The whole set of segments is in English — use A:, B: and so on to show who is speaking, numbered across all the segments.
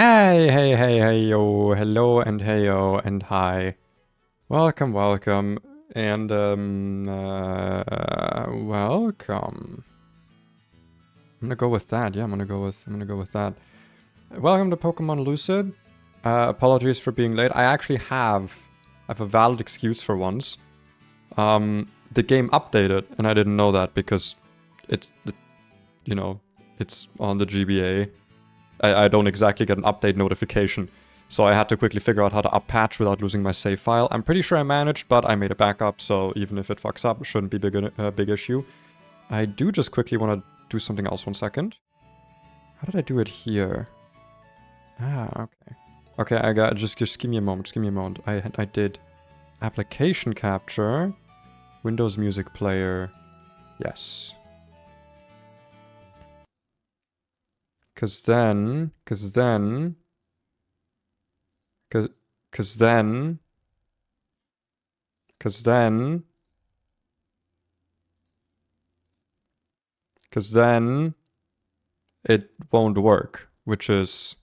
A: Hey, yo, hello and hey, yo, and hi. Welcome, and, welcome. I'm gonna go with that, yeah, I'm gonna go with that. Welcome to Pokemon Lucid. Apologies for being late. I actually have a valid excuse for once. The game updated, and I didn't know that because it's on the GBA. I don't exactly get an update notification, so I had to quickly figure out how to up-patch without losing my save file. I'm pretty sure I managed, but I made a backup, so even if it fucks up, it shouldn't be a big issue. I do just quickly want to do something else 1 second. How did I do it here? Okay. Okay, I got, just give me a moment, I did application capture, Windows Music Player, yes. Cause then it won't work, which is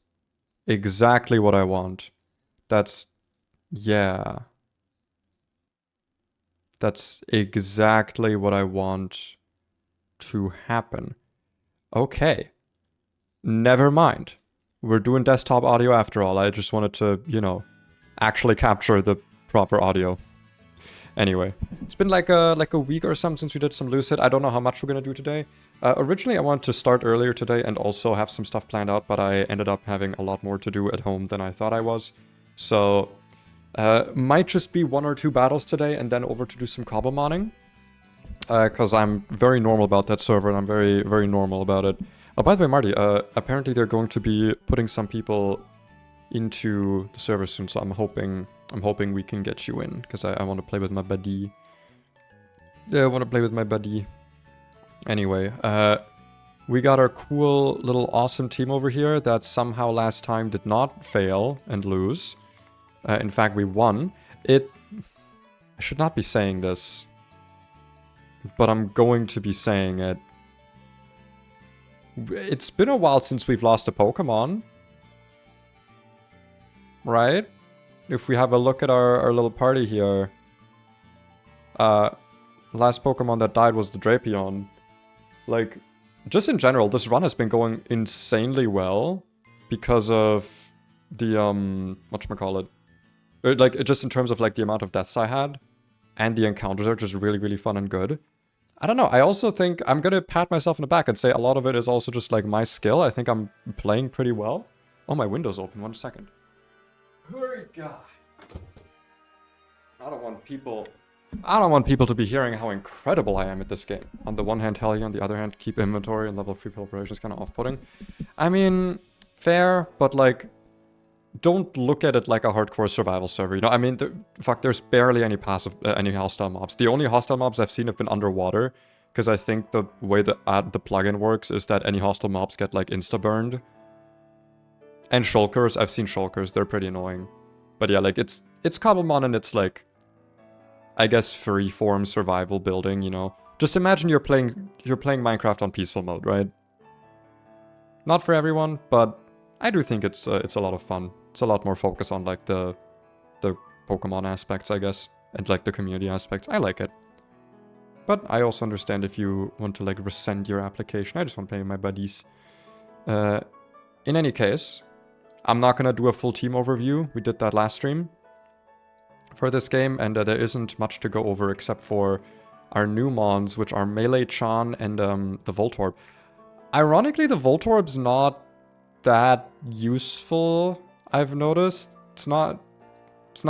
A: exactly what I want. Yeah. That's exactly what I want to happen. Okay. Never mind. We're doing desktop audio after all. I just wanted to, actually capture the proper audio. Anyway, it's been like a week or something since we did some Lucid. I don't know how much we're gonna do today. Originally, I wanted to start earlier today and also have some stuff planned out, but I ended up having a lot more to do at home than I thought I was. So, might just be 1 or 2 battles today and then over to do some cobblemoning. Because I'm very normal about that server and I'm very, very normal about it. Oh, by the way, Marty, apparently they're going to be putting some people into the server soon, so I'm hoping we can get you in, because I want to play with my buddy. Yeah, I want to play with my buddy. Anyway, we got our cool little awesome team over here that somehow last time did not fail and lose. In fact, we won. I should not be saying this, but I'm going to be saying it. It's been a while since we've lost a Pokemon. Right? If we have a look at our little party here. Last Pokemon that died was the Drapion. Like, just in general, this run has been going insanely well. Because of the, whatchamacallit. Like, just in terms of, like, the amount of deaths I had. And the encounters are just really, really fun and good. I don't know, I also think I'm gonna pat myself in the back and say a lot of it is also just like my skill. I think I'm playing pretty well. Oh, my window's open, 1 second. Hurry, God. I don't want people to be hearing how incredible I am at this game. On the one hand, hell yeah, on the other hand, keep inventory and level 3 preparation is kind of off-putting. I mean, fair, but like, don't look at it like a hardcore survival server, you know? I mean, there's barely any any hostile mobs. The only hostile mobs I've seen have been underwater, because I think the way the plugin works is that any hostile mobs get, like, insta-burned. And shulkers, I've seen shulkers, they're pretty annoying. But yeah, like, it's cobblemon and it's, like, I guess free-form survival building, you know? Just imagine you're playing Minecraft on peaceful mode, right? Not for everyone, but I do think it's a lot of fun. It's a lot more focus on, like, the Pokemon aspects, I guess. And, like, the community aspects. I like it. But I also understand if you want to, like, resend your application. I just want to play with my buddies. In any case, I'm not gonna do a full team overview. We did that last stream for this game. And there isn't much to go over except for our new mons, which are Melee-chan and the Voltorb. Ironically, the Voltorb's not that useful, I've noticed. It's not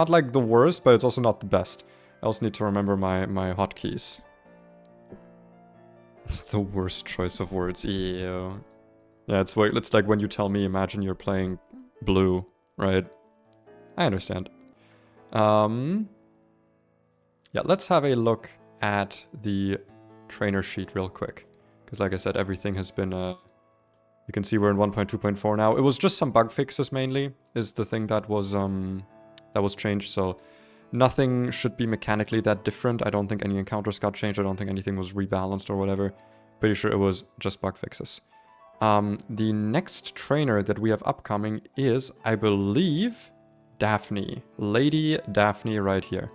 A: like the worst, but it's also not the best. I also need to remember my hotkeys. It's the worst choice of words. Ew. Yeah, it's like when you tell me, imagine you're playing blue, right? I understand. Yeah, let's have a look at the trainer sheet real quick. Because like I said, everything has been you can see we're in 1.2.4 now. It was just some bug fixes mainly, is the thing that was changed, so nothing should be mechanically that different. I don't think any encounters got changed, I don't think anything was rebalanced or whatever. Pretty sure it was just bug fixes. The next trainer that we have upcoming is, I believe, Daphne. Lady Daphne right here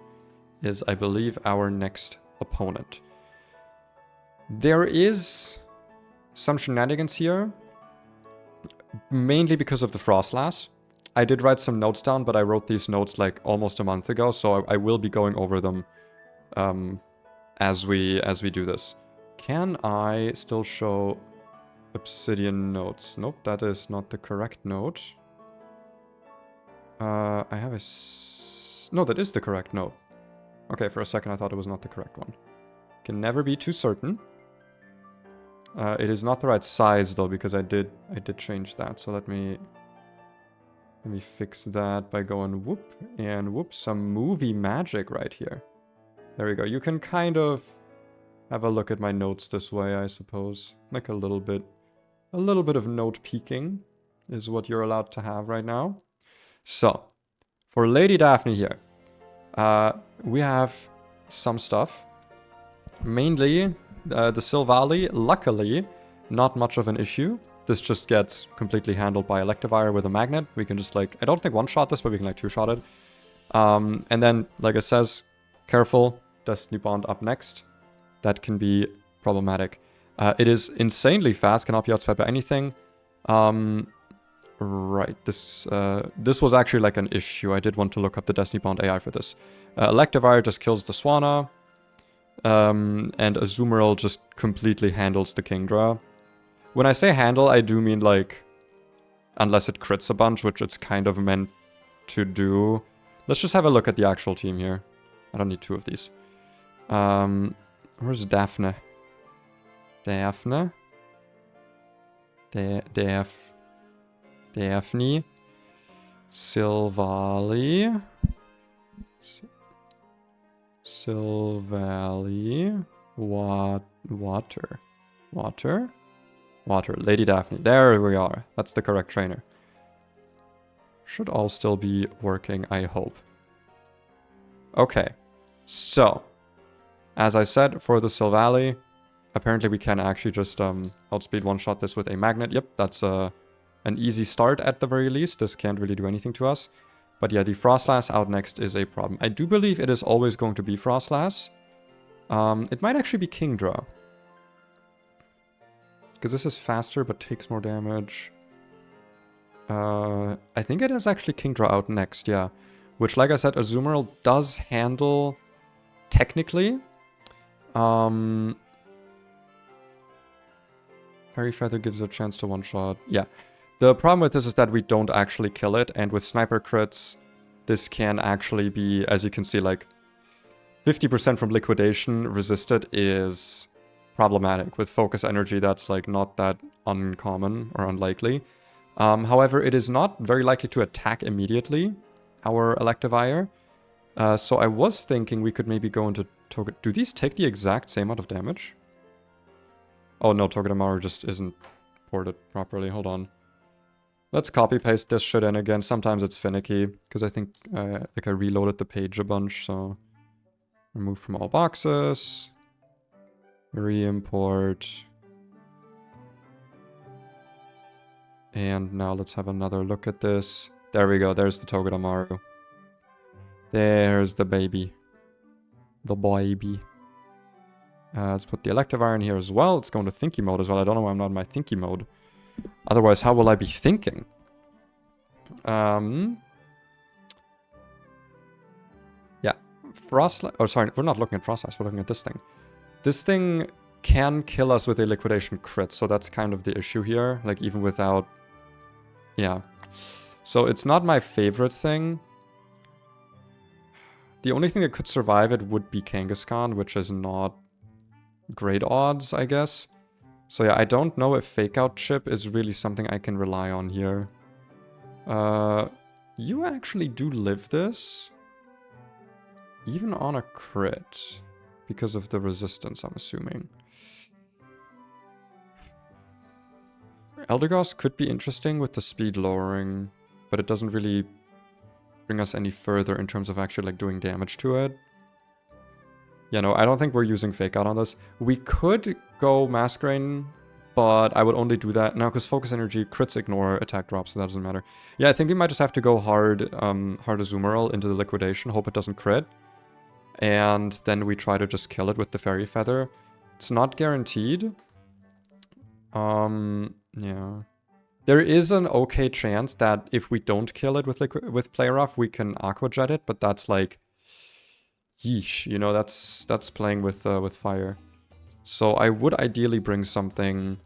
A: is, I believe, our next opponent. There is some shenanigans here, mainly because of the Frostlass. I did write some notes down, but I wrote these notes like almost a month ago, so I will be going over them as we do this. Can I still show Obsidian notes? Nope, that is not the correct note. I have a... No, that is the correct note. Okay, for a second I thought it was not the correct one. Can never be too certain. It is not the right size though, because I did change that. So let me fix that by going whoop and whoop, some movie magic right here. There we go. You can kind of have a look at my notes this way, I suppose. Like a little bit of note peeking is what you're allowed to have right now. So, for Lady Daphne here, we have some stuff. Mainly, the Sylvali, luckily, not much of an issue. This just gets completely handled by Electivire with a magnet. We can just like, I don't think one-shot this, but we can like two-shot it. And then, like it says, careful, Destiny Bond up next. That can be problematic. It is insanely fast, cannot be outsped by anything. Right, this was actually like an issue. I did want to look up the Destiny Bond AI for this. Electivire just kills the Swanna. And Azumarill just completely handles the Kingdra. When I say handle, I do mean like, unless it crits a bunch, which it's kind of meant to do. Let's just have a look at the actual team here. I don't need two of these. Where's Daphne? Daphne? Daphne? Sylvali? Sylvali? Water. Lady Daphne. There we are. That's the correct trainer. Should all still be working, I hope. Okay. So, as I said, for the Sylvali, apparently we can actually just outspeed one-shot this with a magnet. Yep, that's an easy start at the very least. This can't really do anything to us. But yeah, the Frostlass out next is a problem. I do believe it is always going to be Frostlass. It might actually be Kingdra. Because this is faster but takes more damage. I think it is actually Kingdra out next, yeah. Which, like I said, Azumarill does handle technically. Fairy Feather gives it a chance to one-shot. Yeah. The problem with this is that we don't actually kill it, and with sniper crits, this can actually be, as you can see, like 50% from liquidation resisted is problematic. With focus energy, that's like not that uncommon or unlikely. However, it is not very likely to attack immediately, our Electivire. So I was thinking we could maybe go into Togetic. Do these take the exact same amount of damage? Oh no, Togedemaru just isn't ported properly. Hold on. Let's copy-paste this shit in again. Sometimes it's finicky, because I think like I reloaded the page a bunch, so... Remove from all boxes. Re-import. And now let's have another look at this. There we go, there's the Togedemaru. There's the baby. The baby. Let's put the Electivire in here as well. Let's go into Thinky mode as well. I don't know why I'm not in my Thinky mode. Otherwise, how will I be thinking? Yeah. Frostlass. Oh, sorry. We're not looking at Frostlass. We're looking at this thing. This thing can kill us with a liquidation crit. So that's kind of the issue here. Like, even without... Yeah. So it's not my favorite thing. The only thing that could survive it would be Kangaskhan, which is not great odds, I guess. So yeah, I don't know if Fake Out Chip is really something I can rely on here. You actually do live this. Even on a crit. Because of the resistance, I'm assuming. Eldegoss could be interesting with the speed lowering. But it doesn't really bring us any further in terms of actually like doing damage to it. Yeah, no, I don't think we're using Fake Out on this. We could go Masquerain but I would only do that now because focus energy crits ignore attack drops, so that doesn't matter. Yeah, I think we might just have to go hard Azumarill into the liquidation, hope it doesn't crit. And then we try to just kill it with the Fairy Feather. It's not guaranteed. Yeah. There is an okay chance that if we don't kill it with Play Rough, we can Aqua Jet it, but that's like, yeesh, you know, that's playing with fire. So I would ideally bring something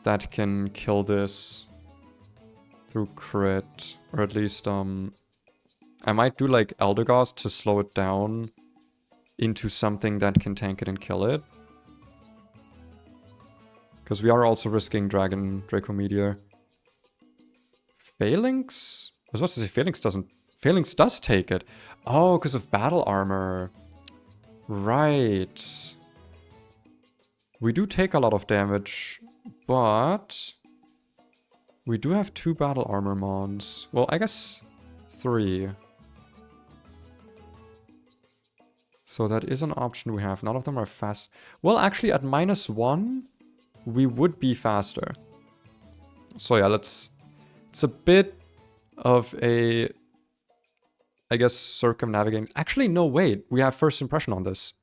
A: that can kill this through crit, or at least I might do like Eldegoss to slow it down into something that can tank it and kill it. Because we are also risking Draco Meteor. Phalanx? I was about to say Phalanx doesn't... Phalanx does take it. Oh, because of battle armor. Right. We do take a lot of damage, but... we do have 2 battle armor mons. Well, I guess 3. So that is an option we have. None of them are fast. Well, actually, at -1, we would be faster. So yeah, let's... it's a bit of a... I guess circumnavigating... Actually, no, wait. We have first impression on this.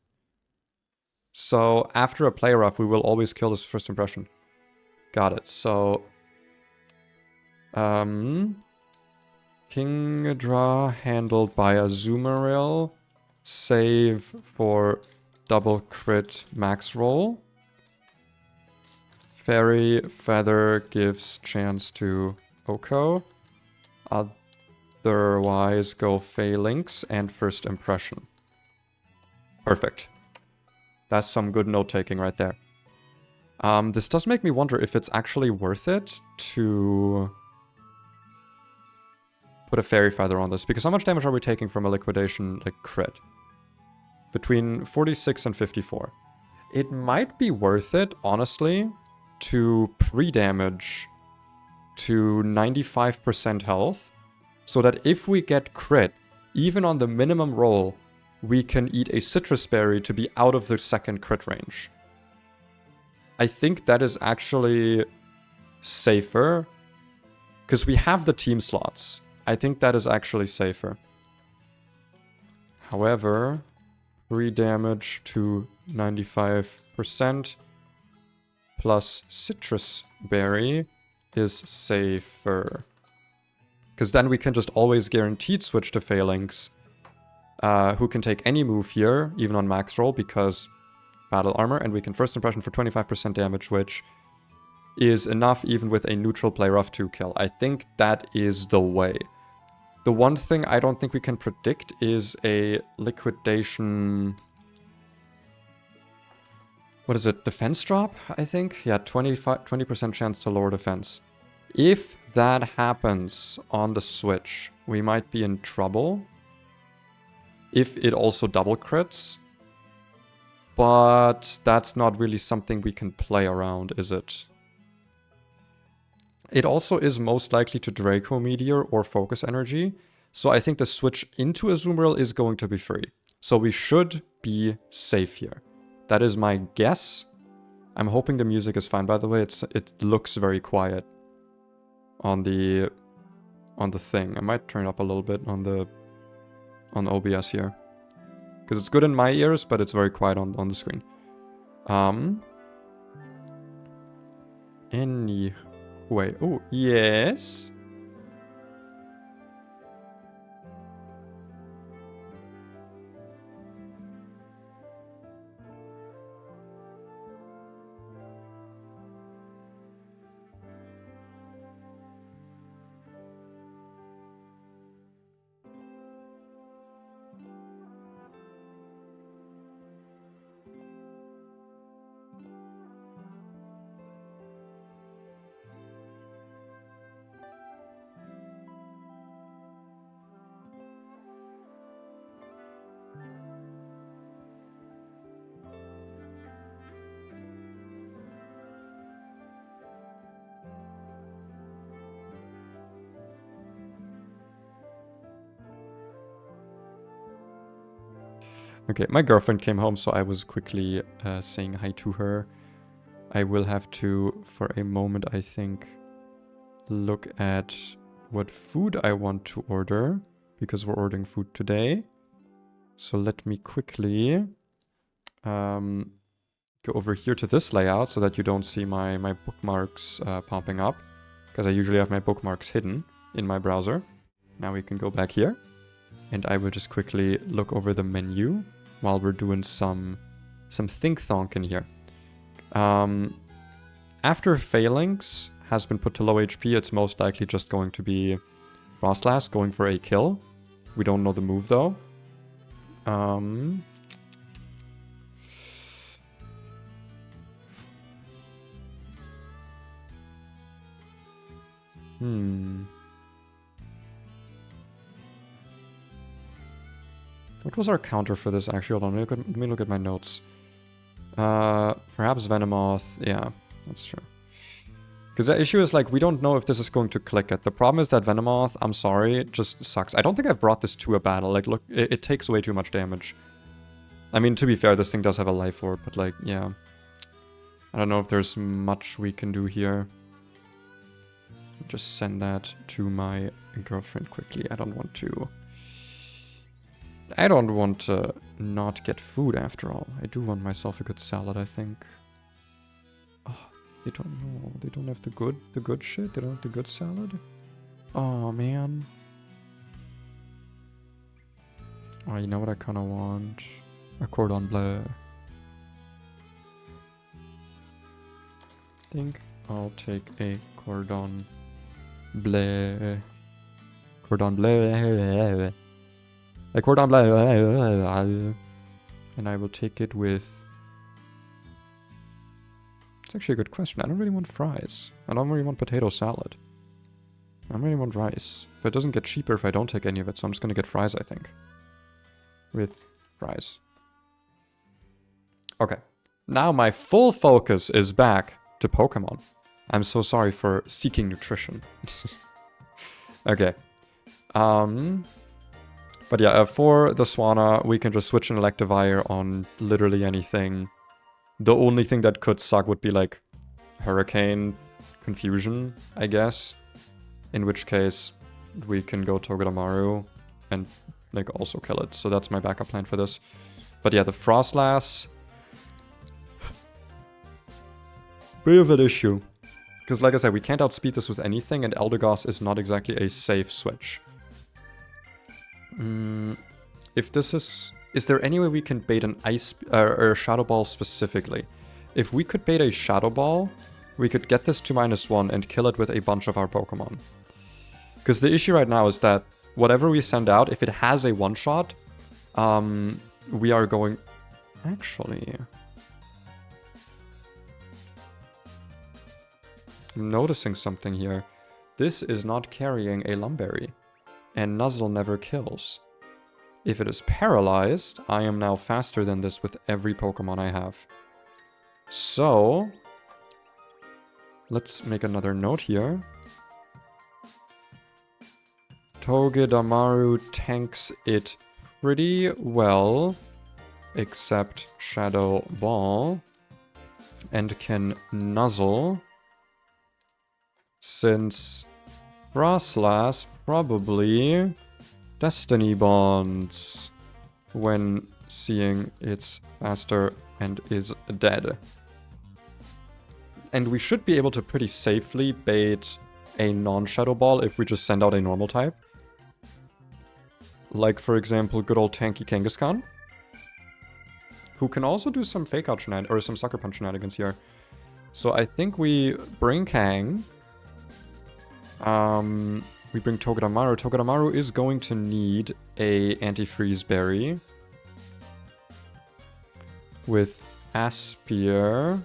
A: So after a Play Rough, we will always kill this first impression. Got it. So... Kingdra handled by Azumarill. Save for double crit max roll. Fairy Feather gives chance to Oko. Otherwise go Phalanx and first impression. Perfect. That's some good note-taking right there. This does make me wonder if it's actually worth it to put a Fairy Feather on this. Because how much damage are we taking from a liquidation, like, crit? Between 46 and 54. It might be worth it, honestly, to pre-damage to 95% health, so that if we get crit, even on the minimum roll, we can eat a citrus berry to be out of the second crit range. I think that is actually safer, because we have the team slots. I think that is actually safer. However, pre-damage to 95% plus citrus berry is safer. Because then we can just always guaranteed switch to Phalanx, who can take any move here, even on max roll, because battle armor, and we can first impression for 25% damage, which is enough even with a neutral Play Rough to kill. I think that is the way. The one thing I don't think we can predict is a liquidation... what is it? Defense drop, I think? Yeah, 20% chance to lower defense. If that happens on the switch, we might be in trouble. If it also double crits. But that's not really something we can play around, is it? It also is most likely to Draco Meteor or Focus Energy. So I think the switch into Azumarill is going to be free. So we should be safe here. That is my guess. I'm hoping the music is fine, by the way. It looks very quiet on the thing. I might turn up a little bit on OBS here. Because it's good in my ears, but it's very quiet on the screen. Anyway. Oh, yes. Okay, my girlfriend came home, so I was quickly saying hi to her. I will have to, for a moment, I think, look at what food I want to order, because we're ordering food today. So let me quickly go over here to this layout so that you don't see my bookmarks popping up, because I usually have my bookmarks hidden in my browser. Now we can go back here, and I will just quickly look over the menu while we're doing some think-thonk in here. After Phalanx has been put to low HP, it's most likely just going to be Frostlass going for a kill. We don't know the move though. What was our counter for this actually? Hold on, let me look at my notes. Perhaps Venomoth. Yeah, that's true. Because the issue is, like, we don't know if this is going to click it. The problem is that Venomoth, I'm sorry, just sucks. I don't think I've brought this to a battle. Like, look, it takes way too much damage. I mean, to be fair, this thing does have a life orb, but, like, yeah. I don't know if there's much we can do here. Just send that to my girlfriend quickly. I don't want to not get food after all. I do want myself a good salad, I think. Oh, they don't know. They don't have the good shit. They don't have the good salad. Oh man. Oh, you know what I kind of want? A cordon bleu. I think I'll take a cordon bleu. Cordon bleu. A cordon bleu. And I will take it with... It's actually a good question. I don't really want fries. I don't really want potato salad. I don't really want rice. But it doesn't get cheaper if I don't take any of it, so I'm just gonna get fries, I think. With fries. Okay. Now my full focus is back to Pokemon. I'm so sorry for seeking nutrition. Okay. But yeah, for the Swanna, we can just switch an Electivire on literally anything. The only thing that could suck would be like Hurricane Confusion, I guess. In which case, we can go Togedemaru and like also kill it. So that's my backup plan for this. But yeah, the Frostlass... Bit of an issue. Because like I said, we can't outspeed this with anything, and Eldegoss is not exactly a safe switch. If this is... Is there any way we can bait an Ice... or a Shadow Ball specifically? If we could bait a Shadow Ball, we could get this to -1 and kill it with a bunch of our Pokemon. Because the issue right now is that whatever we send out, if it has a one-shot, we are going... Actually... I'm noticing something here. This is not carrying a Lumberry, and Nuzzle never kills. If it is paralyzed, I am now faster than this with every Pokemon I have. So, let's make another note here. Togedemaru tanks it pretty well, except Shadow Ball, and can Nuzzle. Since Frostlass probably Destiny Bonds when seeing it's faster and is dead. And we should be able to pretty safely bait a non-Shadow Ball if we just send out a normal type. Like, for example, good old tanky Kangaskhan, who can also do some Fake Out shenanigans, or some Sucker Punch shenanigans here. So I think we bring Kang. We bring Togedemaru. Togedemaru is going to need a Antifreeze Berry with Aspire,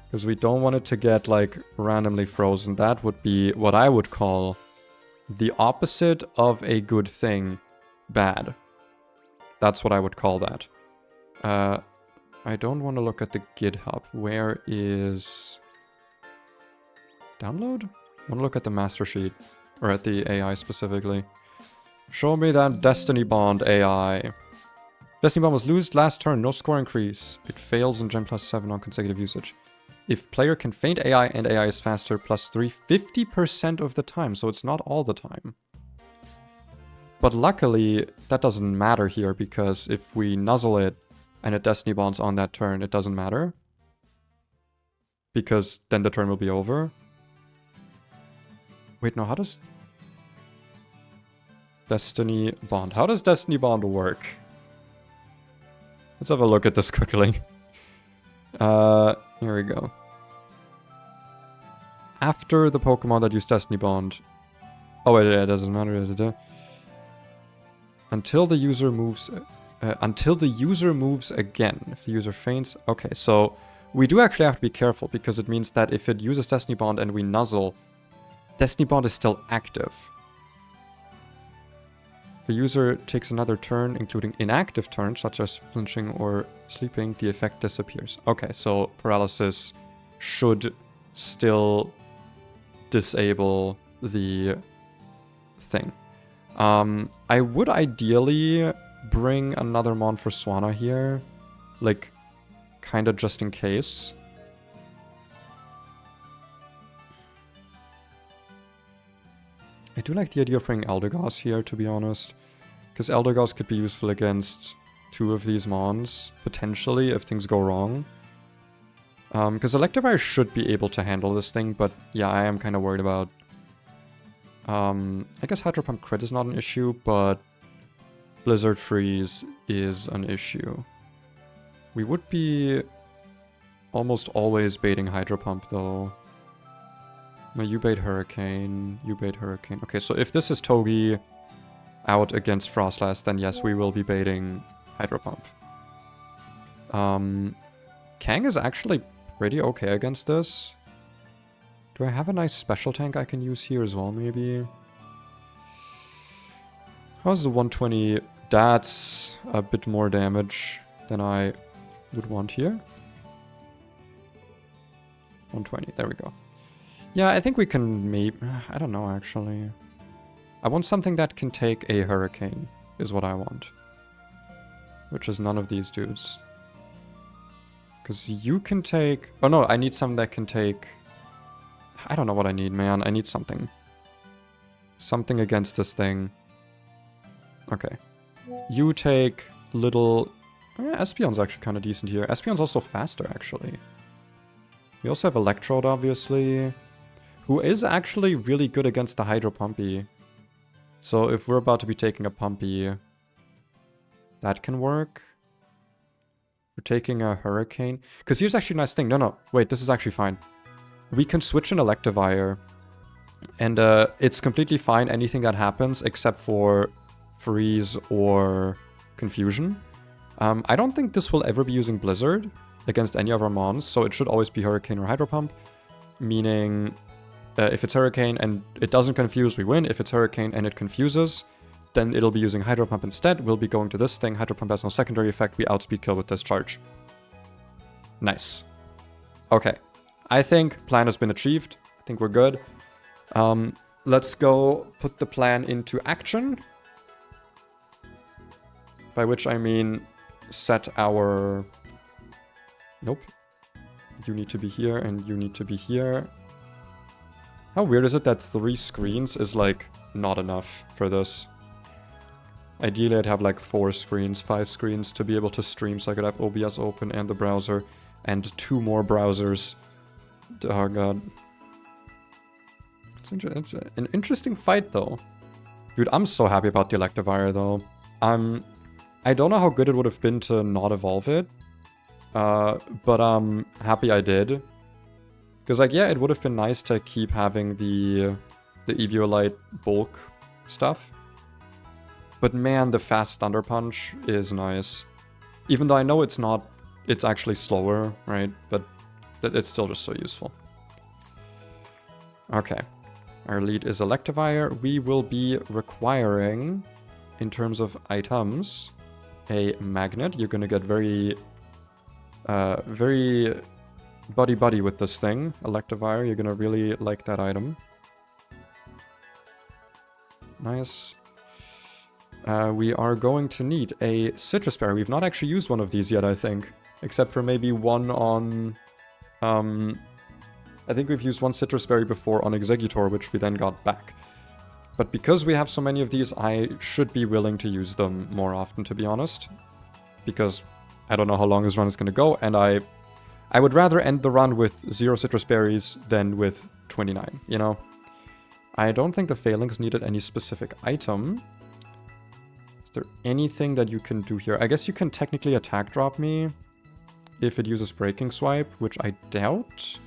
A: because we don't want it to get like randomly frozen. That would be what I would call the opposite of a good thing, bad. That's what I would call that. I don't want to look at the GitHub. Where is... Download? I want to look at the master sheet, or at the AI specifically. Show me that Destiny Bond AI. Destiny Bomb was loosed last turn, no score increase. It fails in Gen plus 7 on consecutive usage. If player can feint AI and AI is faster, plus 3, 50% of the time, so it's not all the time. But luckily, that doesn't matter here, because if we nuzzle it and it Destiny Bonds on that turn, it doesn't matter. Because then the turn will be over. Wait, no, how does... Destiny Bond. How does Destiny Bond work? Let's have a look at this quickly. Here we go. After the Pokemon that use Destiny Bond... Oh wait, yeah, it doesn't matter. Until the user moves... until the user moves again. If the user faints... Okay, so... We do actually have to be careful, because it means that if it uses Destiny Bond and we nuzzle, Destiny Bond is still active. The user takes another turn, including inactive turns, such as flinching or sleeping, the effect disappears. Okay, so paralysis should still disable the thing. I would ideally bring another Mon for Swanna here, like, kind of just in case. I do like the idea of bringing Eldegoss here, to be honest. Because Eldegoss could be useful against 2 of these Mons, potentially, if things go wrong. Because Electivire should be able to handle this thing, but yeah, I am kind of worried about... I guess Hydro Pump crit is not an issue, but Blizzard Freeze is an issue. We would be almost always baiting Hydro Pump, though. No, you bait Hurricane. You bait Hurricane. Okay, so if this is Togi out against Frostlass, then yes, we will be baiting Hydro Pump. Kang is actually pretty okay against this. Do I have a nice special tank I can use here as well, maybe? How's the 120? That's a bit more damage than I would want here. 120, there we go. Yeah, I think we can maybe... I don't know, actually. I want something that can take a Hurricane, is what I want. Which is none of these dudes. Because you can take... Oh no, I need something that can take... I don't know what I need, man. I need something. Something against this thing. Okay. You take little... Espeon's actually kind of decent here. Espeon's also faster, actually. We also have Electrode, obviously. Who is actually really good against the Hydro Pumpy. So if we're about to be taking a Pumpy, that can work. We're taking a Hurricane. Because here's actually a nice thing. No, wait, this is actually fine. We can switch an Electivire. And it's completely fine, anything that happens, except for Freeze or Confusion. I don't think this will ever be using Blizzard against any of our Mons, so it should always be Hurricane or Hydro Pump. Meaning, if it's Hurricane and it doesn't confuse, we win. If it's Hurricane and it confuses, then it'll be using Hydro Pump instead. We'll be going to this thing. Hydro Pump has no secondary effect. We outspeed kill with Discharge. Nice. Okay. I think plan has been achieved. I think we're good. Let's go put the plan into action. By which I mean set our... Nope. You need to be here and you need to be here. How weird is it that 3 screens is like not enough for this? Ideally I'd have like 4 screens, 5 screens to be able to stream, so I could have OBS open and the browser and 2 more browsers. Oh god. It's an interesting fight though. Dude, I'm so happy about the Electivire though. I don't know how good it would have been to not evolve it. But I'm happy I did. Because, like, yeah, it would have been nice to keep having the Eviolite bulk stuff. But man, the fast Thunder Punch is nice. Even though I know it's not... It's actually slower, right? But it's still just so useful. Okay. Our lead is Electivire. We will be requiring, in terms of items, a magnet. You're gonna get very buddy-buddy with this thing. Electivire, you're gonna really like that item. Nice. we are going to need a citrus berry. We've not actually used one of these yet, I think. Except for maybe one on... I think we've used one citrus berry before on Executor, which we then got back. But because we have so many of these, I should be willing to use them more often, to be honest. Because I don't know how long this run is going to go, and I would rather end the run with 0 citrus berries than with 29, you know? I don't think the Phalanx needed any specific item. Is there anything that you can do here? I guess you can technically attack drop me if it uses Breaking Swipe, which I doubt.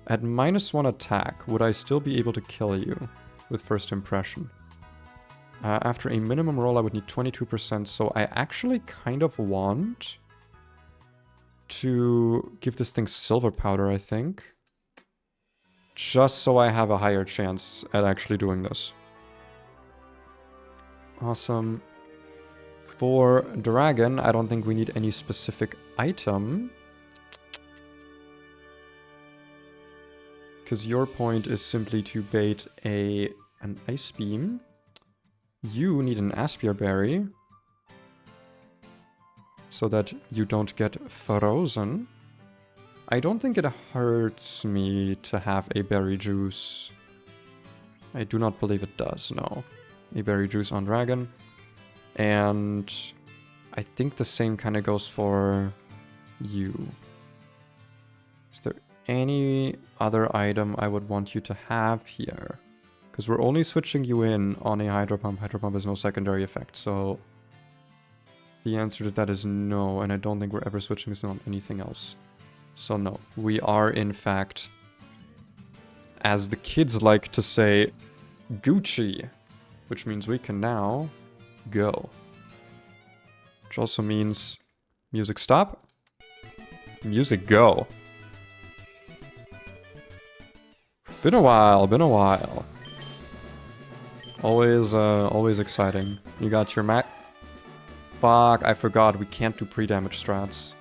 A: At -1 attack, would I still be able to kill you with First Impression? After a minimum roll, I would need 22%, so I actually kind of want to give this thing Silver Powder, I think. Just so I have a higher chance at actually doing this. Awesome. For Dragon, I don't think we need any specific item. Because your point is simply to bait an Ice Beam. You need an Aspire Berry. So that you don't get frozen. I don't think it hurts me to have a Berry Juice. I do not believe it does, no. A Berry Juice on Dragon. And I think the same kind of goes for you. Is there any other item I would want you to have here? Because we're only switching you in on a Hydro Pump. Hydro Pump has no secondary effect, so the answer to that is no, and I don't think we're ever switching this in on anything else. So no, we are in fact, as the kids like to say, Gucci, which means we can now go. Which also means music stop, music go. Been a while, been a while. Always exciting. You got your Mac. Fuck, I forgot we can't do pre-damage strats.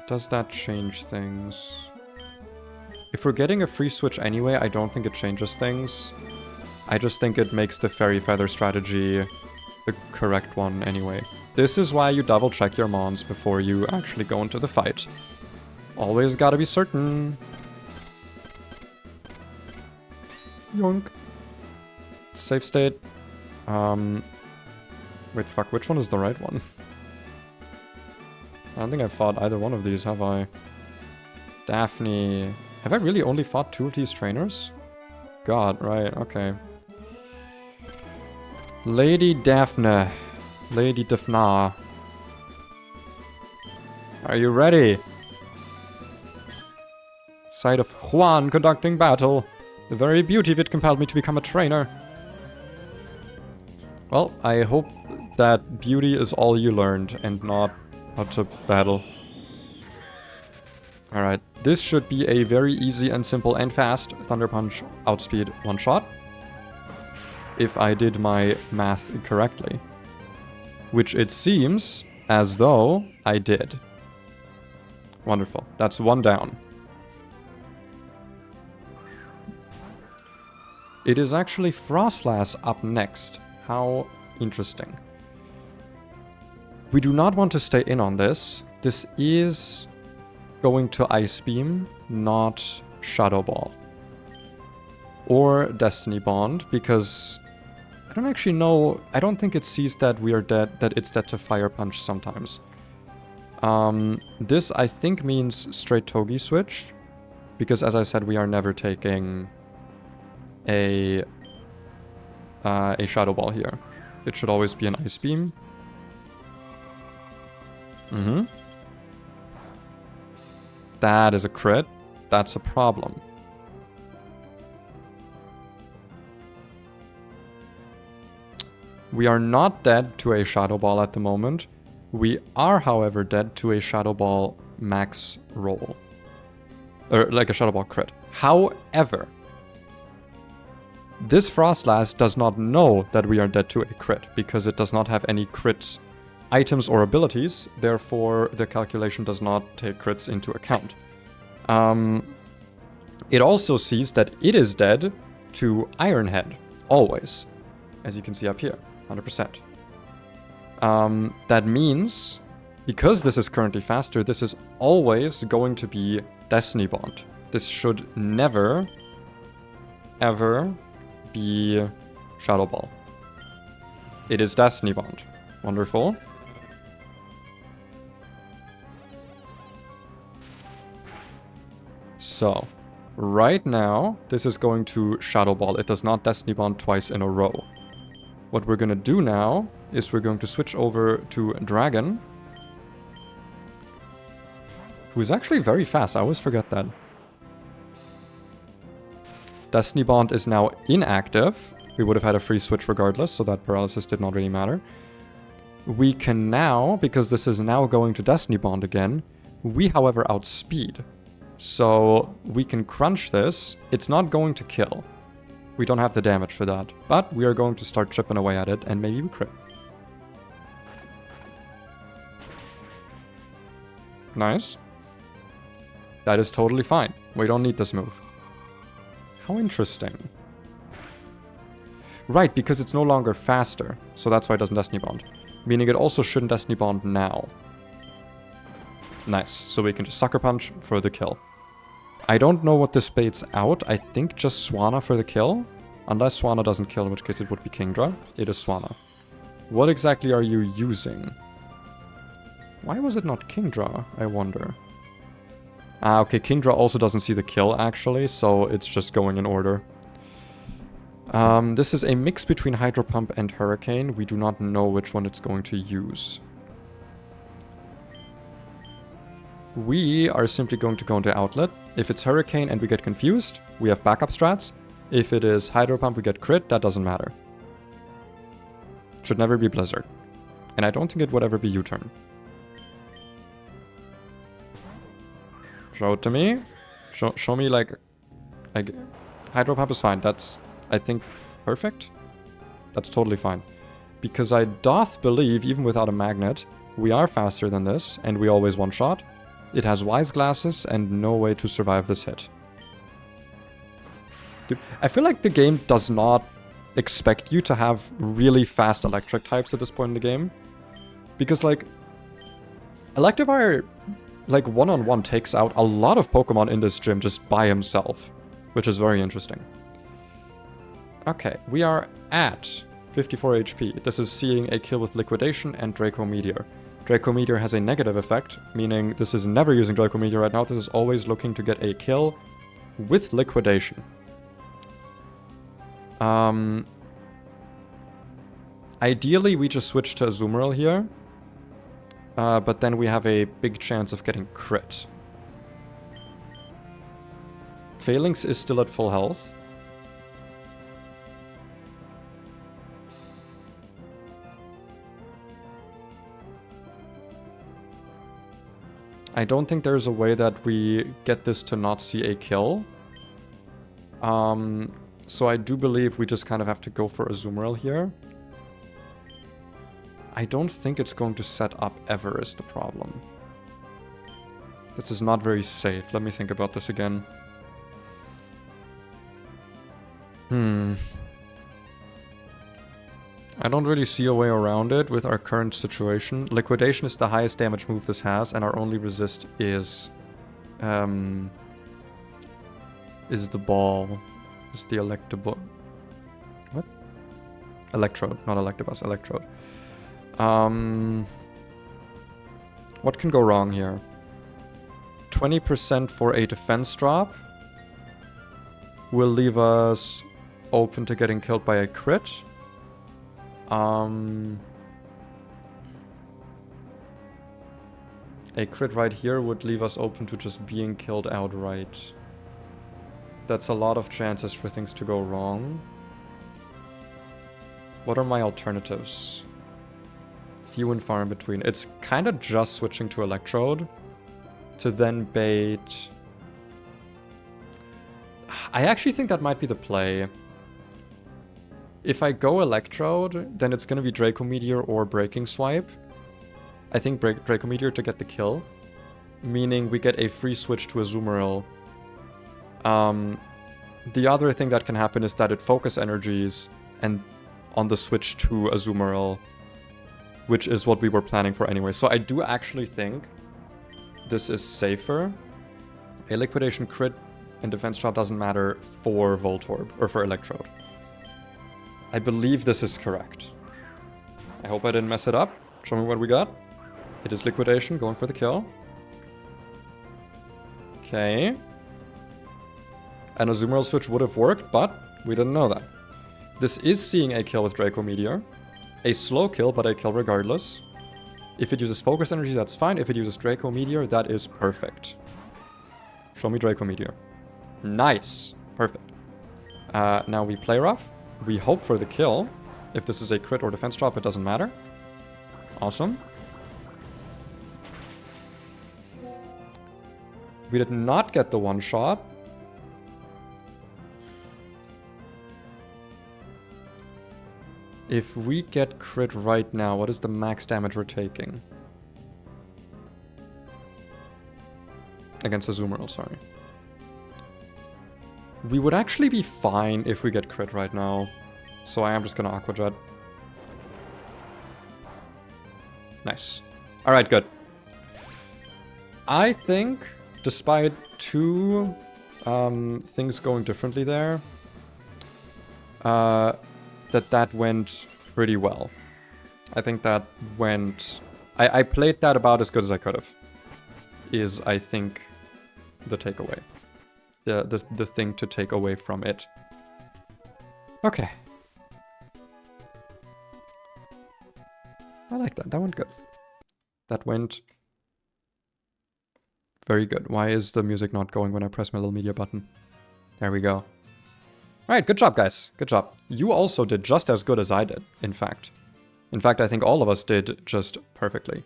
A: Does that change things? If we're getting a free switch anyway, I don't think it changes things. I just think it makes the Fairy Feather strategy the correct one anyway. This is why you double check your mons before you actually go into the fight. Always gotta be certain. Yoink. Safe state. Wait, fuck, which one is the right one? I don't think I've fought either one of these, have I? Daphne. Have I really only fought 2 of these trainers? God, right, okay. Lady Daphne. Lady Daphne. Are you ready? Sight of Juan conducting battle. The very beauty of it compelled me to become a trainer. Well, I hope that beauty is all you learned and not how to battle. Alright, this should be a very easy and simple and fast Thunder Punch outspeed one-shot. If I did my math correctly. Which it seems as though I did. Wonderful. That's 1 down. It is actually Frostlass up next. How interesting. We do not want to stay in on this. This is going to Ice Beam, not Shadow Ball. Or Destiny Bond, because I don't actually know. I don't think it sees that we are dead, that it's dead to Fire Punch sometimes. This, I think, means straight Togi switch, because as I said, we are never taking a Shadow Ball here. It should always be an Ice Beam. That is a crit. That's a problem. We are not dead to a Shadow Ball at the moment. We are, however, dead to a Shadow Ball max roll. Or like a Shadow Ball crit. However, this Frostlass does not know that we are dead to a crit, because it does not have any crit items or abilities, therefore the calculation does not take crits into account. It also sees that it is dead to Iron Head, always, as you can see up here, 100%. That means, because this is currently faster, this is always going to be Destiny Bond. This should never, ever be Shadow Ball. It is Destiny Bond. Wonderful. So, right now, this is going to Shadow Ball. It does not Destiny Bond twice in a row. What we're going to do now is we're going to switch over to Dragon, who is actually very fast. I always forget that. Destiny Bond is now inactive. We would have had a free switch regardless, so that paralysis did not really matter. We can now, because this is now going to Destiny Bond again, we, however, outspeed. So we can crunch this. It's not going to kill. We don't have the damage for that. But we are going to start chipping away at it, and maybe we crit. Nice. That is totally fine. We don't need this move. How interesting. Right, because it's no longer faster. So that's why it doesn't Destiny Bond. Meaning it also shouldn't Destiny Bond now. Nice. So we can just Sucker Punch for the kill. I don't know what this baits out. I think just Swanna for the kill. Unless Swanna doesn't kill, in which case it would be Kingdra. It is Swanna. What exactly are you using? Why was it not Kingdra, I wonder? Ah, okay, Kingdra also doesn't see the kill, actually, so it's just going in order. This is a mix between Hydro Pump and Hurricane. We do not know which one it's going to use. We are simply going to go into Outlet. If it's Hurricane and we get confused, we have backup strats. If it is Hydro Pump, we get crit, that doesn't matter. Should never be Blizzard. And I don't think it would ever be U-turn. Show it to me. Show me like Hydro Pump is fine. That's, I think, perfect. That's totally fine. Because I doth believe, even without a magnet, we are faster than this, and we always one-shot. It has Wise Glasses and no way to survive this hit. Dude, I feel like the game does not expect you to have really fast electric types at this point in the game. Because, like, Electivire, like, one-on-one takes out a lot of Pokemon in this gym just by himself, which is very interesting. Okay, we are at 54 HP. This is seeing a kill with Liquidation and Draco Meteor. Draco Meteor has a negative effect, meaning this is never using Draco Meteor right now. This is always looking to get a kill with Liquidation. Ideally, we just switch to Azumarill here. But then we have a big chance of getting crit. Phalanx is still at full health. I don't think there's a way that we get this to not see a kill. So I do believe we just kind of have to go for Azumarill here. I don't think it's going to set up ever is the problem. This is not very safe. Let me think about this again. I don't really see a way around it with our current situation. Liquidation is the highest damage move this has, and our only resist is the ball. Is the Electabuzz. What? Electrode, not Electabuzz, Electrode. What can go wrong here? 20% for a defense drop will leave us open to getting killed by a crit. A crit right here would leave us open to just being killed outright. That's a lot of chances for things to go wrong. What are my alternatives? Few and far in between. It's kind of just switching to Electrode to then bait. I actually think that might be the play. If I go Electrode, then it's going to be Draco Meteor or Breaking Swipe. I think Draco Meteor to get the kill, meaning we get a free switch to Azumarill. The other thing that can happen is that it focus energies and on the switch to Azumarill, which is what we were planning for anyway. So I do actually think this is safer. A liquidation crit and defense shot doesn't matter for Voltorb or for Electrode. I believe this is correct. I hope I didn't mess it up. Show me what we got. It is liquidation, going for the kill. Okay. An Azumarill switch would have worked, but we didn't know that. This is seeing a kill with Draco Meteor. A slow kill, but a kill regardless. If it uses focus energy, that's fine. If it uses Draco Meteor, that is perfect. Show me Draco Meteor. Nice. Perfect. Now we play rough. We hope for the kill. If this is a crit or defense drop, it doesn't matter. Awesome. We did not get the one shot. If we get crit right now, what is the max damage we're taking? Against Azumarill, sorry. We would actually be fine if we get crit right now. So I am just gonna Aqua Jet. Nice. Alright, good. I think, despite two things going differently there, that went pretty well. I think that went... I played that about as good as I could have. Is, I think, the takeaway. The thing to take away from it. Okay. I like that. That went good. That went very good. Why is the music not going when I press my little media button? There we go. Alright, good job, guys. Good job. You also did just as good as I did, in fact. In fact, I think all of us did just perfectly.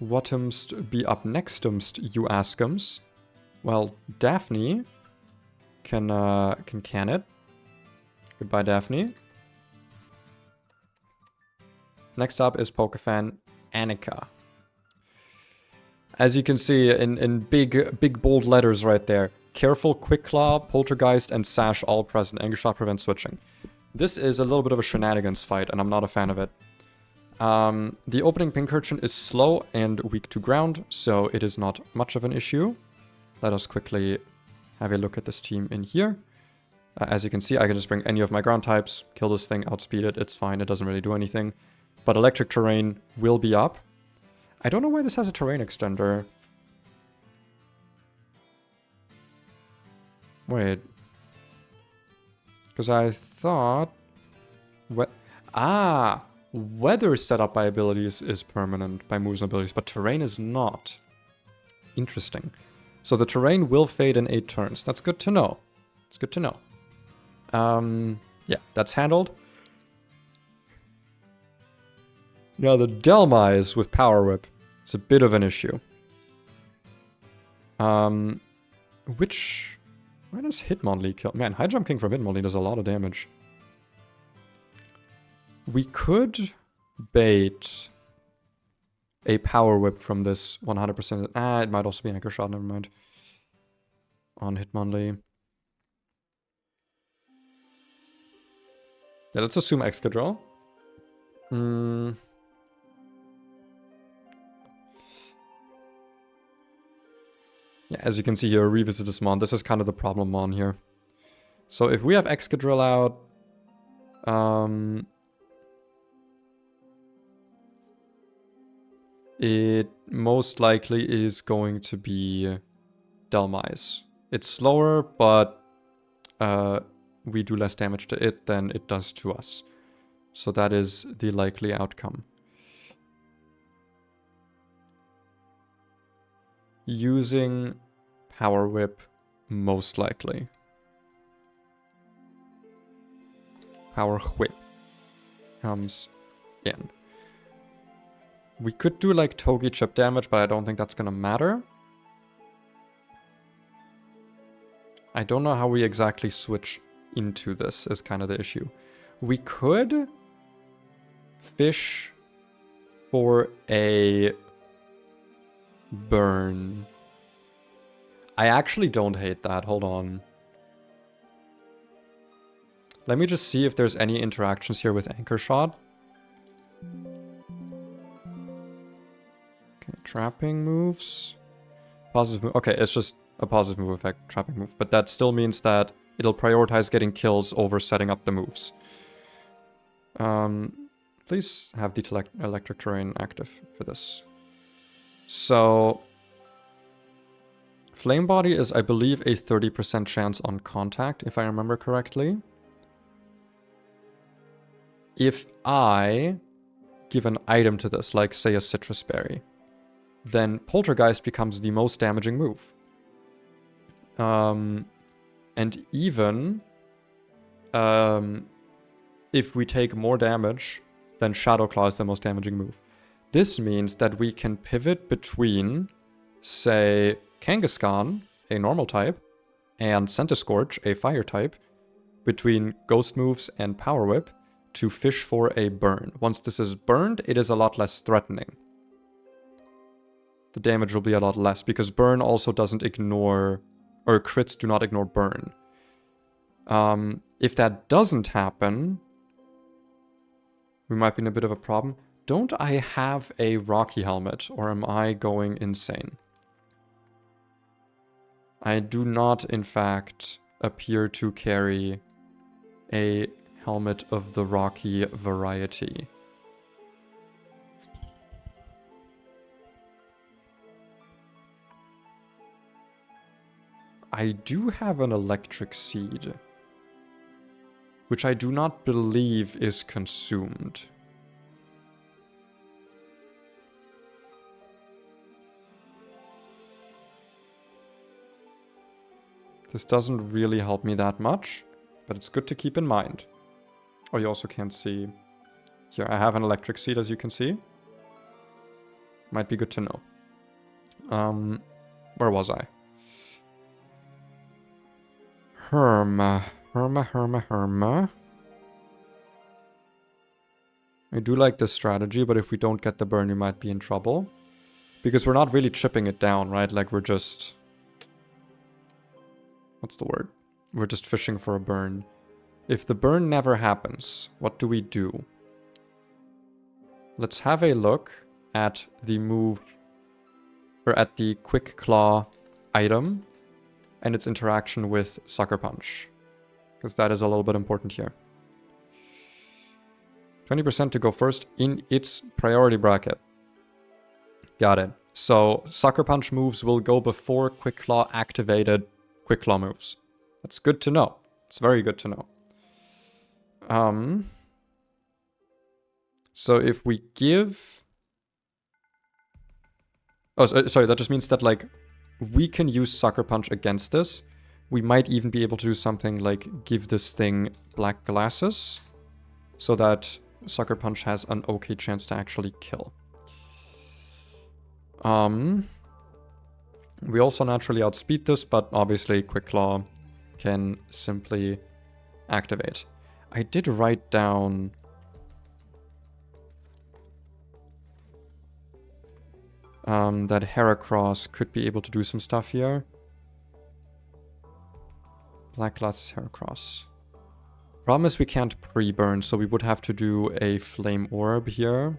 A: What'mst be up nextumst, you askums? Well, Daphne can it. Goodbye, Daphne. Next up is Pokefan Annika. As you can see in big bold letters right there. Careful, Quick Claw, Poltergeist, and Sash all present. Angle Shot prevents switching. This is a little bit of a shenanigans fight, and I'm not a fan of it. The opening Pincurchin is slow and weak to ground, so it is not much of an issue. Let us quickly have a look at this team in here. As you can see, I can just bring any of my ground types, kill this thing, outspeed it, it's fine, it doesn't really do anything. But electric terrain will be up. I don't know why this has a terrain extender. Wait. Because I thought... weather set up by abilities is permanent, by moves and abilities, but terrain is not. Interesting. So the terrain will fade in 8 turns. That's good to know. It's good to know. Yeah, that's handled. Now the Delmise with Power Whip is a bit of an issue. Where does Hitmonlee kill? Man, High Jump King from Hitmonlee does a lot of damage. We could bait a Power Whip from this 100%. It might also be Anchor Shot, never mind. On Hitmonlee. Yeah, let's assume Excadrill. Yeah, as you can see here, Revisit this Mon. This is kind of the problem Mon here. So if we have Excadrill out... it most likely is going to be Delmise. It's slower, but we do less damage to it than it does to us. So that is the likely outcome. Using Power Whip, most likely. Power Whip comes in. We could do like Togi chip damage, but I don't think that's gonna matter. I don't know how we exactly switch into this is kind of the issue. We could fish for a burn. I actually don't hate that. Hold on. Let me just see if there's any interactions here with Anchor Shot. Okay, trapping moves. Positive move. Okay, it's just a positive move effect, trapping move. But that still means that it'll prioritize getting kills over setting up the moves. Please have the electric terrain active for this. So, Flame Body is, I believe, a 30% chance on contact, if I remember correctly. If I give an item to this, like say a citrus berry, then Poltergeist becomes the most damaging move. And even if we take more damage, then Shadow Claw is the most damaging move. This means that we can pivot between, say, Kangaskhan, a normal type, and Centiskorch, a fire type, between Ghost moves and Power Whip, to fish for a burn. Once this is burned, it is a lot less threatening. The damage will be a lot less, because burn also doesn't ignore, or crits do not ignore burn. If that doesn't happen, we might be in a bit of a problem. Don't I have a Rocky helmet, or am I going insane? I do not, in fact, appear to carry a helmet of the Rocky variety. I do have an electric seed, which I do not believe is consumed. This doesn't really help me that much, but it's good to keep in mind. Oh, you also can't see. Here, I have an electric seed, as you can see. Might be good to know. Where was I? Herma. I do like this strategy, but if we don't get the burn, we might be in trouble. Because we're not really chipping it down, right? Like, we're just... What's the word? We're just fishing for a burn. If the burn never happens, what do we do? Let's have a look at the move, or at the Quick Claw item and its interaction with Sucker Punch, because that is a little bit important here. 20% to go first in its priority bracket. Got it. So Sucker Punch moves will go before Quick Claw activated Quick Claw moves. That's good to know. It's very good to know. So if we give... Oh, sorry, that just means that, like, we can use Sucker Punch against this. We might even be able to do something like give this thing black glasses, so that Sucker Punch has an okay chance to actually kill. We also naturally outspeed this, but obviously Quick Claw can simply activate. I did write down... that Heracross could be able to do some stuff here. Black Glasses Heracross. Problem is we can't pre-burn, so we would have to do a Flame Orb here.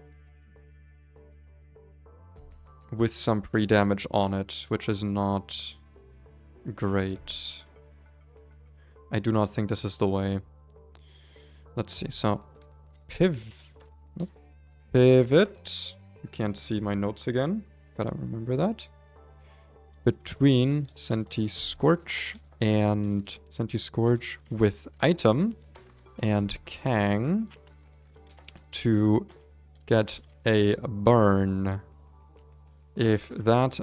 A: With some pre-damage on it, which is not great. I do not think this is the way. Let's see, so... Pivot. You can't see my notes again. Gotta remember that. Between Centiskorch and Centiskorch with item and Kang to get a burn. If that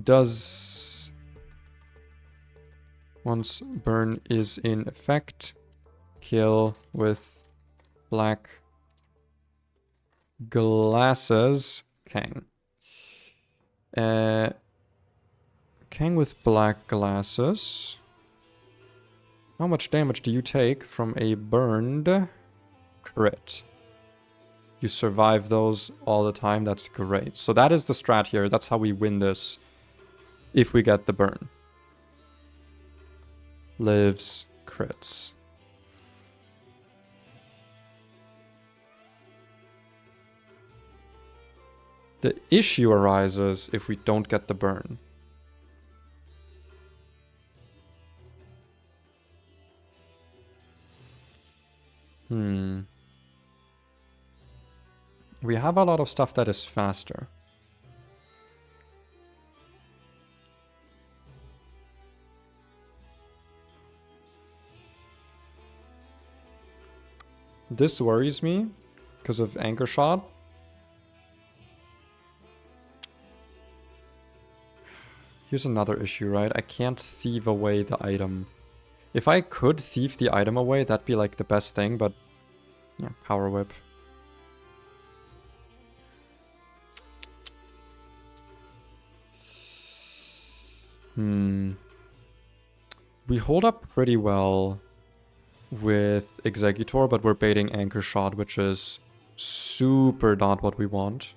A: does... Once burn is in effect, kill with black glasses Kang. Kang with black glasses. How much damage do you take from a burned crit? You survive those all the time. That's great. So that is the strat here. That's how we win this if we get the burn. Lives, crits. The issue arises if we don't get the burn. We have a lot of stuff that is faster. This worries me because of Anchor Shot. Here's another issue, right? I can't thieve away the item. If I could thieve the item away, that'd be like the best thing, but yeah, Power Whip. We hold up pretty well with Executor, but we're baiting Anchor Shot, which is super not what we want.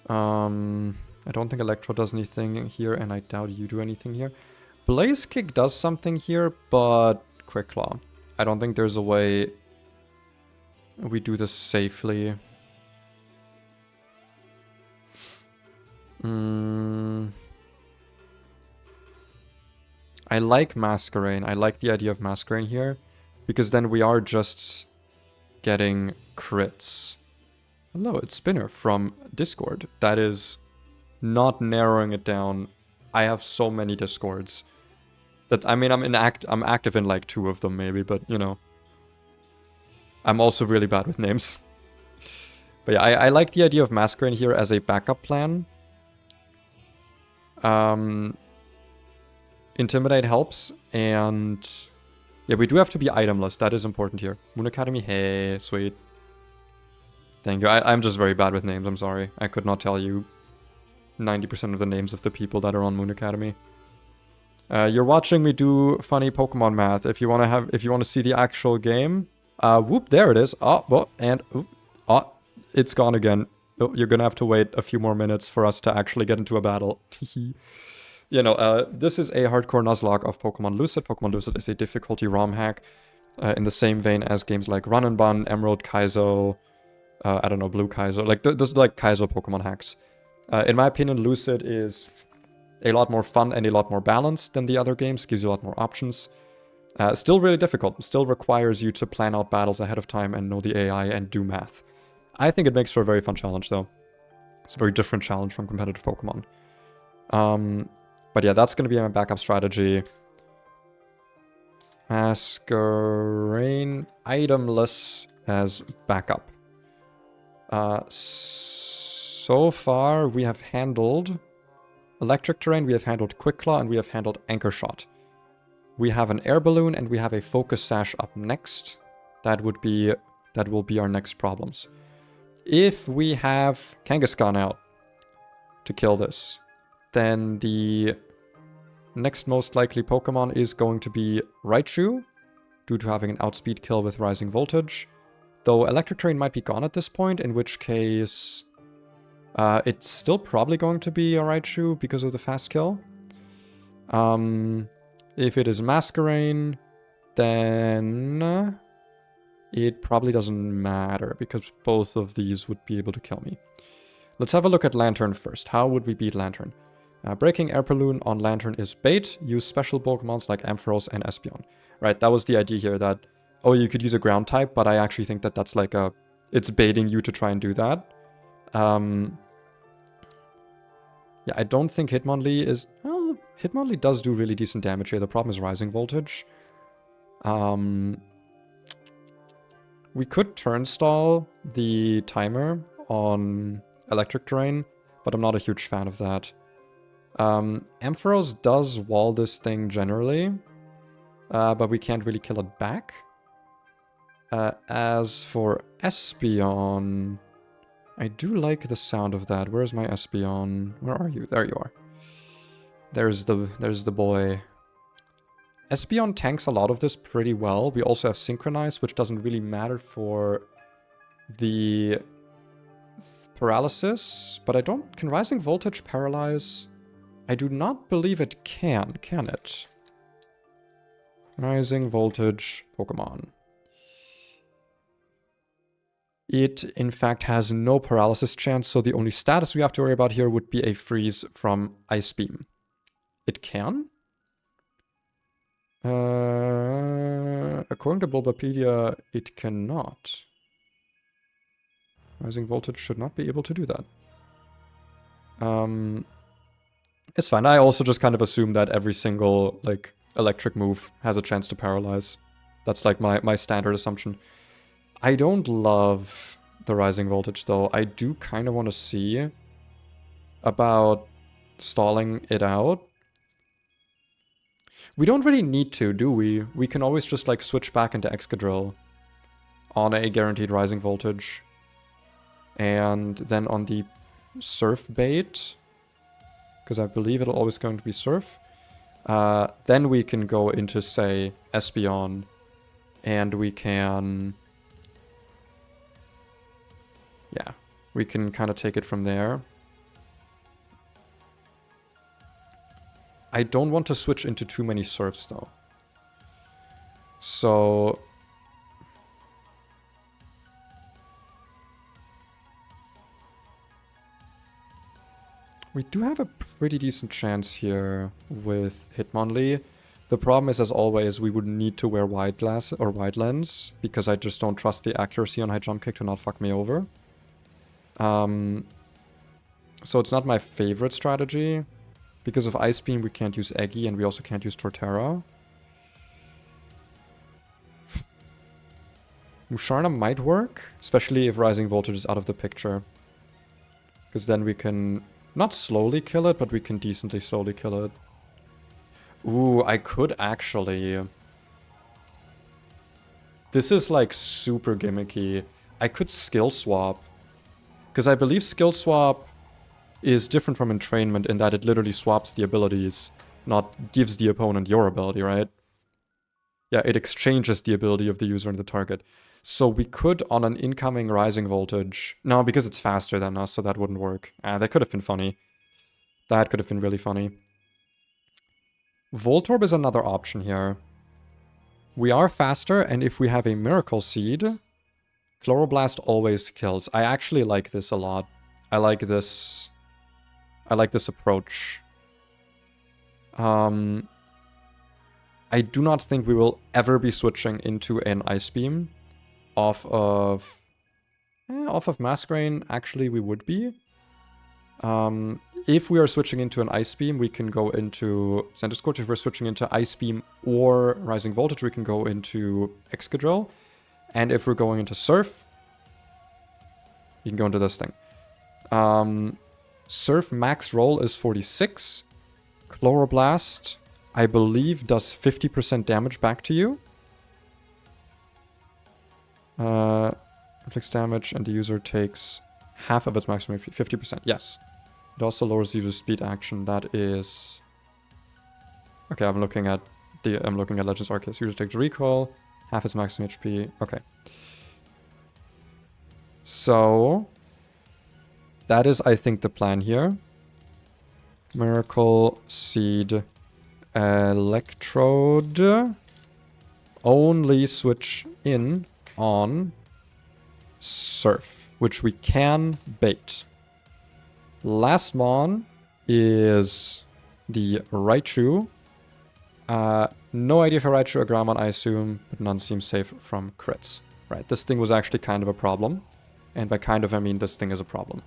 A: I don't think Electro does anything here, and I doubt you do anything here. Blaze Kick does something here, but Quick Claw. I don't think there's a way we do this safely. I like Masquerain. I like the idea of Masquerain here, because then we are just getting crits. Hello, it's Spinner from Discord. That is not narrowing it down. I have so many Discords that, I mean, I'm active in like 2 of them maybe, but you know, I'm also really bad with names. But yeah, I like the idea of Masquerain here as a backup plan. Intimidate helps, and yeah, we do have to be itemless. That is important here. Moon Academy, hey, sweet. Thank you. I'm just very bad with names, I'm sorry. I could not tell you 90% of the names of the people that are on Moon Academy. You're watching me do funny Pokemon math. If you want to see the actual game, whoop, there it is. Oh, well, and oop, oh, it's gone again. Oh, you're gonna have to wait a few more minutes for us to actually get into a battle. You know, this is a hardcore Nuzlocke of Pokemon Lucid. Pokemon Lucid is a difficulty ROM hack in the same vein as games like Run and Bun, Emerald Kaizo, I don't know, Blue Kaizo. Like, there's like Kaizo Pokemon hacks. In my opinion, Lucid is a lot more fun and a lot more balanced than the other games. Gives you a lot more options. Still really difficult. Still requires you to plan out battles ahead of time and know the AI and do math. I think it makes for a very fun challenge, though. It's a very different challenge from competitive Pokemon. But yeah, that's going to be my backup strategy. Masquerain itemless as backup. So far, we have handled Electric Terrain, we have handled Quick Claw, and we have handled Anchor Shot. We have an Air Balloon, and we have a Focus Sash up next. That will be our next problems. If we have Kangaskhan out to kill this, then the next most likely Pokemon is going to be Raichu, due to having an outspeed kill with Rising Voltage. Though Electric Terrain might be gone at this point, in which case it's still probably going to be a Raichu because of the fast kill. If it is Masquerain, then it probably doesn't matter, because both of these would be able to kill me. Let's have a look at Lantern first. How would we beat Lantern? Breaking Air Balloon on Lantern is bait. Use special Pokemons like Ampharos and Espeon. Right, that was the idea here, that, oh, you could use a ground type, but I actually think that that's like a... It's baiting you to try and do that. Yeah, I don't think Hitmonlee is... Well, Hitmonlee does do really decent damage here. The problem is Rising Voltage. We could Turnstall the timer on Electric Terrain, but I'm not a huge fan of that. Ampharos does wall this thing generally, but we can't really kill it back. As for Espeon, I do like the sound of that. Where's my Espeon? Where are you? There you are. There's the boy. Espeon tanks a lot of this pretty well. We also have Synchronize, which doesn't really matter for the paralysis, but I don't... Can Rising Voltage paralyze? I do not believe it can it? Rising Voltage Pokemon. It, in fact, has no paralysis chance, so the only status we have to worry about here would be a freeze from Ice Beam. It can? According to Bulbapedia, it cannot. Rising Voltage should not be able to do that. It's fine. I also just kind of assume that every single, like, electric move has a chance to paralyze. That's, like, my standard assumption. I don't love the Rising Voltage, though. I do kind of want to see about stalling it out. We don't really need to, do we? We can always just, like, switch back into Excadrill on a guaranteed Rising Voltage. And then on the Surf bait, because I believe it'll always going to be Surf, then we can go into, say, Espeon, and we can... Yeah, we can kind of take it from there. I don't want to switch into too many Surfs, though. So... we do have a pretty decent chance here with Hitmonlee. The problem is, as always, we would need to wear wide glass or wide lens, because I just don't trust the accuracy on high jump kick to not fuck me over. So it's not my favorite strategy. Because of Ice Beam, we can't use Eggy, and we also can't use Torterra. Musharna might work, especially if Rising Voltage is out of the picture. Because then we can not slowly kill it, but we can decently slowly kill it. Ooh, I could actually... This is like super gimmicky. I could skill swap. Because I believe skill swap is different from entrainment in that it literally swaps the abilities, not gives the opponent your ability, right? Yeah, it exchanges the ability of the user and the target. So we could, on an incoming Rising Voltage... No, because it's faster than us, so that wouldn't work. That could have been funny. That could have been really funny. Voltorb is another option here. We are faster, and if we have a Miracle Seed, Chloroblast always kills. I actually like this a lot. I like this approach. I do not think we will ever be switching into an Ice Beam. Off of Masquerain, actually we would be. If we are switching into an Ice Beam, we can go into Centiskorch. If we're switching into Ice Beam or Rising Voltage, we can go into Excadrill. And if we're going into Surf, you can go into this thing. Surf max roll is 46. Chloroblast, I believe, does 50% damage back to you. Inflicts damage and the user takes half of its maximum HP. 50%, yes. It also lowers user speed action. That is... Okay, I'm looking at Legends Arceus. User takes recoil, half its maximum HP. Okay. So that is, I think, the plan here. Miracle Seed Electrode. Only switch in on Surf, which we can bait. Last mon is the Raichu. No idea for Raichu or Gramon, I assume, but none seems safe from crits. Right, this thing was actually kind of a problem. And by kind of, I mean this thing is a problem.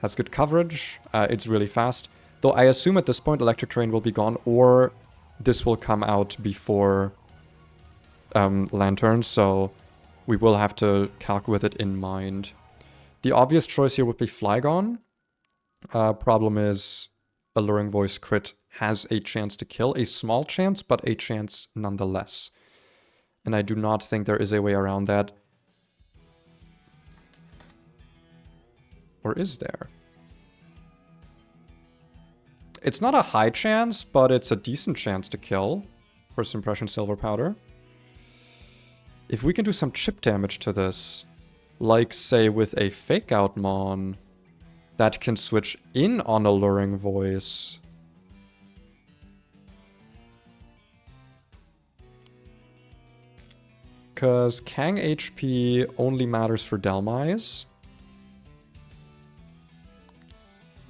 A: Has good coverage, it's really fast. Though I assume at this point Electric Terrain will be gone, or this will come out before Lantern, so we will have to calc with it in mind. The obvious choice here would be Flygon. Problem is, Alluring Voice crit has a chance to kill. A small chance, but a chance nonetheless. And I do not think there is a way around that. Or is there? It's not a high chance, but it's a decent chance to kill. First Impression Silver Powder. If we can do some chip damage to this, Like, say, with a Fake Out Mon that can switch in on Alluring Voice. Because Kang HP only matters for Delmise.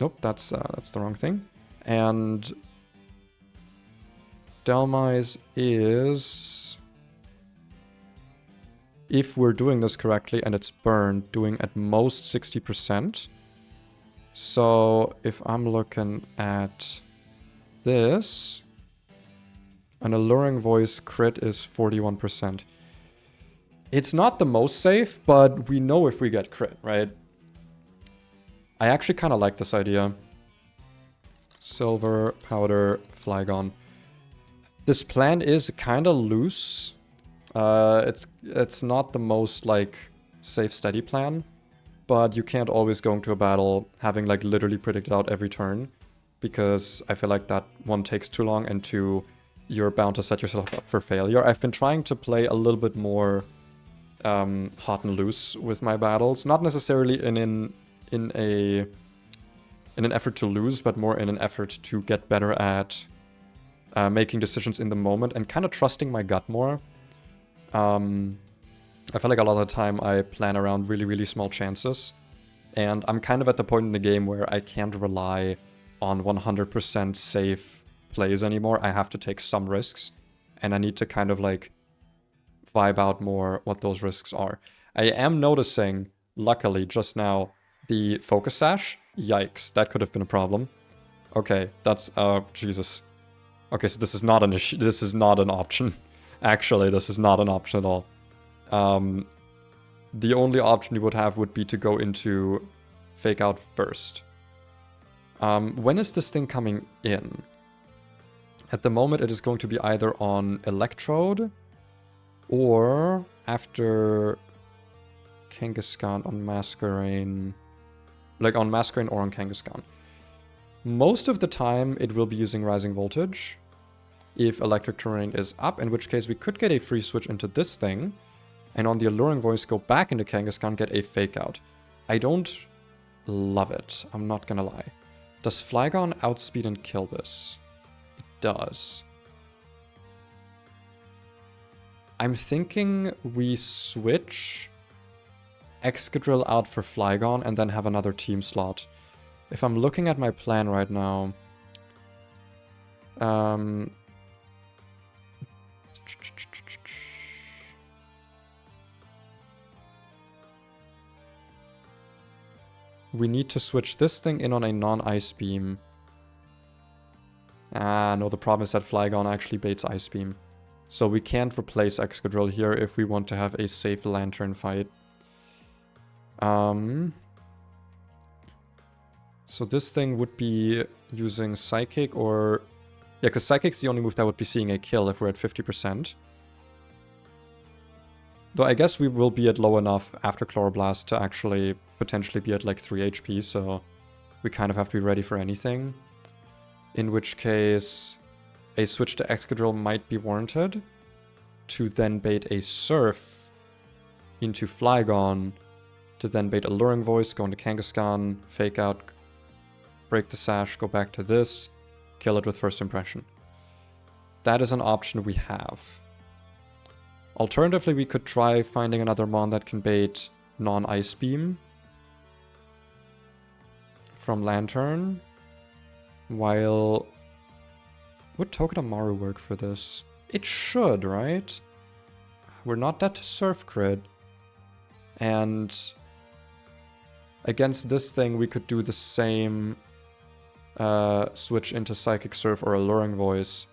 A: Nope, that's the wrong thing. And Delmise is, if we're doing this correctly and it's burned, doing at most 60%. So if I'm looking at this, an Alluring Voice crit is 41%. It's not the most safe, but we know if we get crit, right? I actually kind of like this idea. Silver, Powder, Flygon. This plan is kind of loose. It's not the most, like, safe, steady plan. But you can't always go into a battle having, like, literally predicted out every turn. Because I feel like that, one, takes too long, and two, you're bound to set yourself up for failure. I've been trying to play a little bit more hot and loose with my battles. Not necessarily in an effort to lose, but more in an effort to get better at making decisions in the moment and kind of trusting my gut more. I feel like a lot of the time I plan around really, really small chances. And I'm kind of at the point in the game where I can't rely on 100% safe plays anymore. I have to take some risks. And I need to kind of like vibe out more what those risks are. I am noticing, luckily, just now, the Focus Sash. Yikes, that could have been a problem. Okay, that's, Jesus. Okay, so this is not an issue. This is not an option. Actually, this is not an option at all. The only option you would have would be to go into Fake Out Burst. When is this thing coming in? At the moment, it is going to be either on Electrode or after Kangaskhan on Masquerain. Like on Masquerain or on Kangaskhan. Most of the time, it will be using Rising Voltage if Electric Terrain is up, in which case we could get a free switch into this thing, and on the Alluring Voice go back into Kangaskhan, get a Fake Out. I don't love it, I'm not gonna lie. Does Flygon outspeed and kill this? It does. I'm thinking we switch Excadrill out for Flygon and then have another team slot. If I'm looking at my plan right now, we need to switch this thing in on a non-Ice Beam. Ah, no, the problem is that Flygon actually baits Ice Beam. So we can't replace Excadrill here if we want to have a safe Lantern fight. So this thing would be using Psychic or... Yeah, because Psychic's the only move that would be seeing a kill if we're at 50%. Though I guess we will be at low enough after Chloroblast to actually potentially be at like 3 HP, so we kind of have to be ready for anything. In which case, a switch to Excadrill might be warranted to then bait a Surf into Flygon, to then bait Alluring Voice, go into Kangaskhan, Fake Out, break the Sash, go back to this, kill it with First Impression. That is an option we have. Alternatively, we could try finding another Mon that can bait non-Ice Beam from Lantern, while... Would Togedemaru work for this? It should, right? We're not dead to Surf Crit. And against this thing, we could do the same switch into Psychic Surf or Alluring Voice.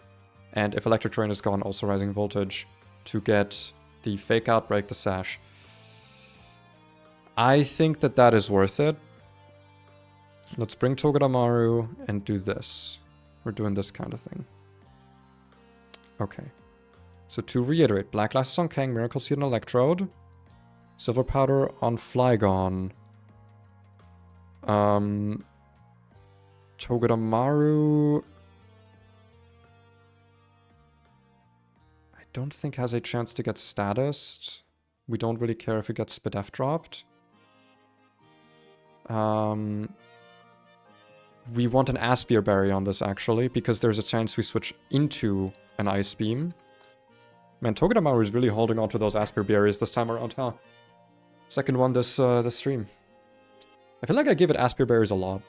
A: And if Electric Terrain is gone, also Rising Voltage to get the Fake Out, break the Sash. I think that that is worth it. Let's bring Togedemaru and do this. We're doing this kind of thing. Okay. So to reiterate, Black Glasses on Kang, Miracle Seed on Electrode, Silver Powder on Flygon. Togedemaru... I don't think has a chance to get statused. We don't really care if it gets Spidef dropped. We want an Aspir Berry on this, actually, because there's a chance we switch into an Ice Beam. Man, Togedemaru is really holding on to those Aspir Berries this time around, huh? Second one this stream. I feel like I give it Aspir Berries a lot.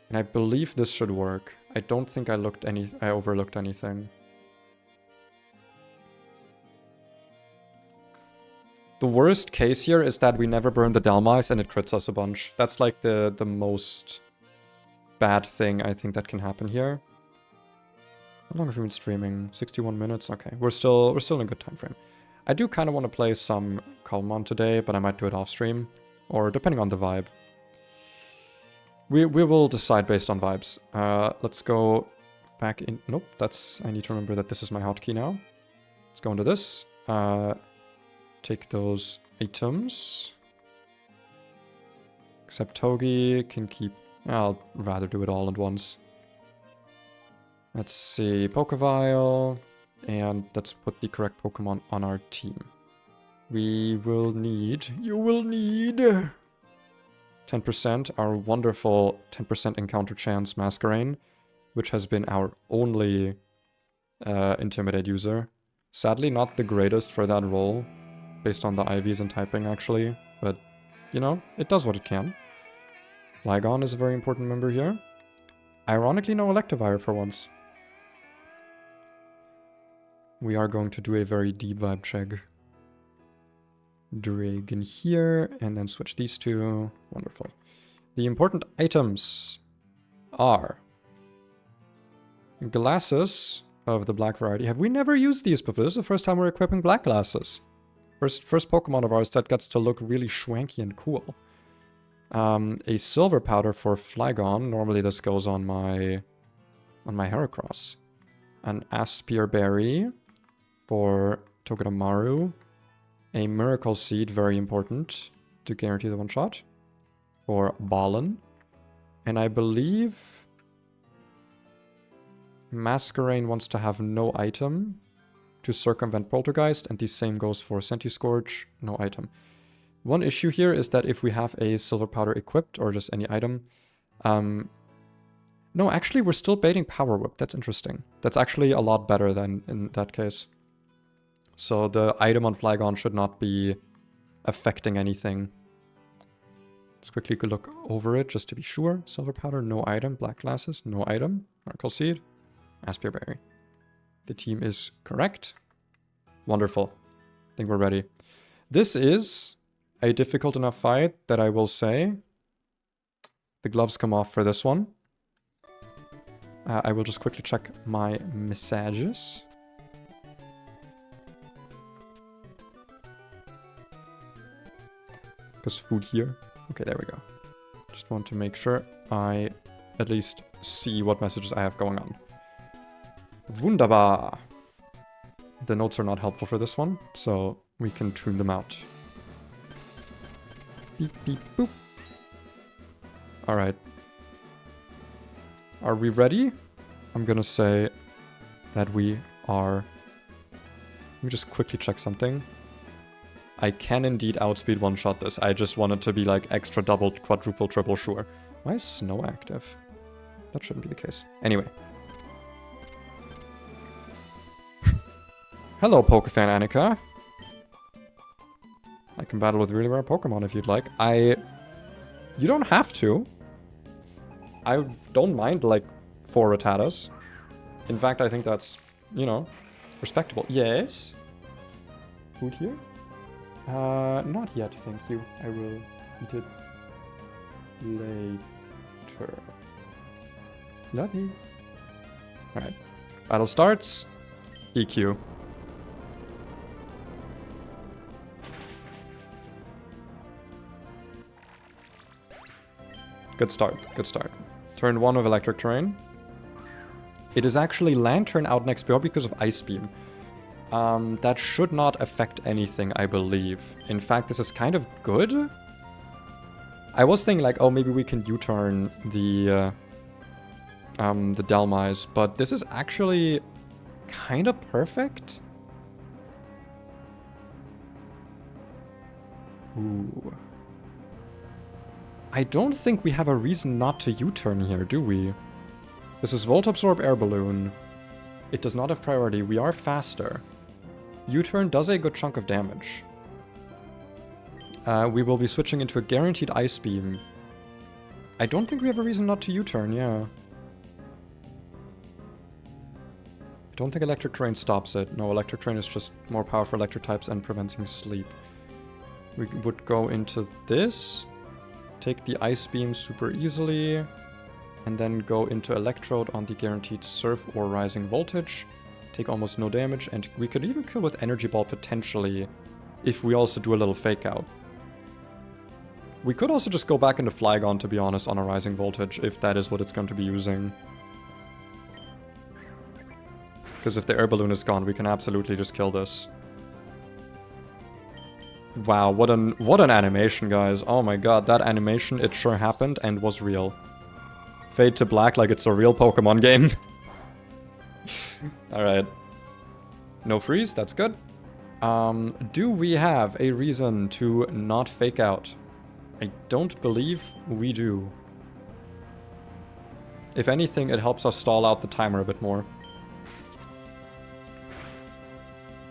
A: And I believe this should work. I don't think I overlooked anything. The worst case here is that we never burn the Delmice and it crits us a bunch. That's like the most bad thing I think that can happen here. How long have we been streaming? 61 minutes? Okay, we're still in a good time frame. I do kind of want to play some cobblemon today, but I might do it off stream. Or depending on the vibe. We will decide based on vibes. Let's go back in... Nope, I need to remember that this is my hotkey now. Let's go into this. Take those items. Except Togi can keep... I'll rather do it all at once. Let's see, Pokevile. And let's put the correct Pokemon on our team. We will need... You will need... 10%, our wonderful 10% encounter chance Masquerain, which has been our only Intimidate user. Sadly, not the greatest for that role, based on the IVs and typing, actually. But, you know, it does what it can. Flygon is a very important member here. Ironically, no Electivire for once. We are going to do a very deep vibe check. Dragon here, and then switch these two. Wonderful. The important items are glasses of the black variety. Have we never used these before? This is the first time we're equipping black glasses. First Pokemon of ours that gets to look really schwanky and cool. A silver powder for Flygon. Normally this goes on my Heracross. An Aspir Berry for Togedemaru. A Miracle Seed, very important to guarantee the one-shot. For Ballin. And I believe Masquerain wants to have no item to circumvent Poltergeist, and the same goes for Centiskorch, no item. One issue here is that if we have a silver powder equipped, or just any item... no, actually we're still baiting Power Whip, that's interesting. That's actually a lot better than in that case. So the item on Flygon should not be affecting anything. Let's quickly look over it just to be sure. Silver powder, no item. Black glasses, no item. Miracle Seed, Aspir Berry. The team is correct. Wonderful. I think we're ready. This is a difficult enough fight that I will say the gloves come off for this one. I will just quickly check my messages. Because food here. Okay, there we go. Just want to make sure I at least see what messages I have going on. Wunderbar. The notes are not helpful for this one, so we can tune them out. Beep, beep, boop. Alright. Are we ready? I'm gonna say that we are... Let me just quickly check something. I can indeed outspeed one-shot this. I just wanted to be like extra double, quadruple, triple sure. Why is Snow active? That shouldn't be the case. Anyway. Hello, Pokefan Annika. I can battle with really rare Pokemon if you'd like. You don't have to. I don't mind, like, 4 Rattatas. In fact, I think that's, you know, respectable. Yes? Food here? Not yet, thank you. I will eat it later. Love you. Alright. Battle starts. EQ. Good start, good start. Turn 1 of Electric Terrain. It is actually Lantern out next because of Ice Beam. That should not affect anything, I believe. In fact, this is kind of good. I was thinking like, oh, maybe we can U-turn the Delmice, but this is actually kind of perfect. Ooh. I don't think we have a reason not to U-turn here, do we? This is Volt Absorb Air Balloon. It does not have priority. We are faster. U-turn does a good chunk of damage. We will be switching into a guaranteed Ice Beam. I don't think we have a reason not to U-turn, yeah. I don't think Electric Terrain stops it. No, Electric Terrain is just more powerful electric types and preventing sleep. We would go into this, take the Ice Beam super easily, and then go into Electrode on the guaranteed Surf or Rising Voltage. Take almost no damage, and we could even kill with Energy Ball potentially if we also do a little Fake Out. We could also just go back into Flygon, to be honest, on a Rising Voltage, if that is what it's going to be using. Because if the Air Balloon is gone, we can absolutely just kill this. Wow, what an animation, guys. Oh my god, that animation, it sure happened and was real. Fade to black like it's a real Pokemon game. Alright. No freeze, that's good. Do we have a reason to not Fake Out? I don't believe we do. If anything, it helps us stall out the timer a bit more.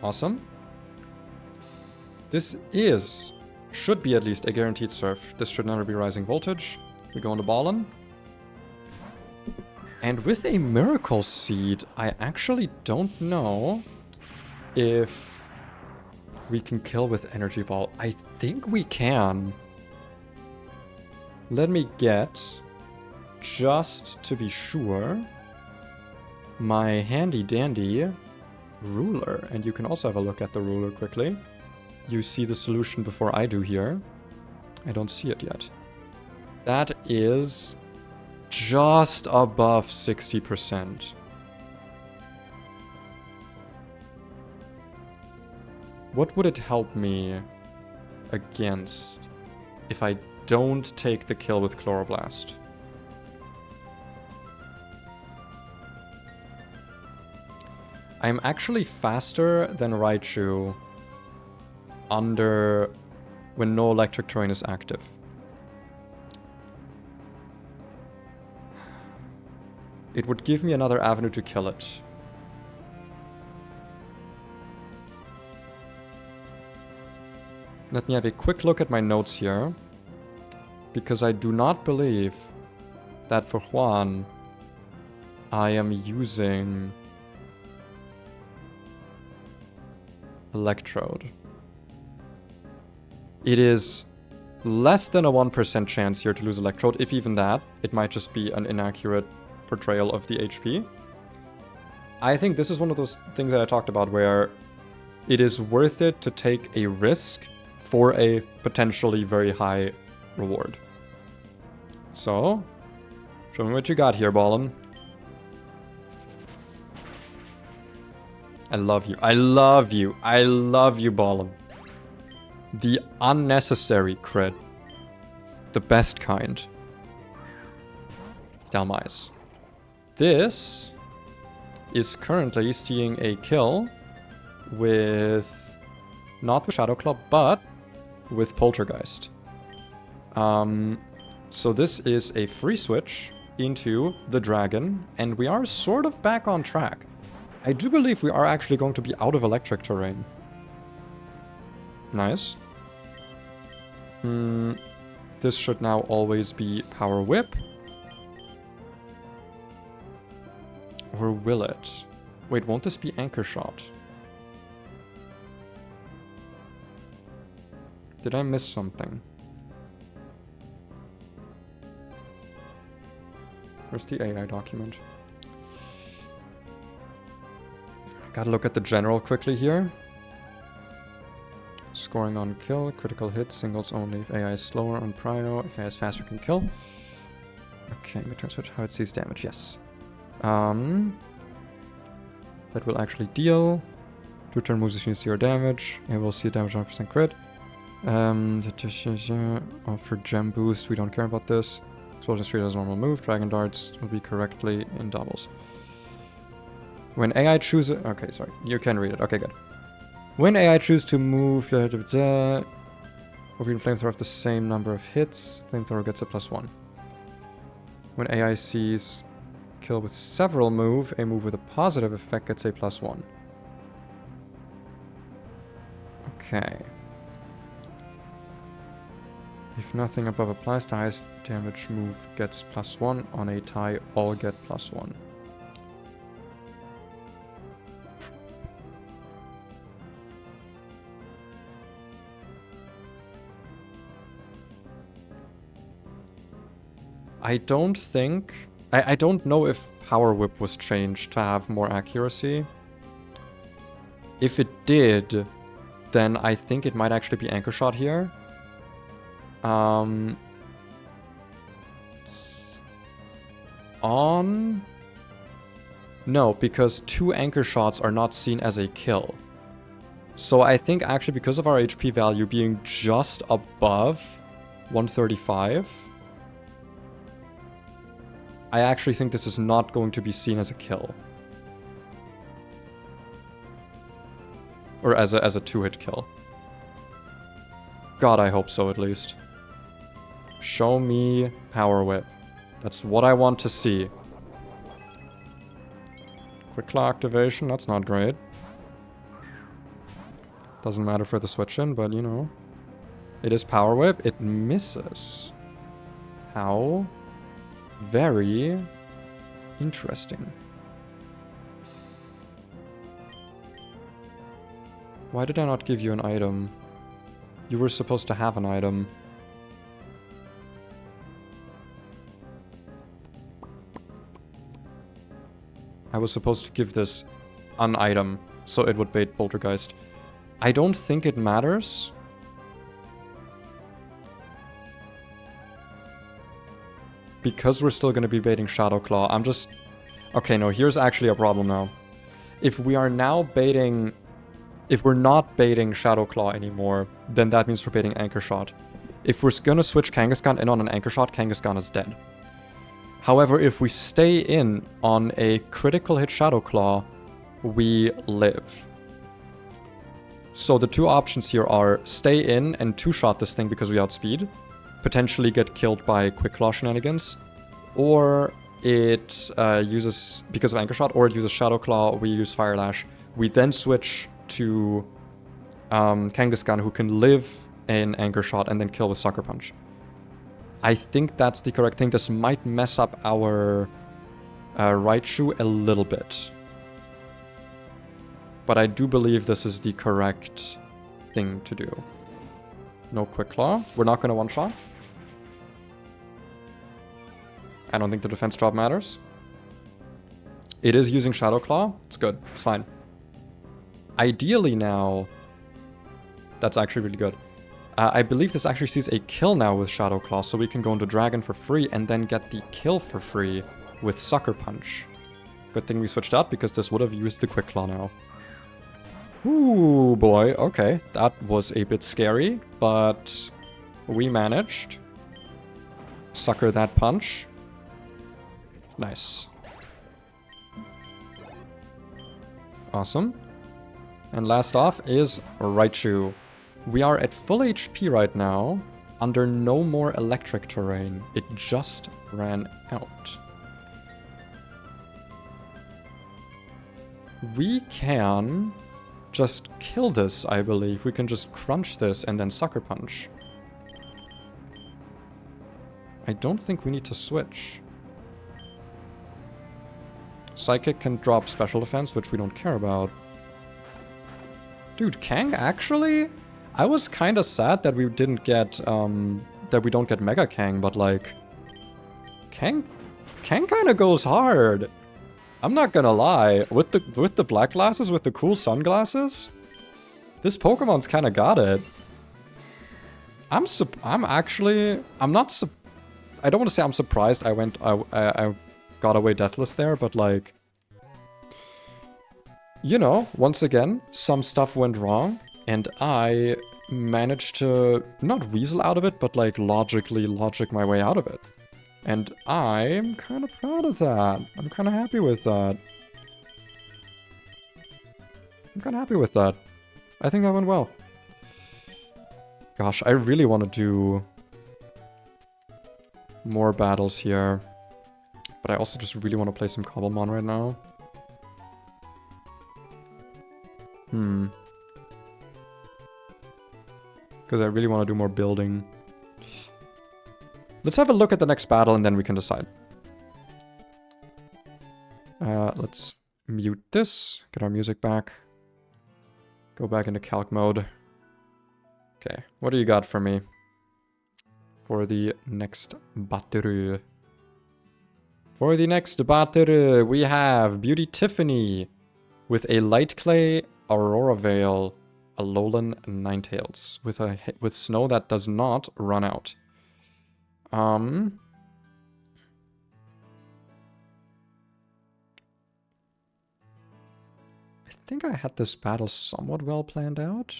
A: Awesome. This should be at least a guaranteed Surf. This should never be Rising Voltage. We go into Ballin. And with a Miracle Seed, I actually don't know if we can kill with Energy Ball. I think we can. Let me get, just to be sure, my handy dandy ruler. And you can also have a look at the ruler quickly. You see the solution before I do here. I don't see it yet. That is just above 60%. What would it help me against if I don't take the kill with Chloroblast? I'm actually faster than Raichu when no electric terrain is active. It would give me another avenue to kill it. Let me have a quick look at my notes here, because I do not believe that for Juan I am using Electrode. It is less than a 1% chance here to lose Electrode, if even that. It might just be an inaccurate portrayal of the HP. I think this is one of those things that I talked about where it is worth it to take a risk for a potentially very high reward. So, show me what you got here, Ballin. I love you. I love you. I love you, Ballin. The unnecessary crit. The best kind. Dalmise. This is currently seeing a kill with... not with Shadow Claw, but with Poltergeist. So this is a free switch into the dragon, and we are sort of back on track. I do believe we are actually going to be out of electric terrain. Nice. This should now always be Power Whip. Or will it? Wait, won't this be Anchor Shot? Did I miss something? Where's the AI document? Gotta look at the general quickly here. Scoring on kill, critical hit, singles only. If AI is slower on Prio, if AI is faster can kill. Okay, midterm switch, how it sees damage, yes. That will actually deal. 2 turn moves you 0 damage. And we'll see damage 100% crit. For gem boost, we don't care about this. Explosion Street has a normal move. Dragon Darts will be correctly in doubles. When AI chooses... Okay, sorry. You can read it. Okay, good. When AI chooses to move... Overheat and Flamethrower have the same number of hits. Flamethrower gets a +1. When AICs kill with several a move with a positive effect gets a +1. Okay. If nothing above applies, the highest damage move gets +1. On a tie, all get +1. I don't think... I don't know if Power Whip was changed to have more accuracy. If it did, then I think it might actually be Anchor Shot here. On... No, because 2 Anchor Shots are not seen as a kill. So I think actually because of our HP value being just above 135... I actually think this is not going to be seen as a kill. Or as a 2-hit kill. God, I hope so at least. Show me Power Whip. That's what I want to see. Quick Claw activation, that's not great. Doesn't matter for the switch in, but you know. It is Power Whip, it misses. How? Very interesting. Why did I not give you an item? You were supposed to have an item. I was supposed to give this an item, so it would bait Poltergeist. I don't think it matters. Because we're still going to be baiting Shadow Claw, I'm just... Okay, no, here's actually a problem now. If we are now baiting... If we're not baiting Shadow Claw anymore, then that means we're baiting Anchor Shot. If we're going to switch Kangaskhan in on an Anchor Shot, Kangaskhan is dead. However, if we stay in on a critical hit Shadow Claw, we live. So the two options here are stay in and 2-shot this thing because we outspeed, potentially get killed by Quick Claw shenanigans, or it uses, because of Anchor Shot, or it uses Shadow Claw, we use Fire Lash. We then switch to Kangaskhan, who can live in Anchor Shot and then kill with Sucker Punch. I think that's the correct thing. This might mess up our Raichu a little bit. But I do believe this is the correct thing to do. No Quick Claw. We're not going to one-shot. I don't think the defense drop matters. It is using Shadow Claw. It's good. It's fine. Ideally now... That's actually really good. I believe this actually sees a kill now with Shadow Claw, so we can go into Dragon for free and then get the kill for free with Sucker Punch. Good thing we switched out, because this would have used the Quick Claw now. Ooh, boy. Okay, that was a bit scary, but we managed. Sucker that punch. Nice. Awesome. And last off is Raichu. We are at full HP right now, under no more electric terrain. It just ran out. We can just kill this, I believe. We can just crunch this and then Sucker Punch. I don't think we need to switch. Psychic can drop special defense, which we don't care about. Dude, Kang actually? I was kinda sad that we didn't get, that we don't get Mega Kang, but like... Kang kinda goes hard. I'm not gonna lie. With the black glasses, with the cool sunglasses, this Pokemon's kinda got it. I don't want to say I'm surprised I got away deathless there, but like... You know, once again, some stuff went wrong, and I managed to not weasel out of it, but like logic my way out of it. And I'm kind of proud of that. I'm kind of happy with that. I think that went well. Gosh, I really want to do more battles here. But I also just really want to play some cobblemon right now. Because I really want to do more building. Let's have a look at the next battle and then we can decide. Let's mute this. Get our music back. Go back into calc mode. Okay, what do you got for me? For the next battle. For the next battle, we have Beauty Tiffany with a light clay Aurora Veil, Alolan Ninetales with snow that does not run out. I think I had this battle somewhat well planned out.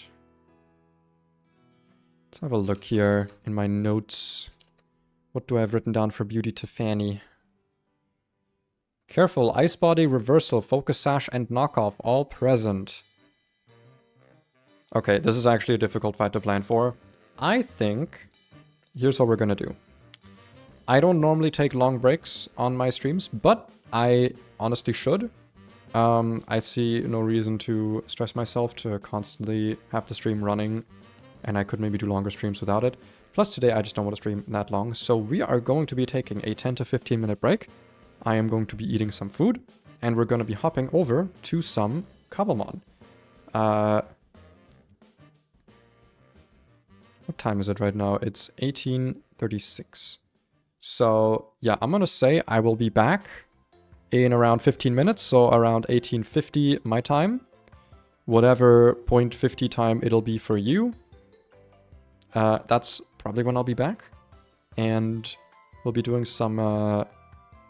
A: Let's have a look here in my notes. What do I have written down for Beauty Tiffany? Careful, Ice Body, Reversal, Focus Sash, and Knockoff all present. Okay, this is actually a difficult fight to plan for. I think... Here's what we're gonna do. I don't normally take long breaks on my streams, but I honestly should. I see no reason to stress myself to constantly have the stream running, and I could maybe do longer streams without it. Plus today I just don't want to stream that long, so we are going to be taking a 10 to 15 minute break. I am going to be eating some food, and we're going to be hopping over to some cobblemon. What time is it right now? It's 18:36. So, yeah, I'm going to say I will be back in around 15 minutes, so around 18:50 my time. Whatever 0.50 time it'll be for you. That's probably when I'll be back. And we'll be doing some...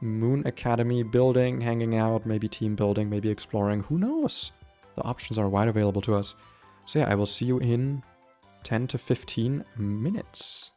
A: Moon Academy building, hanging out, maybe team building, maybe exploring. Who knows? The options are wide available to us. So yeah, I will see you in 10 to 15 minutes.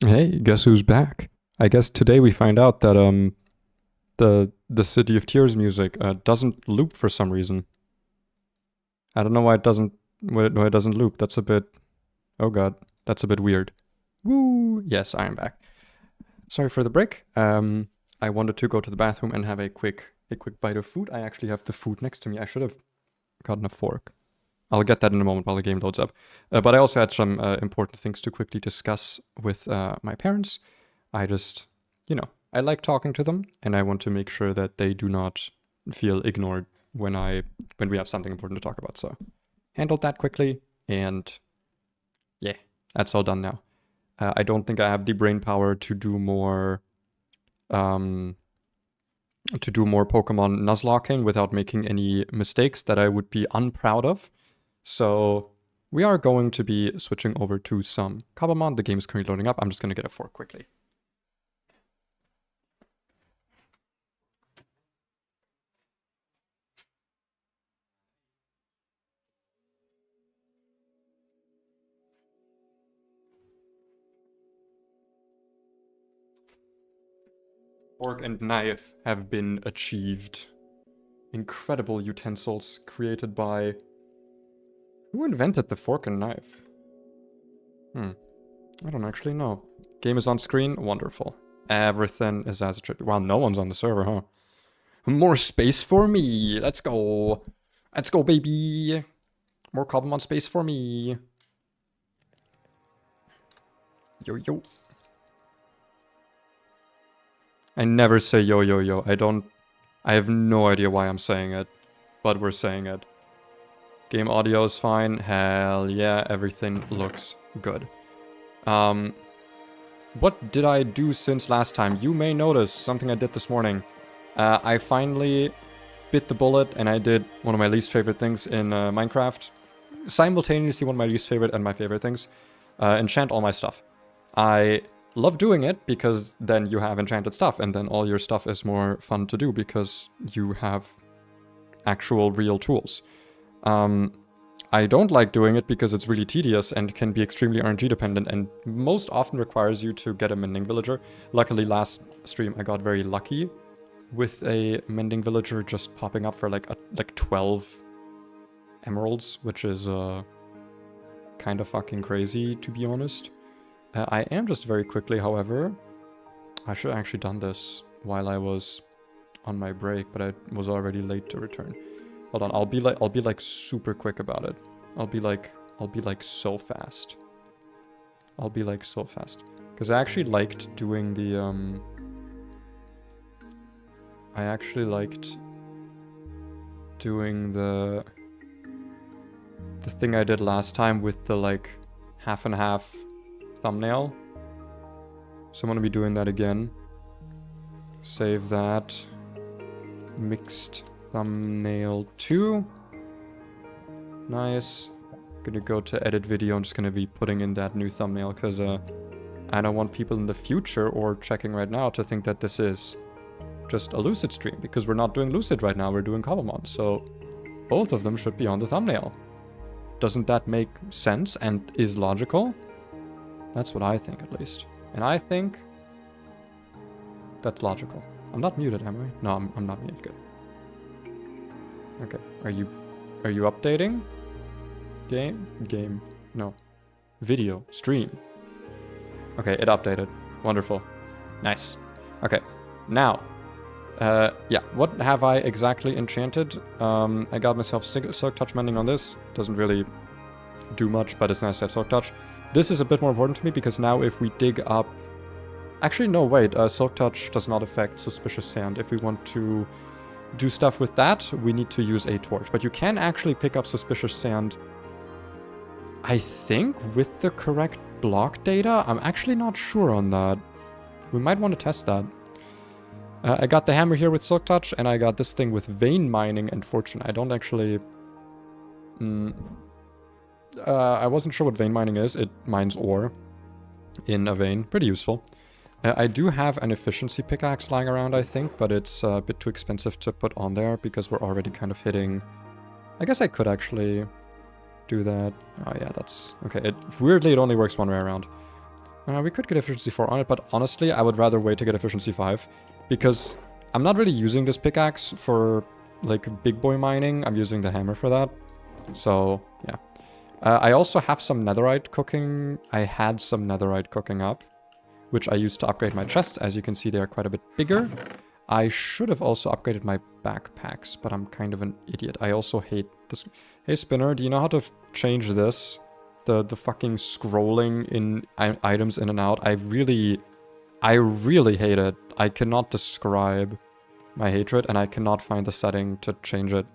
A: Hey, guess who's back? I guess today we find out that the City of Tears music doesn't loop for some reason. I don't know why it doesn't loop. That's a bit, oh god, that's a bit weird. Woo! Yes, I am back. Sorry for the break. I wanted to go to the bathroom and have a quick bite of food. I actually have the food next to me. I should have gotten a fork. I'll get that in a moment while the game loads up. But I also had some important things to quickly discuss with my parents. I just, I like talking to them, and I want to make sure that they do not feel ignored when we have something important to talk about. So, handled that quickly, and yeah, that's all done now. I don't think I have the brain power to do more Pokemon Nuzlocking without making any mistakes that I would be unproud of. So we are going to be switching over to some cobblemon. The game is currently loading up. I'm just going to get a fork quickly. Fork and knife have been achieved. Incredible utensils created by... Who invented the fork and knife? I don't actually know. Game is on screen. Wonderful. Everything is as it should be. Wow, no one's on the server, huh? More space for me. Let's go. Let's go, baby. More cobblemon space for me. Yo, yo. I never say yo, yo, yo. I have no idea why I'm saying it, but we're saying it. Game audio is fine. Hell yeah, everything looks good. What did I do since last time? You may notice something I did this morning. I finally bit the bullet and I did one of my least favorite things in Minecraft. Simultaneously one of my least favorite and my favorite things. Enchant all my stuff. I love doing it because then you have enchanted stuff and then all your stuff is more fun to do because you have actual real tools. I don't like doing it because it's really tedious and can be extremely RNG dependent and most often requires you to get a mending villager. Luckily last stream I got very lucky with a mending villager just popping up for like 12 emeralds, which is kind of fucking crazy to be honest. I am just very quickly, however, I should have actually done this while I was on my break, but I was already late to return. Hold on, I'll be like super quick about it. I'll be like so fast. I'll be like so fast. Because I actually liked doing the I actually liked doing the thing I did last time with the like half and half thumbnail. So I'm gonna be doing that again. Save that. Mixed thumbnail 2. Nice. Gonna go to edit video. I'm just gonna be putting in that new thumbnail because I don't want people in the future or checking right now to think that this is just a Lucid stream because we're not doing Lucid right now, we're doing cobblemon. So both of them should be on the thumbnail. Doesn't that make sense and is logical? That's what I think at least. And I think that's logical. I'm not muted, am I? No, I'm not muted. Good. Okay. Are you updating? Game? No. Video. Stream. Okay, it updated. Wonderful. Nice. Okay. Now. Yeah. What have I exactly enchanted? I got myself Silk Touch Mending on this. Doesn't really do much, but it's nice to have Silk Touch. This is a bit more important to me because now if we dig up... Actually, no, wait. Silk Touch does not affect Suspicious Sand. If we want to do stuff with that, we need to use a torch. But you can actually pick up Suspicious Sand, I think, with the correct block data. I'm actually not sure on that. We might want to test that. I got the hammer here with Silk Touch, and I got this thing with Vein Mining and Fortune. I don't actually... I wasn't sure what Vein Mining is. It mines ore in a vein. Pretty useful. I do have an efficiency pickaxe lying around, I think, but it's a bit too expensive to put on there because we're already kind of hitting... I guess I could actually do that. Oh yeah, that's... Okay, weirdly it only works one way around. We could get efficiency 4 on it, but honestly, I would rather wait to get efficiency 5. Because I'm not really using this pickaxe for, like, big boy mining. I'm using the hammer for that. So, yeah. I also have some netherite cooking. I had some netherite cooking up, which I used to upgrade my chests. As you can see, they are quite a bit bigger. I should have also upgraded my backpacks, but I'm kind of an idiot. I also hate this. Hey, Spinner, do you know how to change this? The fucking scrolling in items in and out. I really hate it. I cannot describe my hatred, and I cannot find the setting to change it.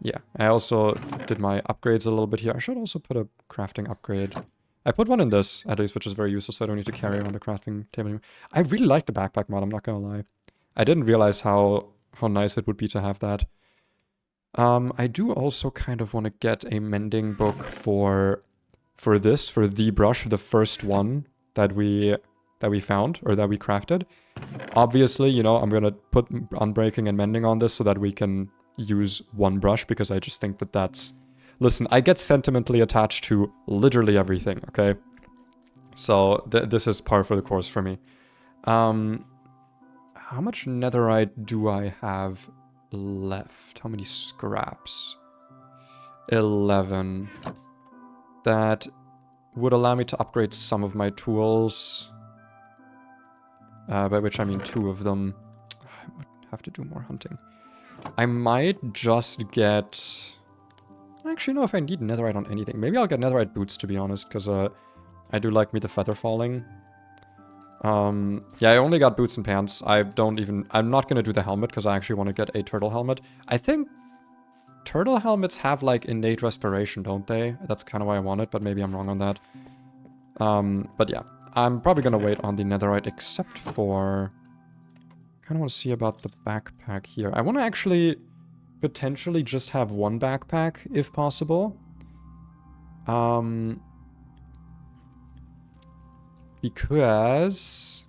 A: Yeah, I also did my upgrades a little bit here. I should also put a crafting upgrade. I put one in this, at least, which is very useful, so I don't need to carry around the crafting table anymore. I really like the backpack mod, I'm not gonna lie. I didn't realize how nice it would be to have that. I do also kind of want to get a mending book for the brush, the first one that we found, or that we crafted. Obviously, you know, I'm gonna put unbreaking and mending on this so that we can use one brush, because I just think that that's... Listen, I get sentimentally attached to literally everything, okay? So this is par for the course for me. How much netherite do I have left? How many scraps? 11. That would allow me to upgrade some of my tools. By which I mean 2 of them. I would have to do more hunting. I might just get... I don't actually know if I need netherite on anything. Maybe I'll get netherite boots, to be honest, because I do like me the feather falling. Yeah, I only got boots and pants. I'm not going to do the helmet, because I actually want to get a turtle helmet. I think turtle helmets have, like, innate respiration, don't they? That's kind of why I want it, but maybe I'm wrong on that. But yeah, I'm probably going to wait on the netherite, except for... I kind of want to see about the backpack here. I want to actually potentially just have one backpack, if possible. Because...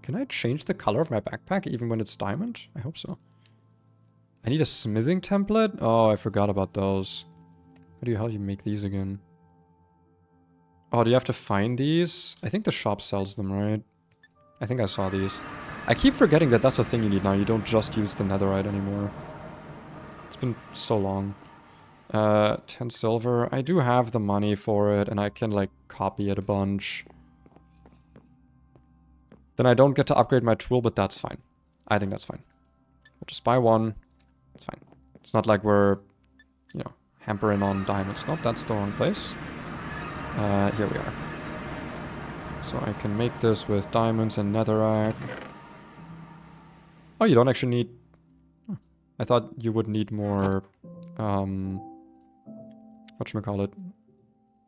A: Can I change the color of my backpack even when it's diamond? I hope so. I need a smithing template? Oh, I forgot about those. How the hell do you make these again? Oh, do you have to find these? I think the shop sells them, right? I think I saw these. I keep forgetting that that's a thing you need now. You don't just use the netherite anymore. It's been so long. 10 silver. I do have the money for it, and I can, like, copy it a bunch. Then I don't get to upgrade my tool, but that's fine. I think that's fine. We'll just buy one. It's fine. It's not like we're, you know, hampering on diamonds. Nope, that's the wrong place. Here we are. So I can make this with diamonds and netherrack. Oh, you don't actually need... I thought you would need more... whatchamacallit?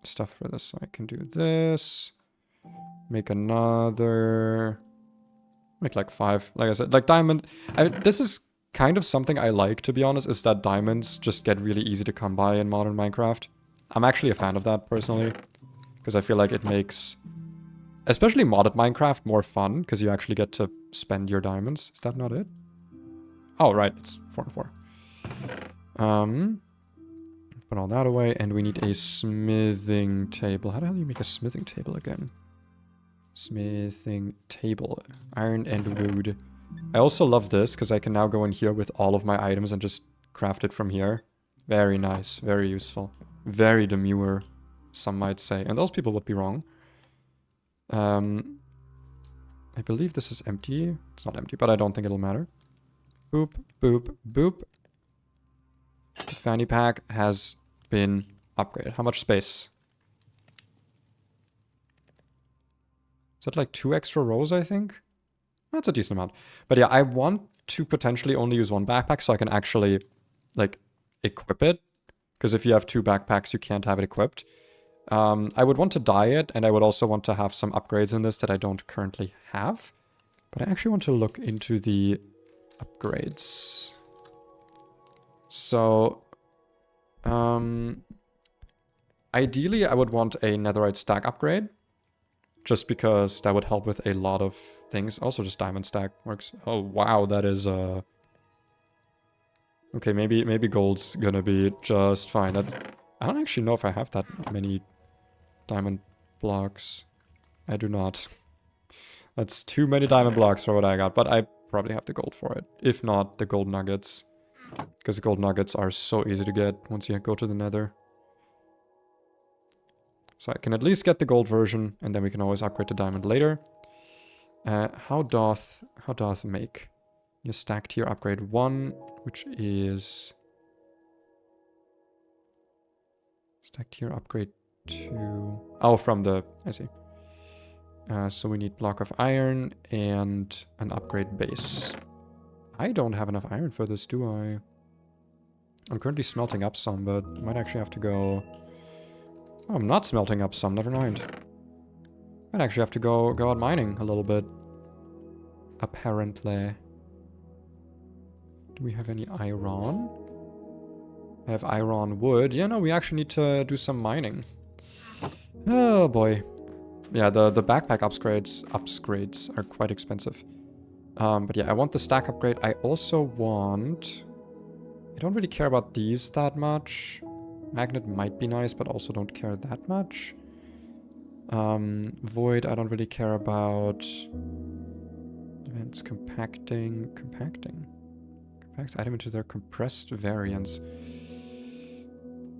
A: Stuff for this. So I can do this. Make another... Make like 5. Like I said, like diamond... this is kind of something I like, to be honest, is that diamonds just get really easy to come by in modern Minecraft. I'm actually a fan of that, personally. Because I feel like it makes... especially modded Minecraft more fun, because you actually get to spend your diamonds. Is that not it? Oh, right. It's 4 and 4. Put all that away, and we need a smithing table. How the hell do you make a smithing table again? Smithing table. Iron and wood. I also love this, because I can now go in here with all of my items and just craft it from here. Very nice. Very useful. Very demure, some might say. And those people would be wrong. I believe this is empty. It's not empty, but I don't think it'll matter. Boop, boop, boop. The fanny pack has been upgraded. How much space? Is that like 2 extra rows, I think? That's a decent amount. But yeah, I want to potentially only use one backpack so I can actually, like, equip it. Because if you have 2 backpacks, you can't have it equipped. I would want to dye it, and I would also want to have some upgrades in this that I don't currently have. But I actually want to look into the upgrades. So, ideally I would want a netherite stack upgrade. Just because that would help with a lot of things. Also just diamond stack works. Oh wow, that is okay, maybe gold's gonna be just fine. I don't actually know if I have that many diamond blocks. I do not. That's too many diamond blocks for what I got, but I probably have the gold for it. If not, the gold nuggets. Because the gold nuggets are so easy to get once you go to the nether. So I can at least get the gold version, and then we can always upgrade to diamond later. How doth make? You stack tier upgrade 1, which is... Stack tier upgrade 2. Oh, from the... I see. So we need block of iron and an upgrade base. I don't have enough iron for this, do I? I'm currently smelting up some, but I might actually have to go... Oh, I'm not smelting up some, never mind. Might actually have to go out mining a little bit. Apparently. Do we have any iron? I have iron wood. Yeah, no, we actually need to do some mining. Oh boy. Yeah, the backpack upgrades are quite expensive. But yeah, I want the stack upgrade. I also want... I don't really care about these that much. Magnet might be nice, but also don't care that much. Void, I don't really care about. Events compacting. Compacts item into their compressed variants.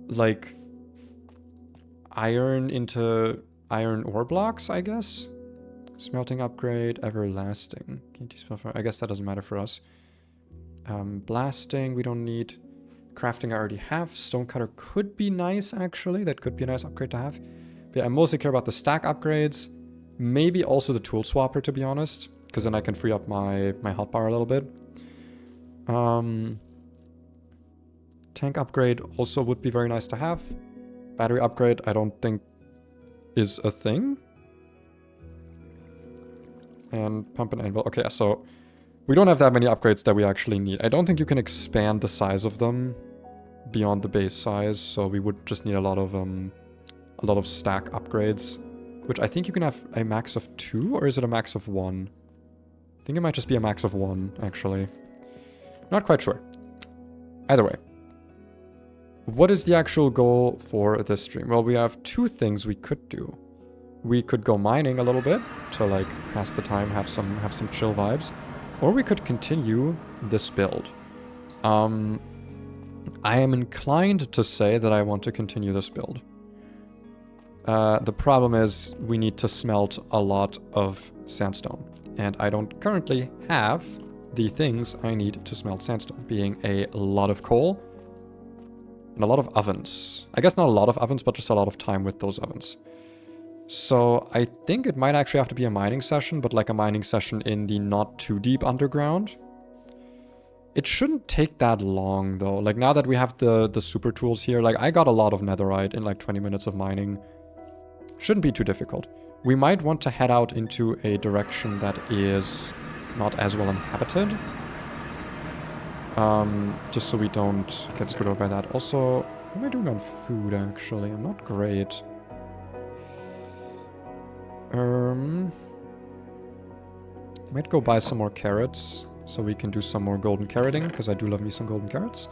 A: Like iron into iron ore blocks, I guess. Smelting upgrade, everlasting. Can't you spell for? I guess that doesn't matter for us. Blasting, we don't need. Crafting I already have. Stonecutter could be nice, actually. That could be a nice upgrade to have. But yeah, I mostly care about the stack upgrades. Maybe also the tool swapper, to be honest. Because then I can free up my hotbar a little bit. Tank upgrade also would be very nice to have. Battery upgrade, I don't think is a thing. And pump and anvil. Okay, so we don't have that many upgrades that we actually need. I don't think you can expand the size of them beyond the base size, so we would just need a lot of stack upgrades, which I think you can have a max of 2, or is it a max of 1? I think it might just be a max of 1, actually. Not quite sure. Either way. What is the actual goal for this stream? Well, we have 2 things we could do. We could go mining a little bit to like pass the time, have some chill vibes. Or we could continue this build. I am inclined to say that I want to continue this build. The problem is we need to smelt a lot of sandstone. And I don't currently have the things I need to smelt sandstone, being a lot of coal and a lot of ovens. I guess not a lot of ovens, but just a lot of time with those ovens. So I think it might actually have to be a mining session, but like a mining session in the not too deep underground. It shouldn't take that long though. Like now that we have the super tools here, like I got a lot of netherite in like 20 minutes of mining. Shouldn't be too difficult. We might want to head out into a direction that is not as well inhabited. Just so we don't get screwed over by that. Also, what am I doing on food actually? I'm not great. Might go buy some more carrots so we can do some more golden carroting, because I do love me some golden carrots.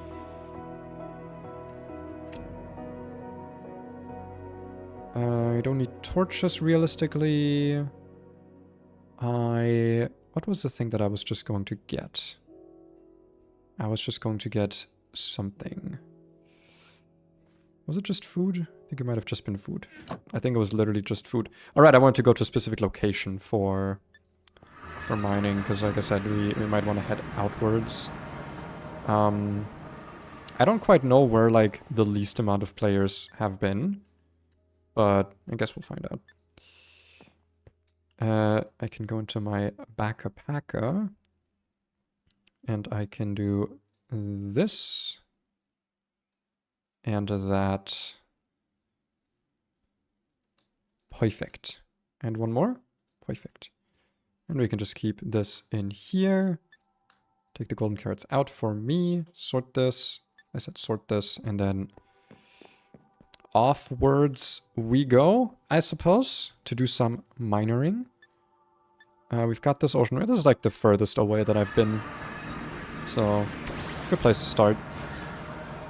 A: I don't need torches realistically. What was the thing that I was just going to get? I was just going to get something. Was it just food? I think it might have just been food. I think it was literally just food. Alright, I wanted to go to a specific location for mining, because like I said, we might want to head outwards. I don't quite know where like the least amount of players have been, but I guess we'll find out. I can go into my backpacker, and I can do this and that. Perfect. And one more. Perfect. And we can just keep this in here. Take the golden carrots out for me. Sort this. I said sort this. And then offwards we go, I suppose, to do some minering. We've got this ocean. This is like the furthest away that I've been. So, good place to start.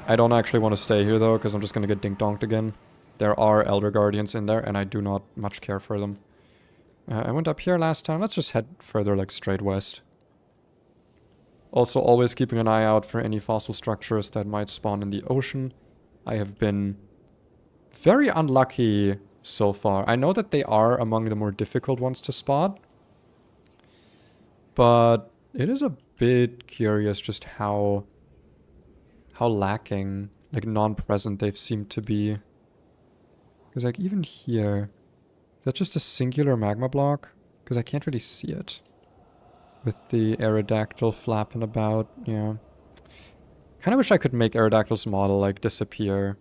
A: I don't actually want to stay here though, because I'm just going to get dink-donked again. There are Elder Guardians in there, and I do not much care for them. I went up here last time. Let's just head further, like, straight west. Also, always keeping an eye out for any fossil structures that might spawn in the ocean. I have been very unlucky so far. I know that they are among the more difficult ones to spot. But it is a bit curious just how lacking, like, non-present they've seemed to be. Because, like, even here, is that just a singular magma block? Because I can't really see it. With the Aerodactyl flapping about, yeah. Kind of wish I could make Aerodactyl's model, like, disappear.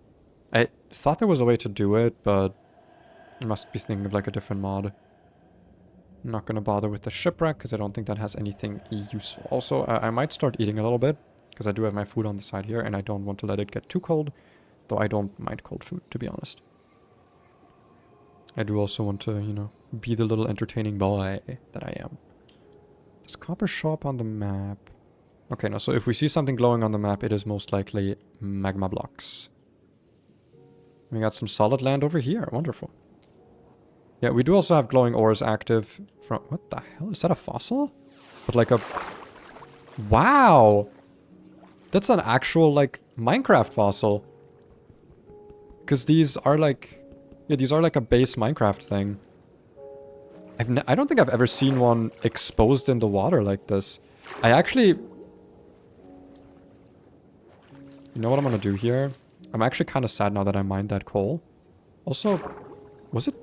A: I thought there was a way to do it, but I must be thinking of, like, a different mod. I'm not gonna bother with the shipwreck, because I don't think that has anything useful. Also, I might start eating a little bit, because I do have my food on the side here, and I don't want to let it get too cold. Though I don't mind cold food, to be honest. I do also want to, you know, be the little entertaining boy that I am. Does copper show up on the map? Okay, no, so if we see something glowing on the map, it is most likely magma blocks. We got some solid land over here. Wonderful. Yeah, we do also have glowing ores active from... What the hell? Is that a fossil? But like a... Wow! That's an actual, like, Minecraft fossil. Because these are like... Yeah, these are like a base Minecraft thing. I don't think I've ever seen one exposed in the water like this. I actually... You know what I'm gonna do here? I'm actually kind of sad now that I mined that coal. Also, was it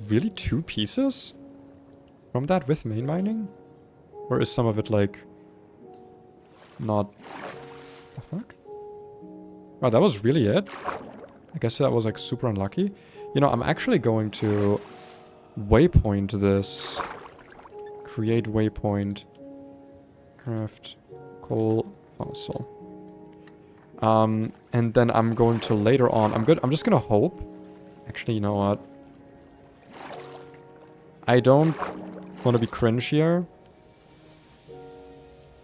A: really 2 pieces from that with main mining? Or is some of it like... Not... The fuck? Wow, that was really it? I guess that was like super unlucky. You know, I'm actually going to waypoint this. Create waypoint. Craft coal fossil. And then I'm going to later on... I'm just gonna hope. Actually, you know what? I don't want to be cringe here.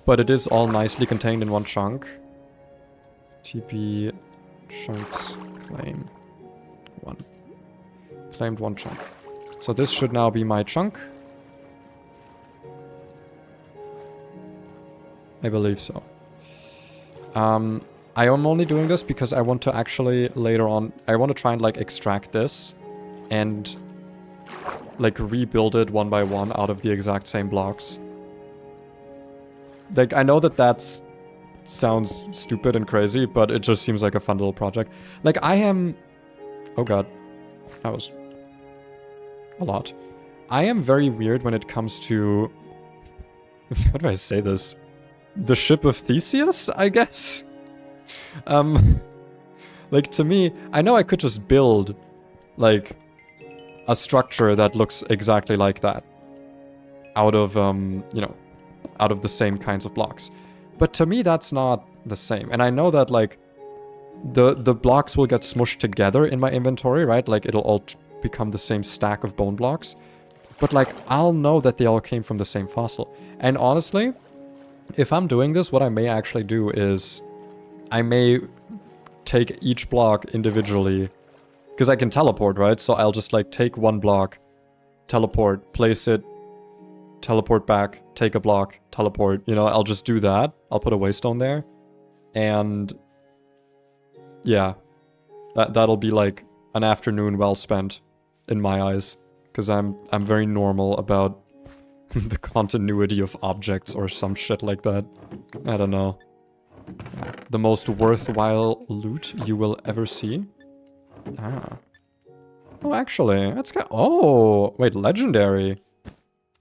A: But it is all nicely contained in one chunk. TP chunks claim 1. Claimed 1 chunk. So this should now be my chunk. I believe so. I am only doing this because I want to actually later on... I want to try and like extract this. And like rebuild it one by one out of the exact same blocks. Like, I know that that's... sounds stupid and crazy, but it just seems like a fun little project. Like, I am... Oh god. That was... a lot. I am very weird when it comes to... How do I say this? The ship of Theseus, I guess? Like, to me, I know I could just build, like, a structure that looks exactly like that. Out of, you know, out of the same kinds of blocks. But to me, that's not the same. And I know that, like, the blocks will get smushed together in my inventory, right? Like, it'll all become the same stack of bone blocks. But, like, I'll know that they all came from the same fossil. And honestly, if I'm doing this, what I may actually do is I may take each block individually. Because I can teleport, right? So I'll just, like, take one block, teleport, place it, teleport back, take a block, teleport. You know, I'll just do that. I'll put a waystone there. And yeah, that'll be like an afternoon well spent in my eyes. Because I'm very normal about the continuity of objects or some shit like that. I don't know. The most worthwhile loot you will ever see. Ah. Oh, actually, that's good. Oh, wait, legendary.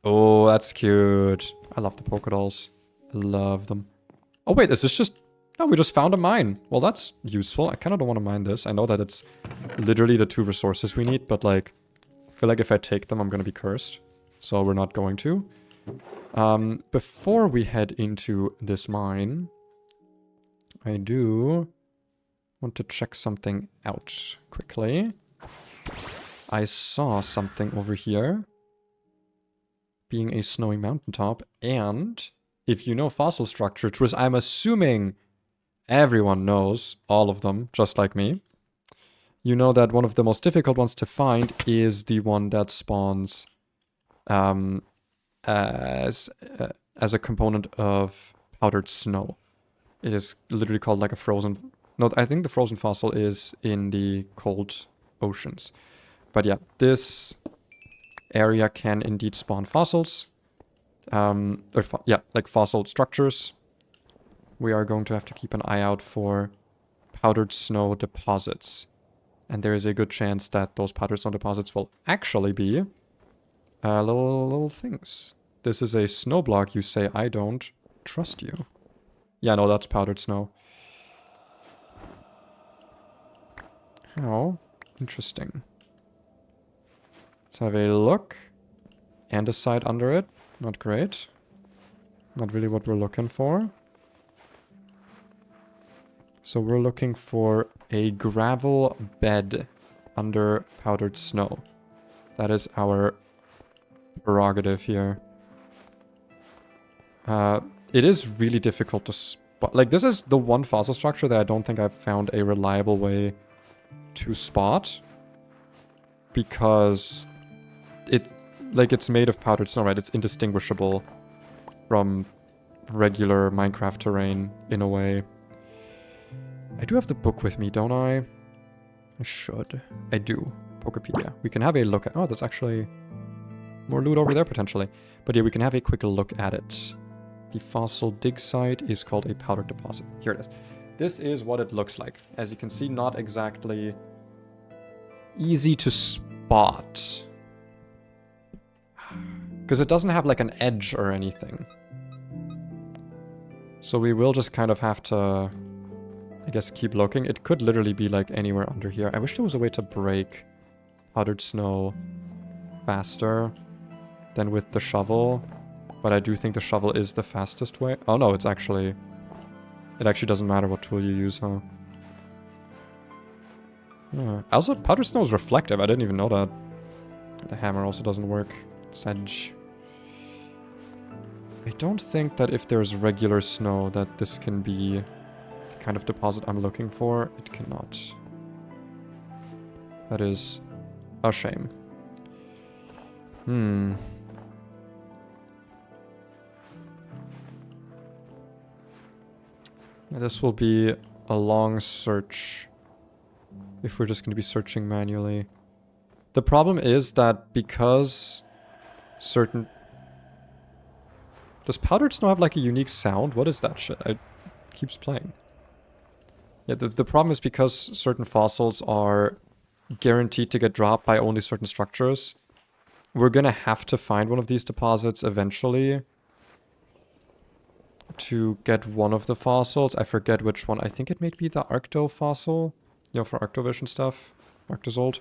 A: Oh, that's cute. I love the polka dolls. I love them. Oh, wait, is this just... Oh, we just found a mine. Well, that's useful. I kind of don't want to mine this. I know that it's literally the 2 resources we need, but, like, I feel like if I take them, I'm going to be cursed. So we're not going to. Before we head into this mine, I do want to check something out quickly. I saw something over here. Being a snowy mountaintop. And if you know fossil structures, which I'm assuming everyone knows all of them, just like me. You know that one of the most difficult ones to find is the one that spawns as a component of powdered snow. It is literally called like a frozen... No, I think the frozen fossil is in the cold oceans. But yeah, this area can indeed spawn fossils. Like fossil structures. We are going to have to keep an eye out for powdered snow deposits. And there is a good chance that those powdered snow deposits will actually be little things. This is a snow block. You say, I don't trust you. Yeah, no, that's powdered snow. How interesting. Let's have a look. Andesite under it. Not great. Not really what we're looking for. So we're looking for a gravel bed under powdered snow. That is our prerogative here. It is really difficult to spot. Like, this is the one fossil structure that I don't think I've found a reliable way to spot. Because it's made of powdered snow, right? It's indistinguishable from regular Minecraft terrain in a way. I do have the book with me, don't I? I should. I do. Pokepedia. We can have a look at... Oh, there's actually more loot over there, potentially. But yeah, we can have a quick look at it. The fossil dig site is called a powder deposit. Here it is. This is what it looks like. As you can see, not exactly easy to spot. Because it doesn't have like an edge or anything. So we will just kind of have to... I guess keep looking. It could literally be like anywhere under here. I wish there was a way to break powdered snow faster than with the shovel. But I do think the shovel is the fastest way. Oh no, it's actually... It actually doesn't matter what tool you use, huh? Yeah. Also, powdered snow is reflective. I didn't even know that. The hammer also doesn't work. Sedge. I don't think that if there's regular snow that this can be... kind of deposit I'm looking for. It cannot. That is a shame. Yeah, this will be a long search if we're just going to be searching manually. The problem is that because certain... Does powdered snow have like a unique sound? What is that shit? It keeps playing. Yeah, the problem is because certain fossils are guaranteed to get dropped by only certain structures. We're gonna have to find one of these deposits eventually to get one of the fossils. I forget which one. I think it may be the Arcto fossil, you know, for Arctovision stuff, Arctozold.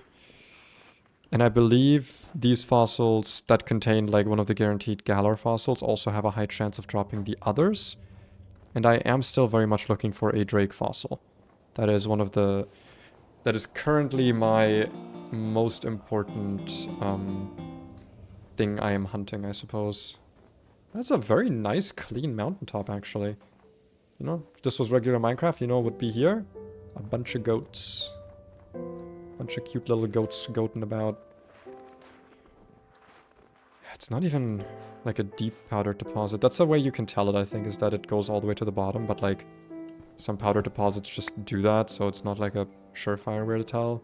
A: And I believe these fossils that contain like one of the guaranteed Galar fossils also have a high chance of dropping the others. And I am still very much looking for a Drake fossil. That is one of the... That is currently my most important thing I am hunting, I suppose. That's a very nice, clean mountaintop, actually. You know, if this was regular Minecraft, you know what would be here? A bunch of goats. Bunch of cute little goats goating about. It's not even like a deep powder deposit. That's the way you can tell it, I think, is that it goes all the way to the bottom, but like... Some powder deposits just do that, so it's not like a surefire way to tell.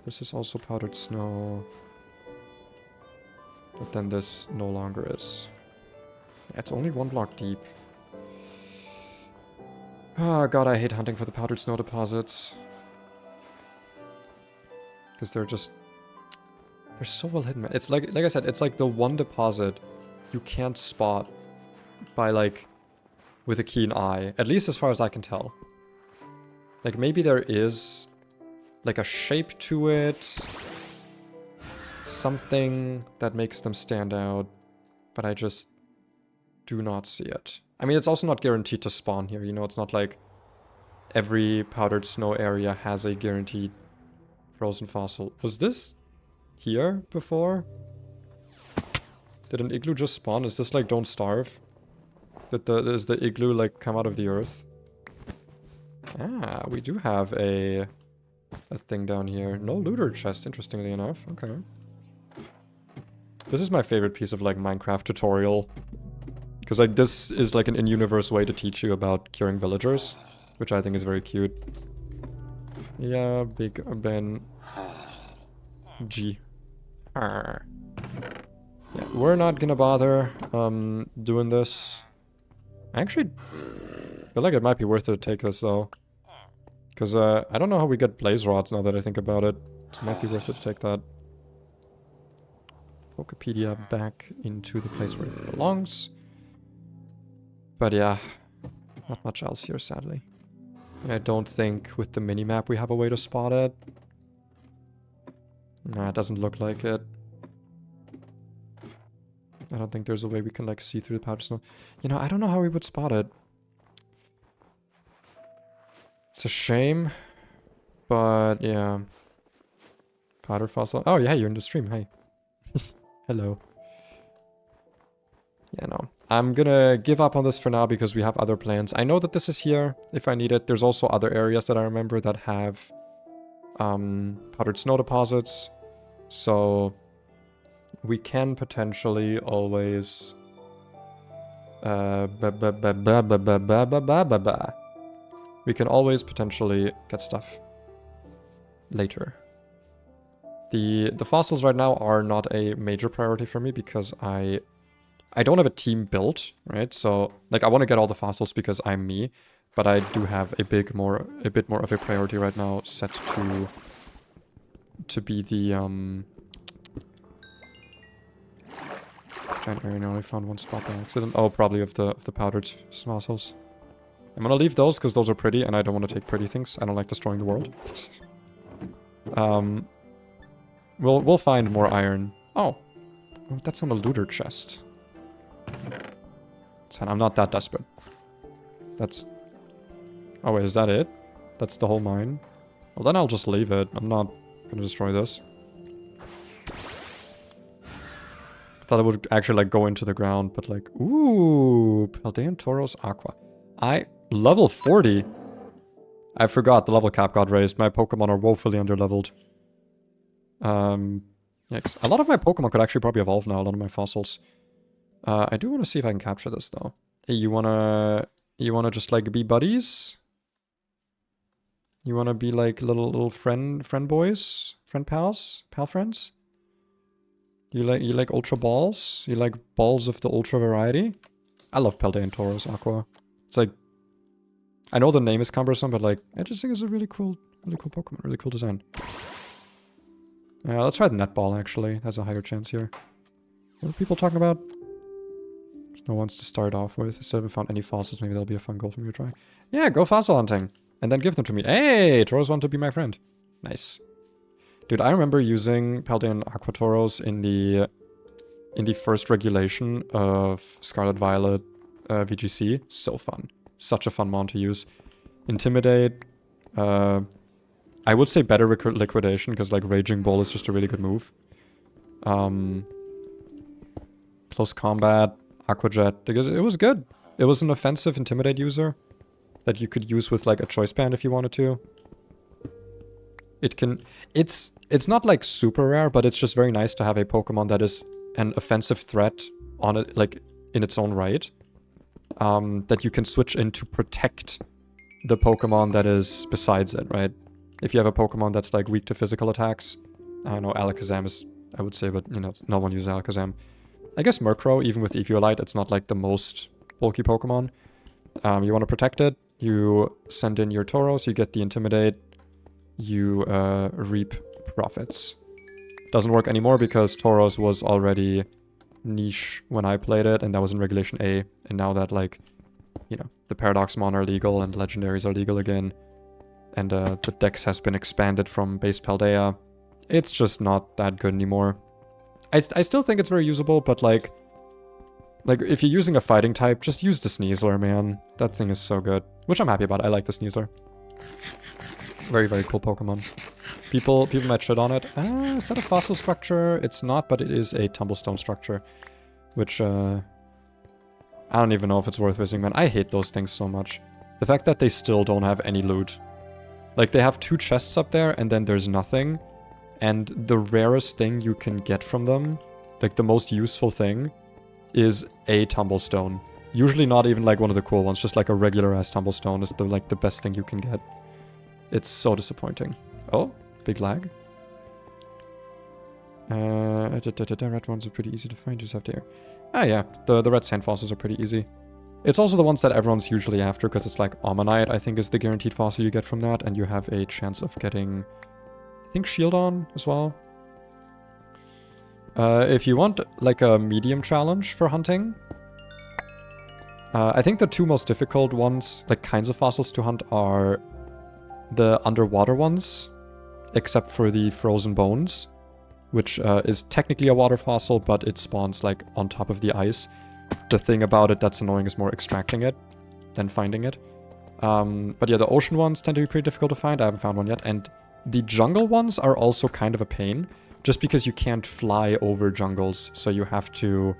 A: This is also powdered snow. But then this no longer is. Yeah, it's only one block deep. Oh god, I hate hunting for the powdered snow deposits. Because they're just... They're so well hidden, man. It's like I said, it's like the one deposit you can't spot by like... with a keen eye, at least as far as I can tell. Like, maybe there is, like, a shape to it. Something that makes them stand out. But I just do not see it. I mean, it's also not guaranteed to spawn here, you know? It's not like every powdered snow area has a guaranteed frozen fossil. Was this here before? Did an igloo just spawn? Is this like Don't Starve? Does the igloo like come out of the earth? Ah, we do have a thing down here. No looter chest, interestingly enough. Okay. This is my favorite piece of like Minecraft tutorial. Because like this is like an in-universe way to teach you about curing villagers, which I think is very cute. Yeah, Big Ben G. Arr. Yeah, we're not gonna bother doing this. I actually feel like it might be worth it to take this though. Because I don't know how we get blaze rods now that I think about it. So it might be worth it to take that. Wikipedia back into the place where it belongs. But yeah, not much else here sadly. And I don't think with the minimap we have a way to spot it. Nah, it doesn't look like it. I don't think there's a way we can like see through the powder snow. You know, I don't know how we would spot it. It's a shame. But yeah. Powder fossil. Oh yeah, you're in the stream. Hey. Hello. Yeah, no. I'm gonna give up on this for now because we have other plans. I know that this is here if I need it. There's also other areas that I remember that have powdered snow deposits. So we can potentially always we can always potentially get stuff later. The fossils right now are not a major priority for me because I don't have a team built, right? So like I want to get all the fossils because I'm me, but I do have a bit more of a priority right now set to be the giant area. I only found one spot by accident. Oh, probably of the powdered fossils. I'm gonna leave those because those are pretty, and I don't want to take pretty things. I don't like destroying the world. We'll find more iron. Oh, that's on a looter chest. So I'm not that desperate. That's... Oh wait, is that it? That's the whole mine? Well then I'll just leave it. I'm not gonna destroy this. I thought it would actually like go into the ground, but like... Ooh! Paldean Tauros Aqua. Level 40? I forgot the level cap got raised. My Pokemon are woefully underleveled. Yikes. A lot of my Pokemon could actually probably evolve now, a lot of my fossils. I do want to see if I can capture this though. Hey, you wanna just like be buddies? You wanna be like little friend boys? Friend pals? Pal friends? You like ultra balls? You like balls of the ultra variety? I love Paldean Tauros Aqua. It's like, I know the name is cumbersome, but like, I just think it's a really cool Pokemon, really cool design. Let's try the netball actually. Has a higher chance here. What are people talking about? There's no ones to start off with. I still haven't found any fossils. Maybe that'll be a fun goal for me to try. Yeah, go fossil hunting. And then give them to me. Hey, Tauros want to be my friend. Nice. Dude, I remember using Paldean Aqua Tauros in the first regulation of Scarlet Violet VGC. So fun. Such a fun mon to use. Intimidate. I would say better liquidation, because like Raging Bull is just a really good move. Close combat, Aqua Jet, because it was good. It was an offensive Intimidate user that you could use with like a choice band if you wanted to. It's not like super rare, but it's just very nice to have a Pokemon that is an offensive threat on it, like in its own right. That you can switch in to protect the Pokemon that is besides it, right? If you have a Pokemon that's like weak to physical attacks, I don't know, Alakazam is, I would say, but you know, no one uses Alakazam. I guess Murkrow, even with Eviolite, it's not like the most bulky Pokemon. You want to protect it, you send in your Tauros, you get the Intimidate, you reap profits. Doesn't work anymore because Tauros was already niche when I played it, and that was in Regulation A, and now that like, you know, the Paradoxmon are legal and Legendaries are legal again, and the dex has been expanded from base Paldea, it's just not that good anymore. I still think it's very usable, but like if you're using a fighting type, just use the Sneasler, man. That thing is so good. Which I'm happy about. I like the Sneasler. Very, very cool Pokemon. People might shit on it. Is that a fossil structure? It's not, but it is a tumblestone structure. Which, I don't even know if it's worth visiting, man. I hate those things so much. The fact that they still don't have any loot. Like, they have 2 chests up there, and then there's nothing. And the rarest thing you can get from them, like the most useful thing, is a tumblestone. Usually not even like one of the cool ones, just like a regular ass tumblestone is the best thing you can get. It's so disappointing. Oh, big lag. Red ones are pretty easy to find, just up there. Ah yeah, the red sand fossils are pretty easy. It's also the ones that everyone's usually after, because it's like Ammonite, I think, is the guaranteed fossil you get from that, and you have a chance of getting, I think, Shield On as well. If you want like a medium challenge for hunting, I think the 2 most difficult ones, like kinds of fossils to hunt, are the underwater ones, except for the frozen bones, which is technically a water fossil, but it spawns like on top of the ice. The thing about it that's annoying is more extracting it than finding it. But yeah, the ocean ones tend to be pretty difficult to find. I haven't found one yet. And the jungle ones are also kind of a pain, just because you can't fly over jungles, so you have to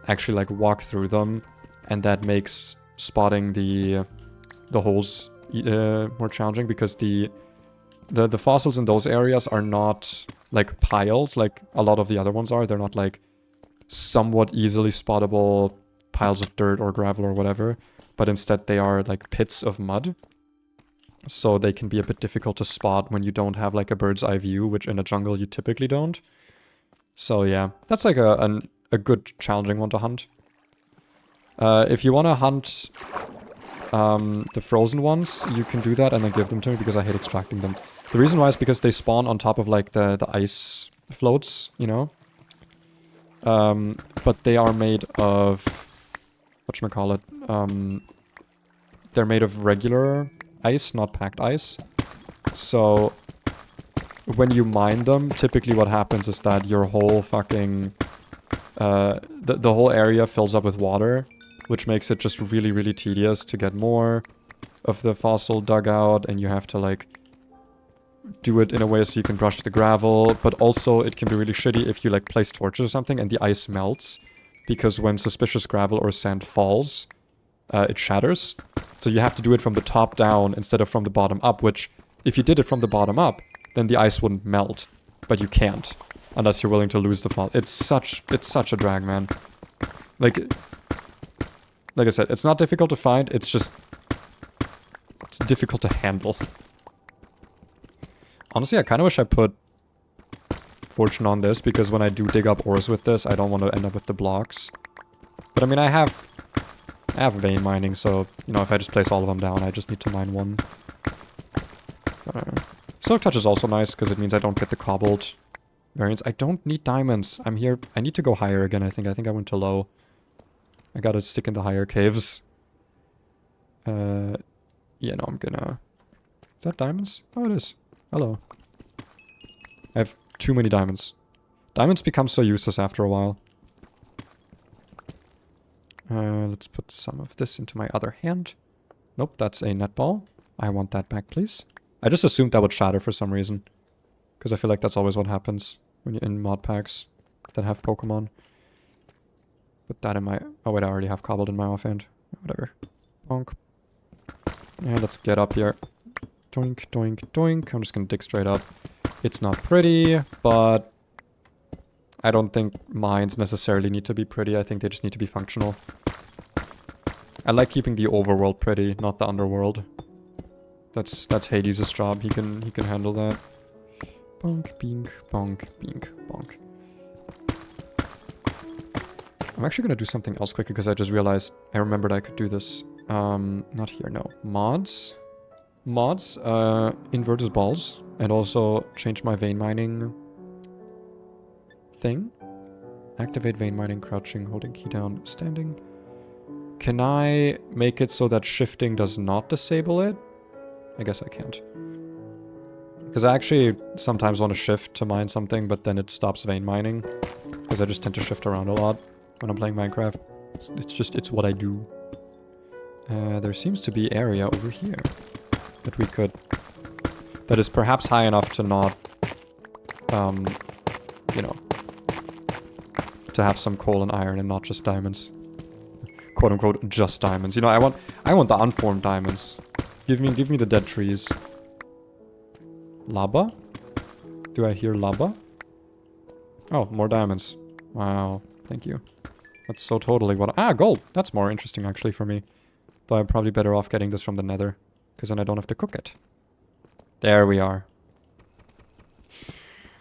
A: actually like walk through them, and that makes spotting the holes more challenging, because the fossils in those areas are not like piles like a lot of the other ones are. They're not like somewhat easily spottable piles of dirt or gravel or whatever, but instead they are like pits of mud. So they can be a bit difficult to spot when you don't have like a bird's eye view, which in a jungle you typically don't. So yeah, that's like a good challenging one to hunt. If you want to hunt the frozen ones, you can do that and then give them to me, because I hate extracting them. The reason why is because they spawn on top of like the ice floats, you know? But they are made of, whatchamacallit, they're made of regular ice, not packed ice. So when you mine them, typically what happens is that your whole fucking, the whole area fills up with water, which makes it just really, really tedious to get more of the fossil dug out, and you have to like do it in a way so you can brush the gravel, but also it can be really shitty if you like place torches or something and the ice melts, because when suspicious gravel or sand falls, it shatters. So you have to do it from the top down instead of from the bottom up, which if you did it from the bottom up, then the ice wouldn't melt, but you can't unless you're willing to lose the fall. It's such a drag, man. Like I said, it's not difficult to find, it's just it's difficult to handle. Honestly, I kind of wish I put fortune on this, because when I do dig up ores with this, I don't want to end up with the blocks. But I mean, I have vein mining, so, you know, if I just place all of them down, I just need to mine one. Silk Touch is also nice, because it means I don't get the cobbled variants. I don't need diamonds. I'm here. I need to go higher again, I think. I think I went too low. I gotta stick in the higher caves. Yeah, no, I'm gonna... Is that diamonds? Oh, it is. Hello. I have too many diamonds. Diamonds become so useless after a while. Let's put some of this into my other hand. Nope, that's a netball. I want that back, please. I just assumed that would shatter for some reason, because I feel like that's always what happens when you're in mod packs that have Pokemon. Put that in my... Oh wait, I already have cobbled in my offhand. Whatever. Bonk. And let's get up here. Doink, doink, doink. I'm just gonna dig straight up. It's not pretty, but I don't think mines necessarily need to be pretty. I think they just need to be functional. I like keeping the overworld pretty, not the underworld. That's Hades' job. He can handle that. Bonk, bink, bonk, bink, bonk. I'm actually gonna do something else quickly, because I just realized I remembered I could do this. Not here, no. Mods, invert his balls, and also change my vein mining thing. Activate vein mining, crouching, holding key down, standing. Can I make it so that shifting does not disable it? I guess I can't. Because I actually sometimes want to shift to mine something, but then it stops vein mining. Because I just tend to shift around a lot when I'm playing Minecraft. It's what I do. There seems to be area over here that we could... that is perhaps high enough to not... you know... to have some coal and iron and not just diamonds. quote unquote just diamonds. You know, I want the unformed diamonds. Give me the dead trees. Lava? Do I hear lava? Oh, more diamonds. Wow, thank you. That's so totally what... Ah, gold! That's more interesting actually for me. Though I'm probably better off getting this from the nether. Because then I don't have to cook it. There we are.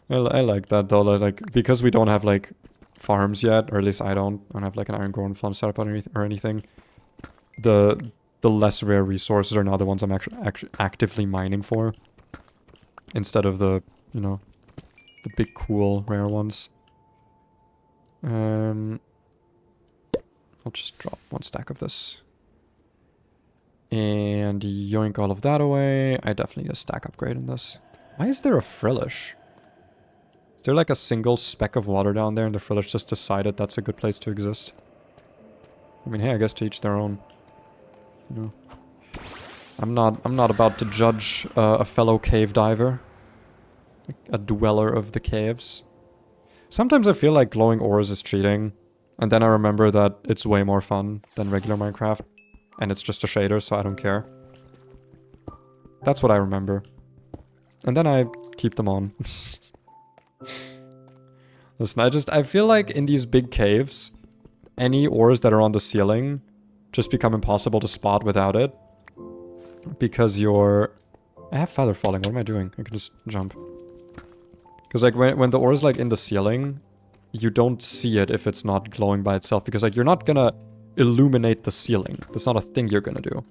A: I like that though, like, because we don't have like farms yet, or at least I don't have like an iron golem farm set up or anything. The less rare resources are now the ones I'm actually actively mining for. Instead of the, you know, the big cool rare ones. I'll just drop 1 stack of this. And yoink all of that away. I definitely need a stack upgrade in this. Why is there a frillish? Is there like a single speck of water down there and the frillish just decided that's a good place to exist? I mean, hey, I guess to each their own. You know. I'm not about to judge a fellow cave diver. A dweller of the caves. Sometimes I feel like glowing ores is cheating. And then I remember that it's way more fun than regular Minecraft. And it's just a shader, so I don't care. That's what I remember. And then I keep them on. Listen, I feel like in these big caves, any ores that are on the ceiling just become impossible to spot without it. Because you're... I have feather falling, what am I doing? I can just jump. Because like when the ore is like in the ceiling, you don't see it if it's not glowing by itself. Because like you're not gonna illuminate the ceiling. That's not a thing you're gonna do.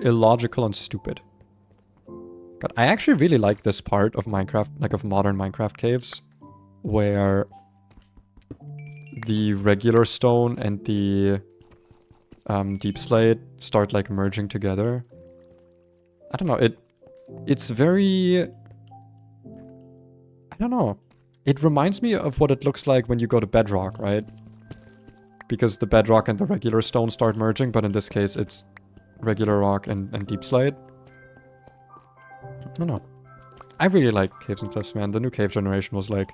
A: Illogical and stupid. God, I actually really like this part of Minecraft, like of modern Minecraft caves, where the regular stone and the deep slate start like merging together. I don't know, it's very... I don't know. It reminds me of what it looks like when you go to bedrock, right? Because the bedrock and the regular stone start merging, but in this case it's regular rock and deep slate. I don't know. I really like Caves and Cliffs, man. The new cave generation was like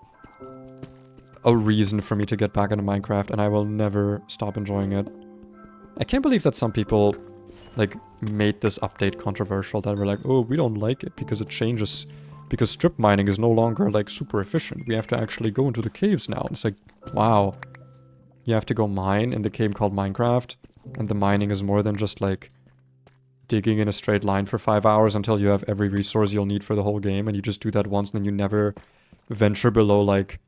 A: a reason for me to get back into Minecraft, and I will never stop enjoying it. I can't believe that some people like made this update controversial, that were like, oh, we don't like it because it changes, because strip mining is no longer like super efficient. We have to actually go into the caves now. It's like, wow. You have to go mine in the cave called Minecraft, and the mining is more than just like digging in a straight line for 5 hours until you have every resource you'll need for the whole game, and you just do that once and then you never venture below like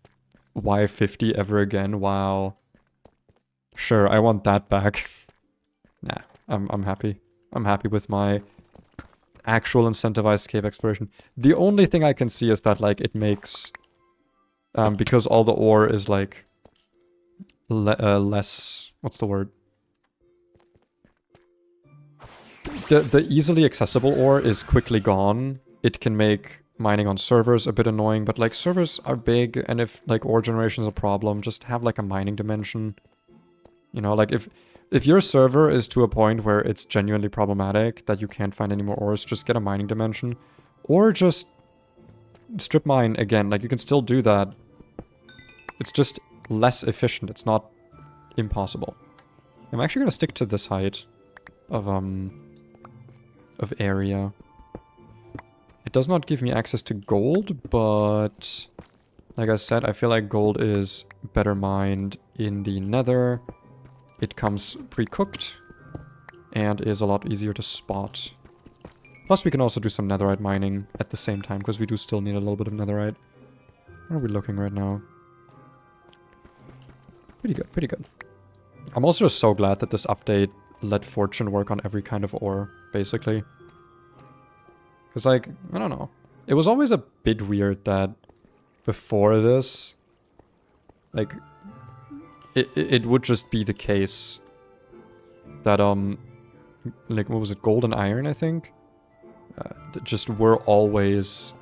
A: Y50 ever again. Wow. Sure, I want that back. Nah, I'm happy. I'm happy with my actual incentivized cave exploration. The only thing I can see is that like it makes because all the ore is like less, what's the word? The easily accessible ore is quickly gone. It can make mining on servers a bit annoying, but like servers are big, and if like ore generation is a problem, just have like a mining dimension. You know, like if your server is to a point where it's genuinely problematic that you can't find any more ores, just get a mining dimension. Or just strip mine again. Like you can still do that. It's just less efficient. It's not impossible. I'm actually gonna stick to this height of area. It does not give me access to gold, but like I said, I feel like gold is better mined in the nether. It comes pre-cooked and is a lot easier to spot. Plus we can also do some netherite mining at the same time, because we do still need a little bit of netherite. Where are we looking right now? Pretty good, pretty good. I'm also so glad that this update let fortune work on every kind of ore, basically. Because, like, I don't know. It was always a bit weird that before this, like, it would just be the case that, like, what was it, gold and iron, I think? Just were always,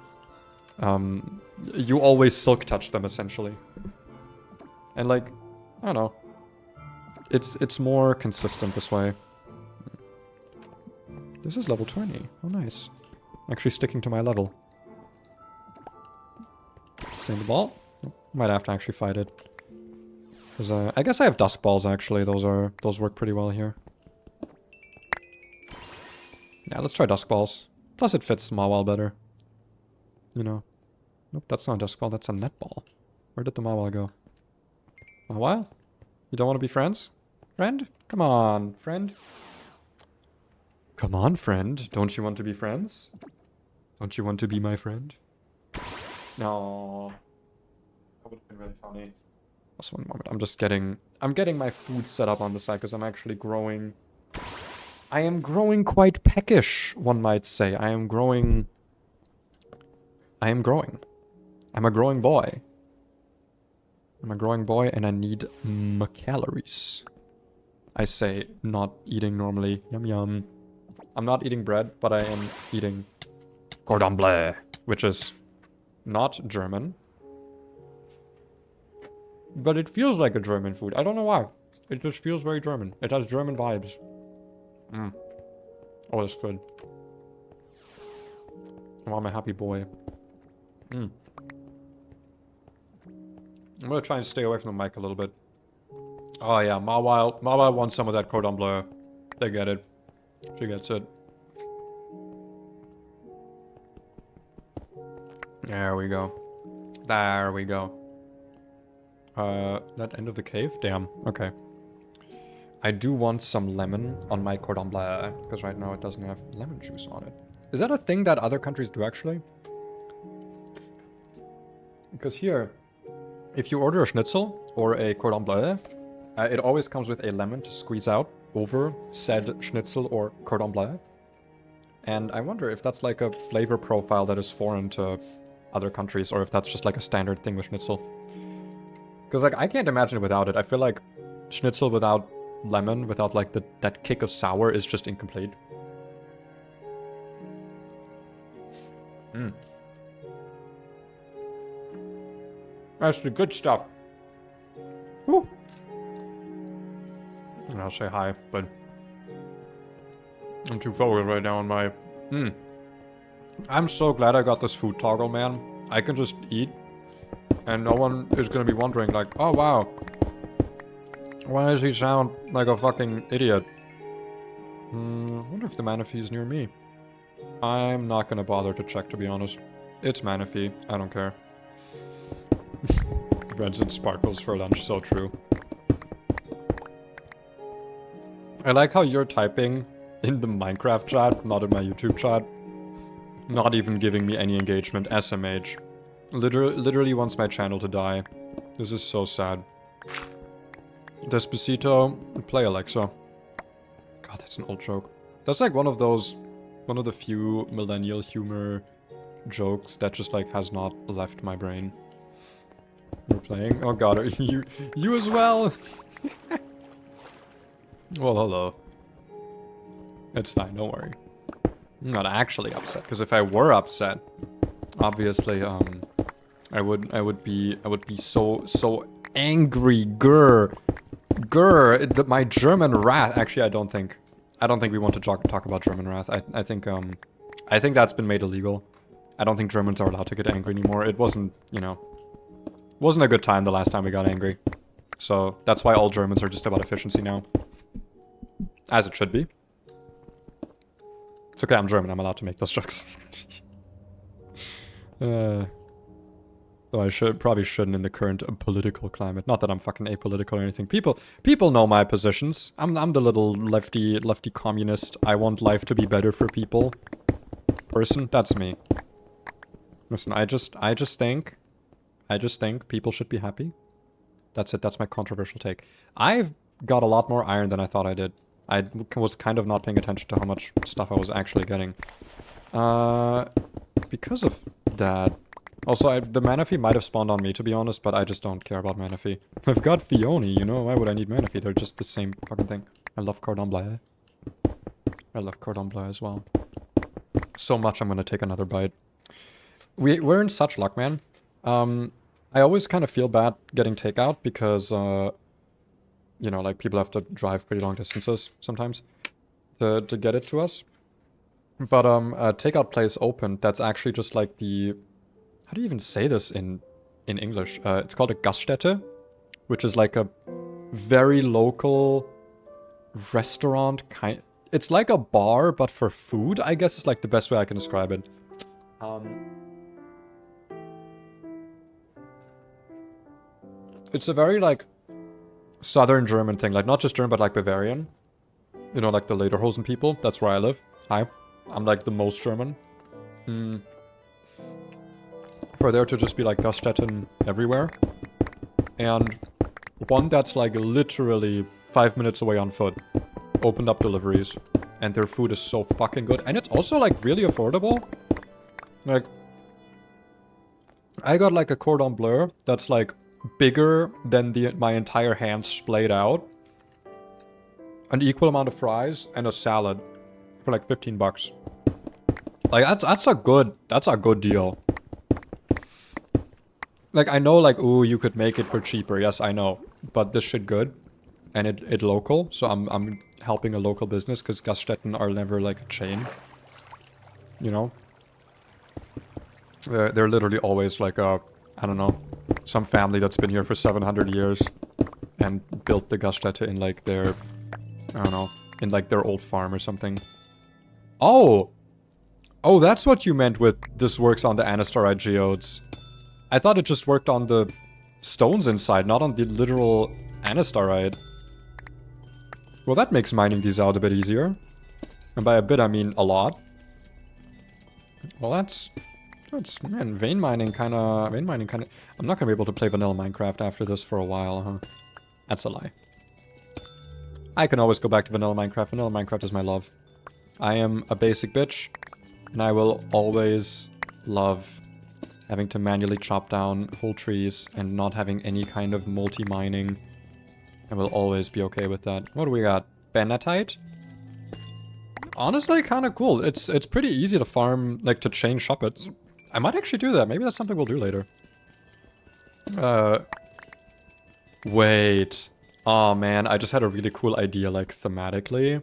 A: you always silk touch them, essentially. And, like, I don't know. It's more consistent this way. This is level 20. Oh, nice. Actually sticking to my level. Stay in the ball. Might have to actually fight it. Because I guess I have dusk balls actually. Those work pretty well here. Yeah, let's try dusk balls. Plus it fits Mawile better. You know. Nope, that's not a dusk ball, that's a net ball. Where did the Mawile go? Mawile? You don't want to be friends? Friend? Come on, friend. Come on, friend. Don't you want to be friends? Don't you want to be my friend? No. That would have been really funny. Just one moment. I'm getting my food set up on the side because I'm actually growing. I am growing quite peckish, one might say. I am growing. I'm a growing boy. I'm a growing boy and I need calories. I say not eating normally. Yum yum. I'm not eating bread, but I am eating cordon bleu, which is not German. But it feels like a German food. I don't know why. It just feels very German. It has German vibes. Oh, that's good. Oh, I'm a happy boy. I'm gonna try and stay away from the mic a little bit. Oh yeah, Mawile wants some of that cordon bleu. They get it. She gets it. There we go. There we go. That end of the cave? Damn. Okay. I do want some lemon on my cordon bleu, because right now it doesn't have lemon juice on it. Is that a thing that other countries do, actually? Because here, if you order a schnitzel or a cordon bleu, it always comes with a lemon to squeeze out over said schnitzel or cordon bleu. And I wonder if that's like a flavor profile that is foreign to other countries, or if that's just like a standard thing with schnitzel. Because like I can't imagine it without it. I feel like schnitzel without lemon, without like that kick of sour, is just incomplete. That's the good stuff. Woo. And I'll say hi, but I'm too focused right now on my... I'm so glad I got this food toggle, man. I can just eat, and no one is gonna be wondering, like, oh wow, why does he sound like a fucking idiot? I wonder if the Manaphy is near me. I'm not gonna bother to check, to be honest. It's Manaphy, I don't care. Breads and sparkles for lunch, so true. I like how you're typing in the Minecraft chat, not in my YouTube chat. Not even giving me any engagement, SMH. Literally wants my channel to die. This is so sad. Despacito, play Alexa. God, that's an old joke. That's like one of the few millennial humor jokes that just like has not left my brain. We're playing? Oh god, are you as well? Well, hello. It's fine, don't worry. I'm not actually upset, because if I were upset, obviously, I would be so angry. My German wrath. Actually, I don't think we want to talk about German wrath. I think that's been made illegal. I don't think Germans are allowed to get angry anymore. It wasn't, wasn't a good time the last time we got angry. So that's why all Germans are just about efficiency now. As it should be. It's okay, I'm German, I'm allowed to make those jokes. Though I probably shouldn't in the current political climate. Not that I'm fucking apolitical or anything. People know my positions. I'm the little lefty communist. I want life to be better for people person. That's me. Listen, I just think people should be happy. That's it. That's my controversial take. I've got a lot more iron than I thought I did. I was kind of not paying attention to how much stuff I was actually getting. Because of that. Also, the Manaphy might have spawned on me, to be honest, but I just don't care about Manaphy. I've got Fione, why would I need Manaphy? They're just the same fucking thing. I love cordon bleu. I love cordon bleu as well. So much I'm gonna take another bite. We're in such luck, man. I always kind of feel bad getting takeout because, like people have to drive pretty long distances sometimes to get it to us. But a takeout place opened that's actually just like the... How do you even say this in English? It's called a Gaststätte. which is like a very local restaurant kind. It's like a bar, but for food, I guess is like the best way I can describe it. It's a very like southern German thing, like not just German, but like Bavarian. You know, like the Lederhosen people. That's where I live. Hi. I'm like the most German. For there to just be like Gaststätten everywhere. And one that's like literally 5 minutes away on foot. Opened up deliveries. And their food is so fucking good. And it's also like really affordable. Like, I got like a cordon bleu that's like bigger than my entire hand splayed out. An equal amount of fries and a salad for like 15 bucks. Like that's a good deal. Like I know like, ooh, you could make it for cheaper. Yes, I know. But this shit good. And it local. So I'm helping a local business because Gaststätten are never like a chain. You know? They're literally always like a, I don't know, some family that's been here for 700 years and built the Gaststätte in like their, I don't know, in like their old farm or something. Oh! Oh, that's what you meant with this works on the anestarite geodes. I thought it just worked on the stones inside, not on the literal anestarite. Well, that makes mining these out a bit easier. And by a bit, I mean a lot. Well, that's man, vein mining kinda... I'm not gonna be able to play vanilla Minecraft after this for a while, huh? That's a lie. I can always go back to vanilla Minecraft. Vanilla Minecraft is my love. I am a basic bitch, and I will always love having to manually chop down whole trees and not having any kind of multi-mining. I will always be okay with that. What do we got? Banatite? Honestly, kind of cool. It's pretty easy to farm, like, to chain shop it. I might actually do that. Maybe that's something we'll do later. Wait. Oh, man. I just had a really cool idea, like, thematically.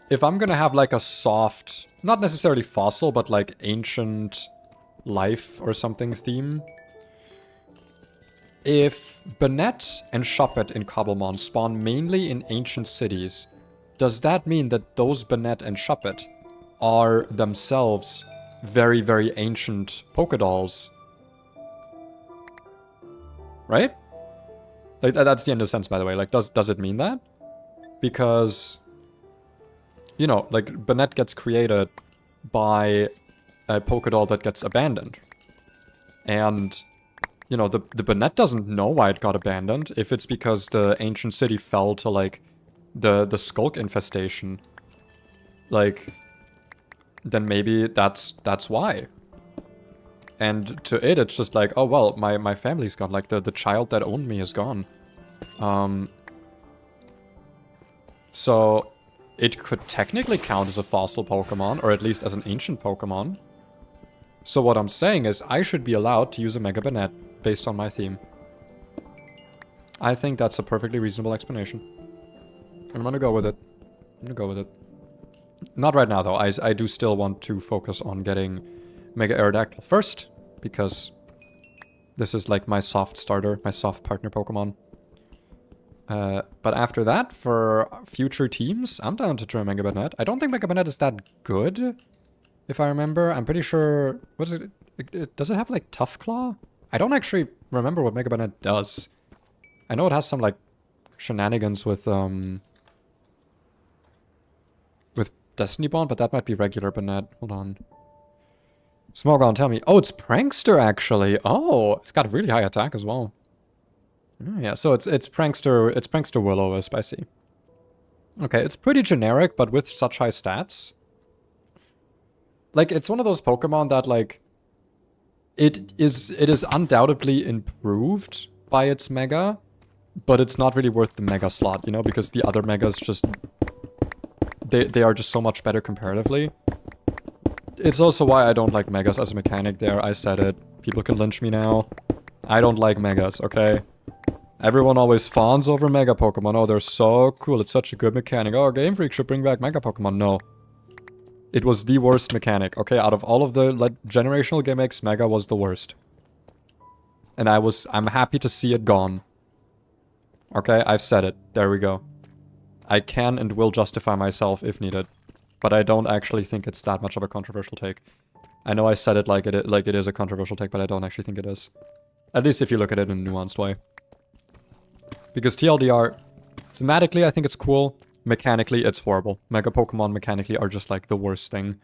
A: If I'm gonna have, like, a soft, not necessarily fossil, but, like, ancient life or something theme. If Bennett and Shuppet in Cobblemon spawn mainly in ancient cities, does that mean that those Bennett and Shuppet are themselves very, very ancient Pokedolls? Right? Like, that's the end of the sense, by the way. Like, does it mean that? Because, you know, like, Bennett gets created by a Pokedoll that gets abandoned. And, you know, the Bennett doesn't know why it got abandoned. If it's because the ancient city fell to, like, the skulk infestation, like, then maybe that's why. And to it, it's just like, oh, well, my family's gone. Like, the child that owned me is gone. So, it could technically count as a fossil Pokemon, or at least as an ancient Pokemon. So what I'm saying is, I should be allowed to use a Mega Bennett based on my theme. I think that's a perfectly reasonable explanation. I'm gonna go with it. Not right now, though. I do still want to focus on getting Mega Aerodactyl first, because this is like my soft starter, my soft partner Pokemon. But after that, for future teams, I'm down to try Mega Bennett. I don't think Mega Bennett is that good, if I remember. I'm pretty sure... What is it? Does it have, like, Tough Claw? I don't actually remember what Mega Bennett does. I know it has some, like, shenanigans with Destiny Bond, but that might be regular Bennett. Hold on. Smogon, tell me. Oh, it's Prankster, actually. Oh, it's got a really high attack as well. Oh, yeah, so it's Prankster Will-O-Wisp, I see. Okay, it's pretty generic, but with such high stats. Like, it's one of those Pokemon that, like, it is undoubtedly improved by its Mega, but it's not really worth the Mega slot, you know, because the other Megas just... They are just so much better comparatively. It's also why I don't like Megas as a mechanic there. I said it. People can lynch me now. I don't like Megas, okay? Everyone always fawns over Mega Pokemon. Oh, they're so cool. It's such a good mechanic. Oh, Game Freak should bring back Mega Pokemon. No. It was the worst mechanic, okay? Out of all of the, like, generational gimmicks, Mega was the worst. And I'm happy to see it gone. Okay, I've said it. There we go. I can and will justify myself if needed. But I don't actually think it's that much of a controversial take. I know I said it like it is a controversial take, but I don't actually think it is. At least if you look at it in a nuanced way. Because TLDR, thematically I think it's cool. Mechanically it's horrible. Mega Pokemon mechanically are just like the worst thing.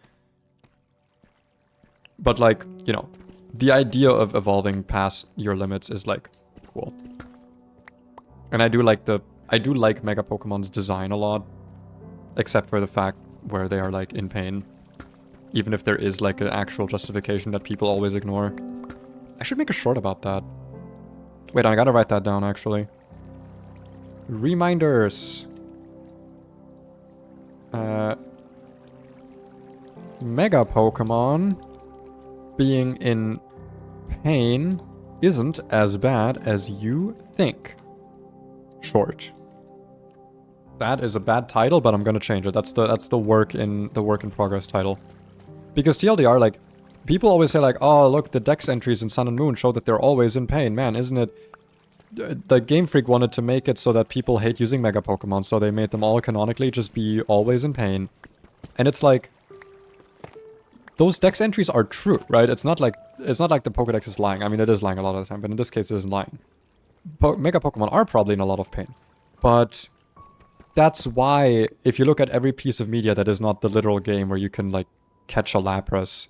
A: But like, you know, the idea of evolving past your limits is like cool. And I do like Mega Pokemon's design a lot. Except for the fact where they are like in pain. Even if there is like an actual justification that people always ignore. I should make a short about that. Wait, I gotta write that down actually. Reminders. Mega Pokemon being in pain isn't as bad as you think. Short. That is a bad title, but I'm gonna change it. That's the work in progress title. Because TLDR, like, people always say like, oh look, the Dex entries in Sun and Moon show that they're always in pain. Man, isn't it? The Game Freak wanted to make it so that people hate using Mega Pokemon, so they made them all canonically just be always in pain. And it's like, those Dex entries are true, right? It's not like the Pokedex is lying. I mean, it is lying a lot of the time, but in this case, it isn't lying. Mega Pokemon are probably in a lot of pain, but that's why if you look at every piece of media that is not the literal game where you can like catch a Lapras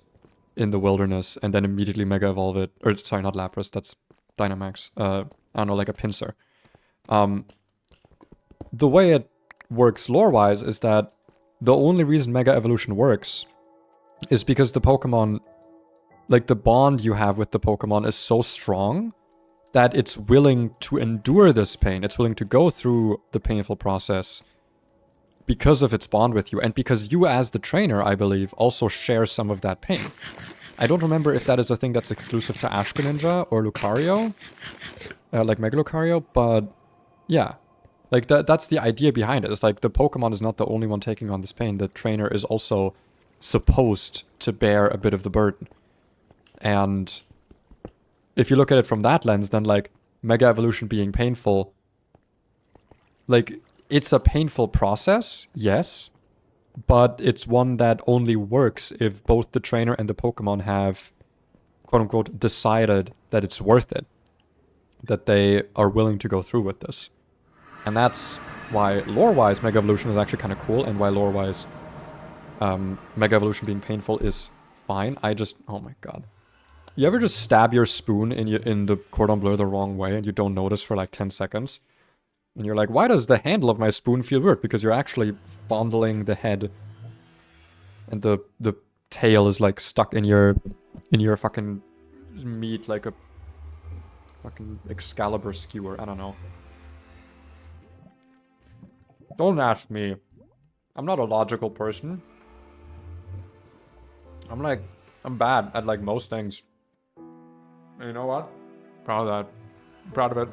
A: in the wilderness and then immediately Mega Evolve it, or sorry, not Lapras, that's Dynamax. I don't know, like a Pinsir. The way it works lore-wise is that the only reason Mega Evolution works is because the Pokemon, like the bond you have with the Pokemon is so strong that it's willing to endure this pain. It's willing to go through the painful process because of its bond with you. And because you as the trainer, I believe, also share some of that pain. I don't remember if that is a thing that's exclusive to Ash Greninja or Lucario. Like Mega Lucario, but yeah. Like that's the idea behind it. It's like the Pokemon is not the only one taking on this pain. The trainer is also supposed to bear a bit of the burden. And if you look at it from that lens, then like Mega Evolution being painful, like it's a painful process, yes, but it's one that only works if both the trainer and the Pokemon have, quote unquote, decided that it's worth it, that they are willing to go through with this. And that's why lore-wise Mega Evolution is actually kind of cool, and why lore-wise Mega Evolution being painful is fine. Oh my god. You ever just stab your spoon in the cordon bleu the wrong way and you don't notice for like 10 seconds? And you're like, why does the handle of my spoon feel weird? Because you're actually fondling the head. And the tail is like stuck in your fucking meat like a fucking Excalibur skewer. I don't know. Don't ask me. I'm not a logical person. I'm bad at like most things. And you know what? Proud of that. Proud of it.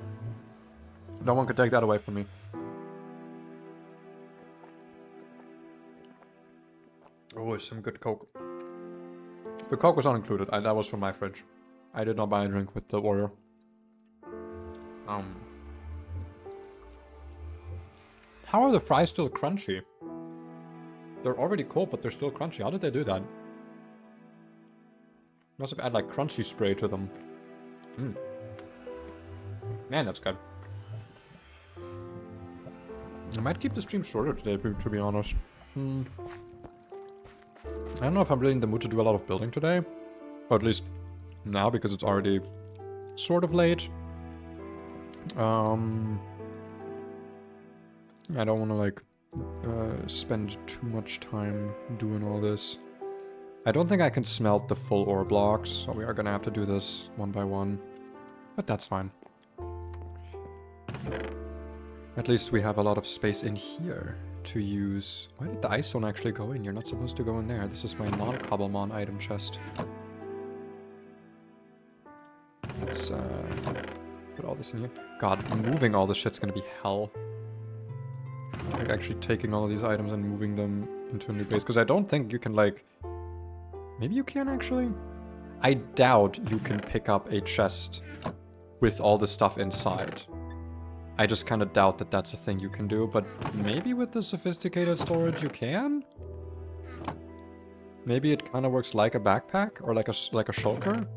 A: No one could take that away from me. Oh, some good Coke. The Coke was not included. That was from my fridge. I did not buy a drink with the order. How are the fries still crunchy? They're already cold, but they're still crunchy. How did they do that? Must have added like crunchy spray to them. Man, that's good. I might keep the stream shorter today, to be honest. I don't know if I'm really in the mood to do a lot of building today. Or at least now, because it's already sort of late. I don't want to like spend too much time doing all this. I don't think I can smelt the full ore blocks, so we are gonna have to do this one by one. But that's fine. At least we have a lot of space in here to use. Why did the ice zone actually go in? You're not supposed to go in there. This is my non-cobblemon item chest. Let's put all this in here. God, moving all this shit's gonna be hell. Like actually taking all of these items and moving them into a new base. Because I don't think you can like... Maybe you can actually? I doubt you can pick up a chest with all the stuff inside. I just kind of doubt that that's a thing you can do, but maybe with the sophisticated storage you can? Maybe it kind of works like a backpack or like a shulker?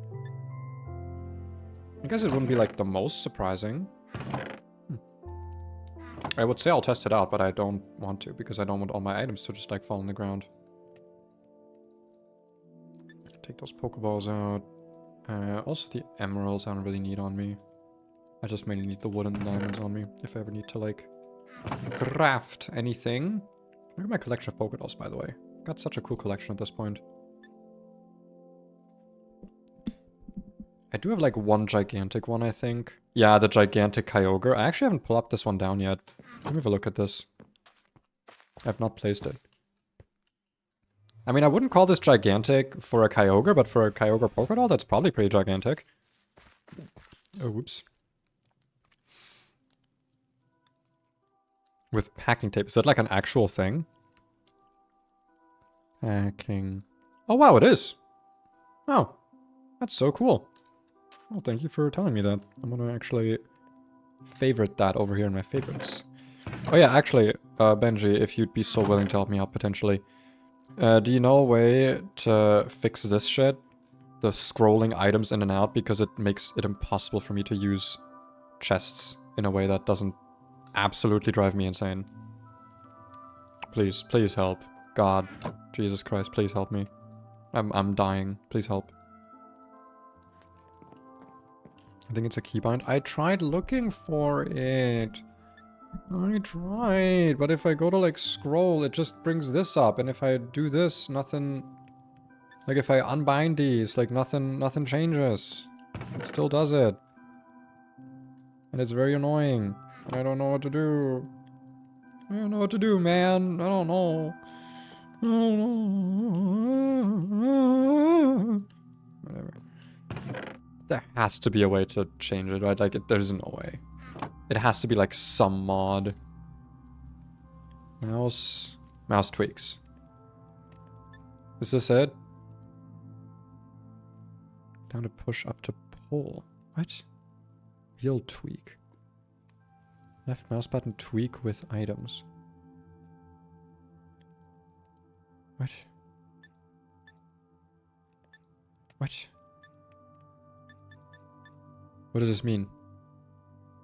A: I guess it wouldn't be like the most surprising. I would say I'll test it out, but I don't want to because I don't want all my items to just like fall on the ground. Take those Pokeballs out. Also the emeralds I don't really need on me. I just mainly need the wood and the diamonds on me if I ever need to like craft anything. Look at my collection of Pokedolls, by the way. Got such a cool collection at this point. I do have like one gigantic one, I think. Yeah, the gigantic Kyogre. I actually haven't pulled up this one down yet. Let me have a look at this. I've not placed it. I mean, I wouldn't call this gigantic for a Kyogre, but for a Kyogre Pokédoll, that's probably pretty gigantic. Oh, whoops. With packing tape. Is that like an actual thing? Packing. Oh, wow, it is. Oh, that's so cool. Well, thank you for telling me that. I'm gonna actually favorite that over here in my favorites. Oh yeah, actually, Benji, if you'd be so willing to help me out potentially. Do you know a way to fix this shit? The scrolling items in and out, because it makes it impossible for me to use chests in a way that doesn't absolutely drive me insane. Please, please help. God, Jesus Christ, please help me. I'm dying. Please help. I think it's a keybind. I tried looking for it. I tried, but if I go to like scroll, it just brings this up, and if I do this, nothing. Like if I unbind these, like nothing changes. It still does it, and it's very annoying. And I don't know what to do. I don't know what to do, man. I don't know. I don't know. Whatever. There has to be a way to change it, right? Like, there's no way. It has to be like some mod. Mouse tweaks. Is this it? Down to push, up to pull. What? Wheel tweak. Left mouse button tweak with items. What? What? What does this mean?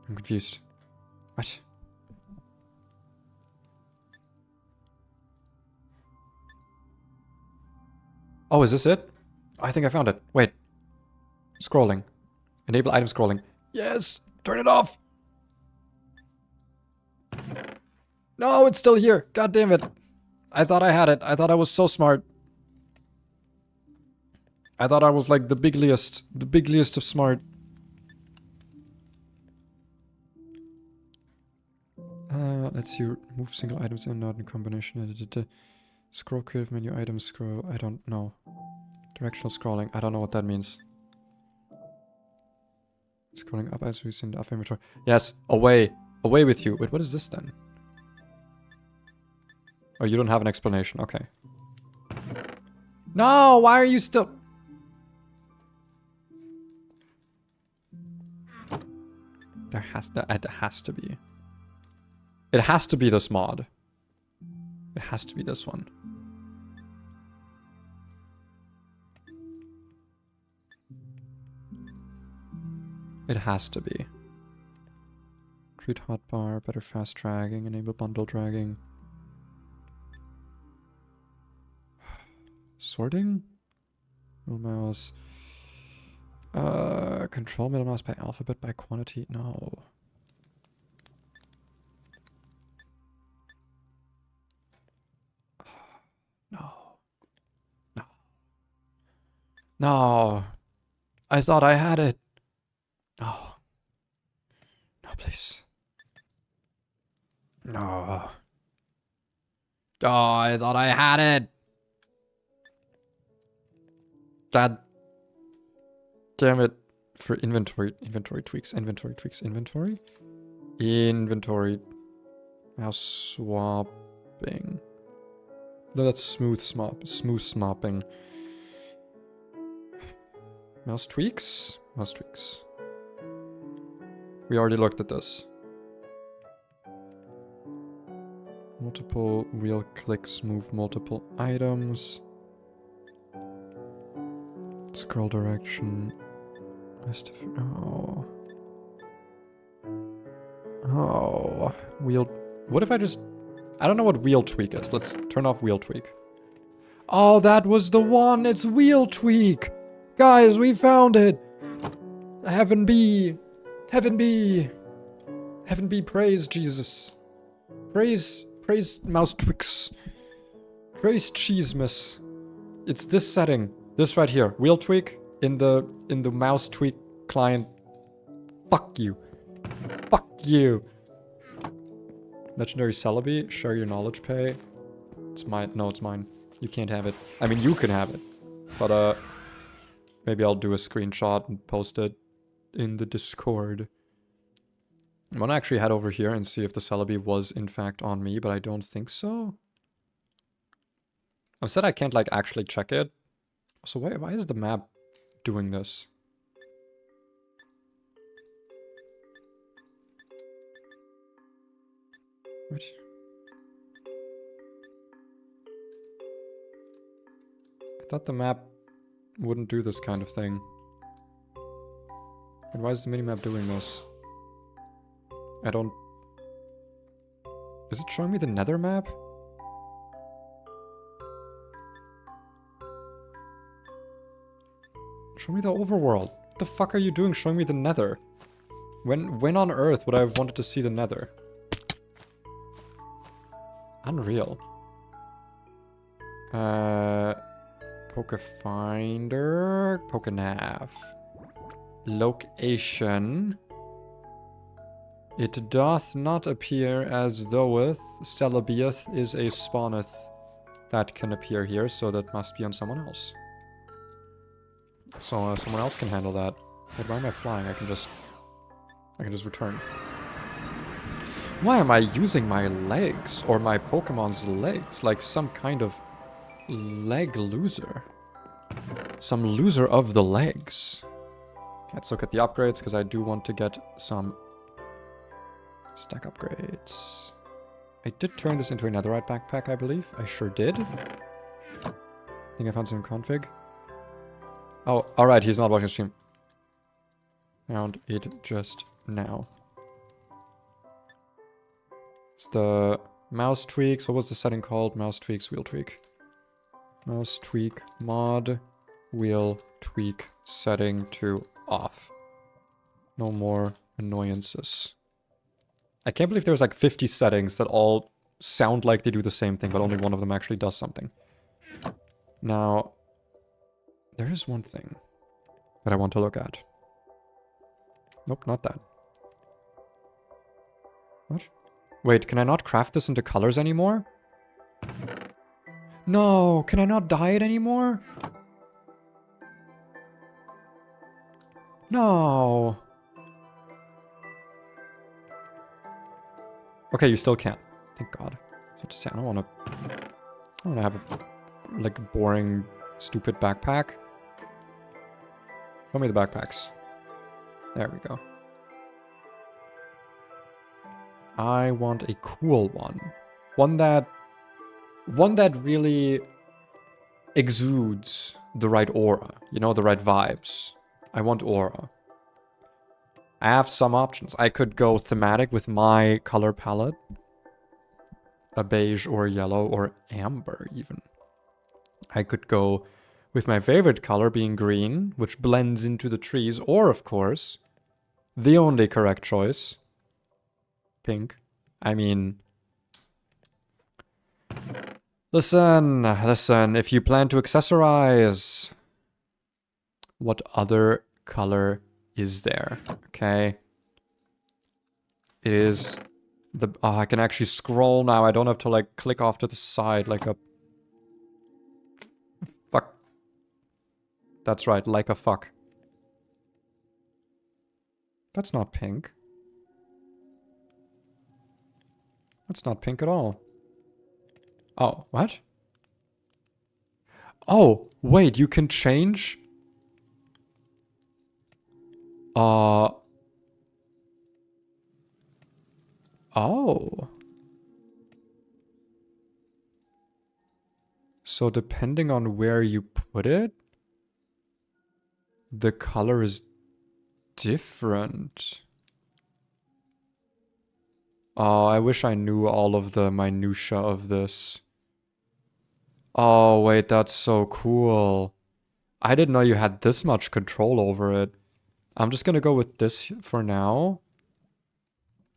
A: I'm confused. What? Oh, is this it? I think I found it. Wait. Scrolling. Enable item scrolling. Yes! Turn it off! No, it's still here. God damn it. I thought I had it. I thought I was so smart. I thought I was like the bigliest of smart. Let's see. Move single items in, not in combination. Scroll curve menu items scroll. I don't know. Directional scrolling. I don't know what that means. Scrolling up as we see in the upper inventory. Yes, away. Away with you. Wait, what is this then? Oh, you don't have an explanation. Okay. No, why are you still... It has to be. It has to be this mod. It has to be this one. It has to be. Treat hotbar, better fast dragging, enable bundle dragging. Sorting? Middle mouse. Control middle mouse by alphabet, by quantity? No. No. No. No. I thought I had it. No. No, please. No. Oh, I thought I had it. God damn it. For inventory tweaks. Inventory. Mouse swapping. No, that's smooth smopping. Mouse tweaks. We already looked at this. Multiple wheel clicks move multiple items. Scroll direction. Oh. Oh. Wheel. What if I just... I don't know what wheel tweak is. Let's turn off wheel tweak. Oh, that was the one! It's wheel tweak! Guys, we found it! Heaven be! Heaven be! Heaven be praised, Jesus. Praise mouse twix. Praise cheesemas. It's this setting. This right here. Wheel tweak in the mouse tweak client. Fuck you. Fuck you. Legendary Celebi, share your knowledge pay. It's mine. No, it's mine. You can't have it. I mean, you can have it. But, maybe I'll do a screenshot and post it in the Discord. I'm gonna actually head over here and see if the Celebi was in fact on me, but I don't think so. I said I can't, like, actually check it. So why is the map doing this? What? I thought the map wouldn't do this kind of thing. And why is the minimap doing this? I don't... Is it showing me the nether map? Show me the overworld. What the fuck are you doing showing me the nether? When on earth would I have wanted to see the nether? Unreal. Poke Finder. Poke Nav. Location. It doth not appear as though Celebieth is a spawneth that can appear here, so that must be on someone else. So someone else can handle that. Wait, why am I flying? I can just return. Why am I using my legs or my Pokemon's legs like some kind of leg loser? Some loser of the legs. Let's look at the upgrades because I do want to get some stack upgrades. I did turn this into a netherite backpack, I believe. I sure did. I think I found some config. Oh, alright, he's not watching stream. Found it just now. It's the mouse tweaks. What was the setting called? Mouse tweaks, wheel tweak. Mouse tweak, mod, wheel tweak, setting to off. No more annoyances. I can't believe there's like 50 settings that all sound like they do the same thing, but only one of them actually does something. Now, there is one thing that I want to look at. Nope, not that. What? Wait, can I not craft this into colors anymore? No, can I not dye it anymore? No. Okay, you still can't. Thank God. I don't want to have a, like, boring, stupid backpack. Show me the backpacks. There we go. I want a cool one. One that really exudes the right aura. You know, the right vibes. I want aura. I have some options. I could go thematic with my color palette. A beige or yellow or amber even. I could go with my favorite color being green, which blends into the trees. Or, of course, the only correct choice, pink. I mean, listen, if you plan to accessorize, what other color is there? Okay. It is the... Oh, I can actually scroll now. I don't have to, like, click off to the side like a... Fuck. That's right, like a fuck. That's not pink. That's not pink at all. Oh, what? Oh, wait, you can change... Oh. So depending on where you put it, the color is different. Oh, I wish I knew all of the minutia of this. Oh, wait, that's so cool. I didn't know you had this much control over it. I'm just gonna go with this for now.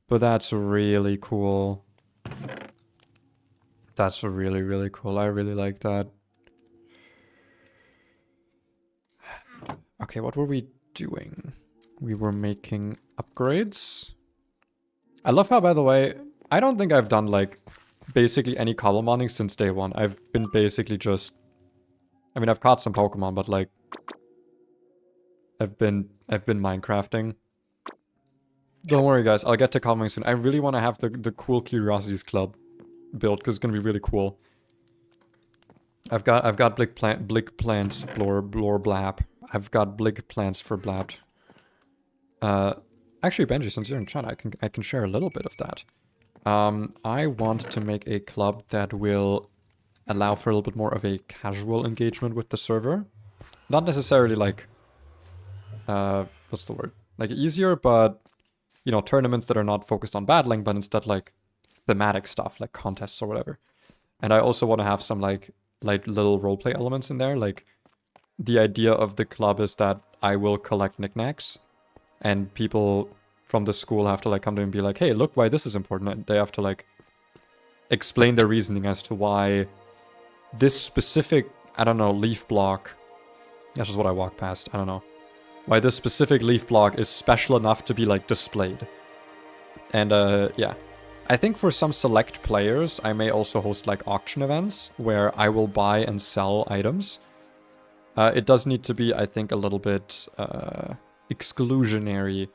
A: But that's really cool. That's really, really cool. I really like that. Okay, what were we doing? We were making upgrades. I love how, by the way, I don't think I've done, like, basically any cobblemoning since day one. I've been basically just... I mean, I've caught some Pokemon, but, like... I've been Minecrafting. Don't worry, guys. I'll get to cobbling soon. I really want to have the cool Curiosities Club built, because it's going to be really cool. I've got Blick plants, Blorblap. I've got Blick plants for Blapt. Actually, Benji, since you're in chat, I can share a little bit of that. I want to make a club that will allow for a little bit more of a casual engagement with the server. Not necessarily like, what's the word? Like easier, but, you know, tournaments that are not focused on battling, but instead like thematic stuff, like contests or whatever. And I also want to have some like little roleplay elements in there. Like the idea of the club is that I will collect knickknacks and people from the school have to like come to me and be like, hey, look why this is important. And they have to like explain their reasoning as to why this specific, I don't know, leaf block. That's just what I walked past. I don't know. Why this specific leaf block is special enough to be like displayed. And yeah. I think for some select players, I may also host like auction events where I will buy and sell items. It does need to be, I think, a little bit exclusionary,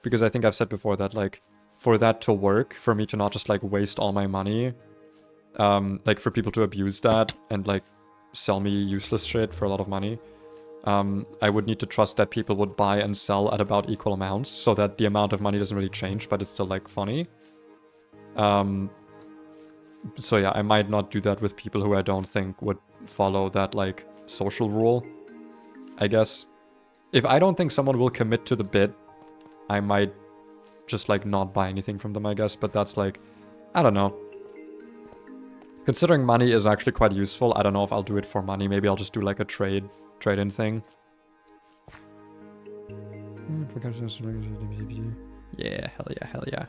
A: because I think I've said before that like for that to work, for me to not just like waste all my money, like for people to abuse that and like sell me useless shit for a lot of money, I would need to trust that people would buy and sell at about equal amounts so that the amount of money doesn't really change, but it's still like funny. So yeah, I might not do that with people who I don't think would follow that like social rule, I guess. If I don't think someone will commit to the bid, I might just like not buy anything from them, I guess. But that's like, I don't know. Considering money is actually quite useful, I don't know if I'll do it for money. Maybe I'll just do like a trade-in thing. Yeah, hell yeah, hell yeah.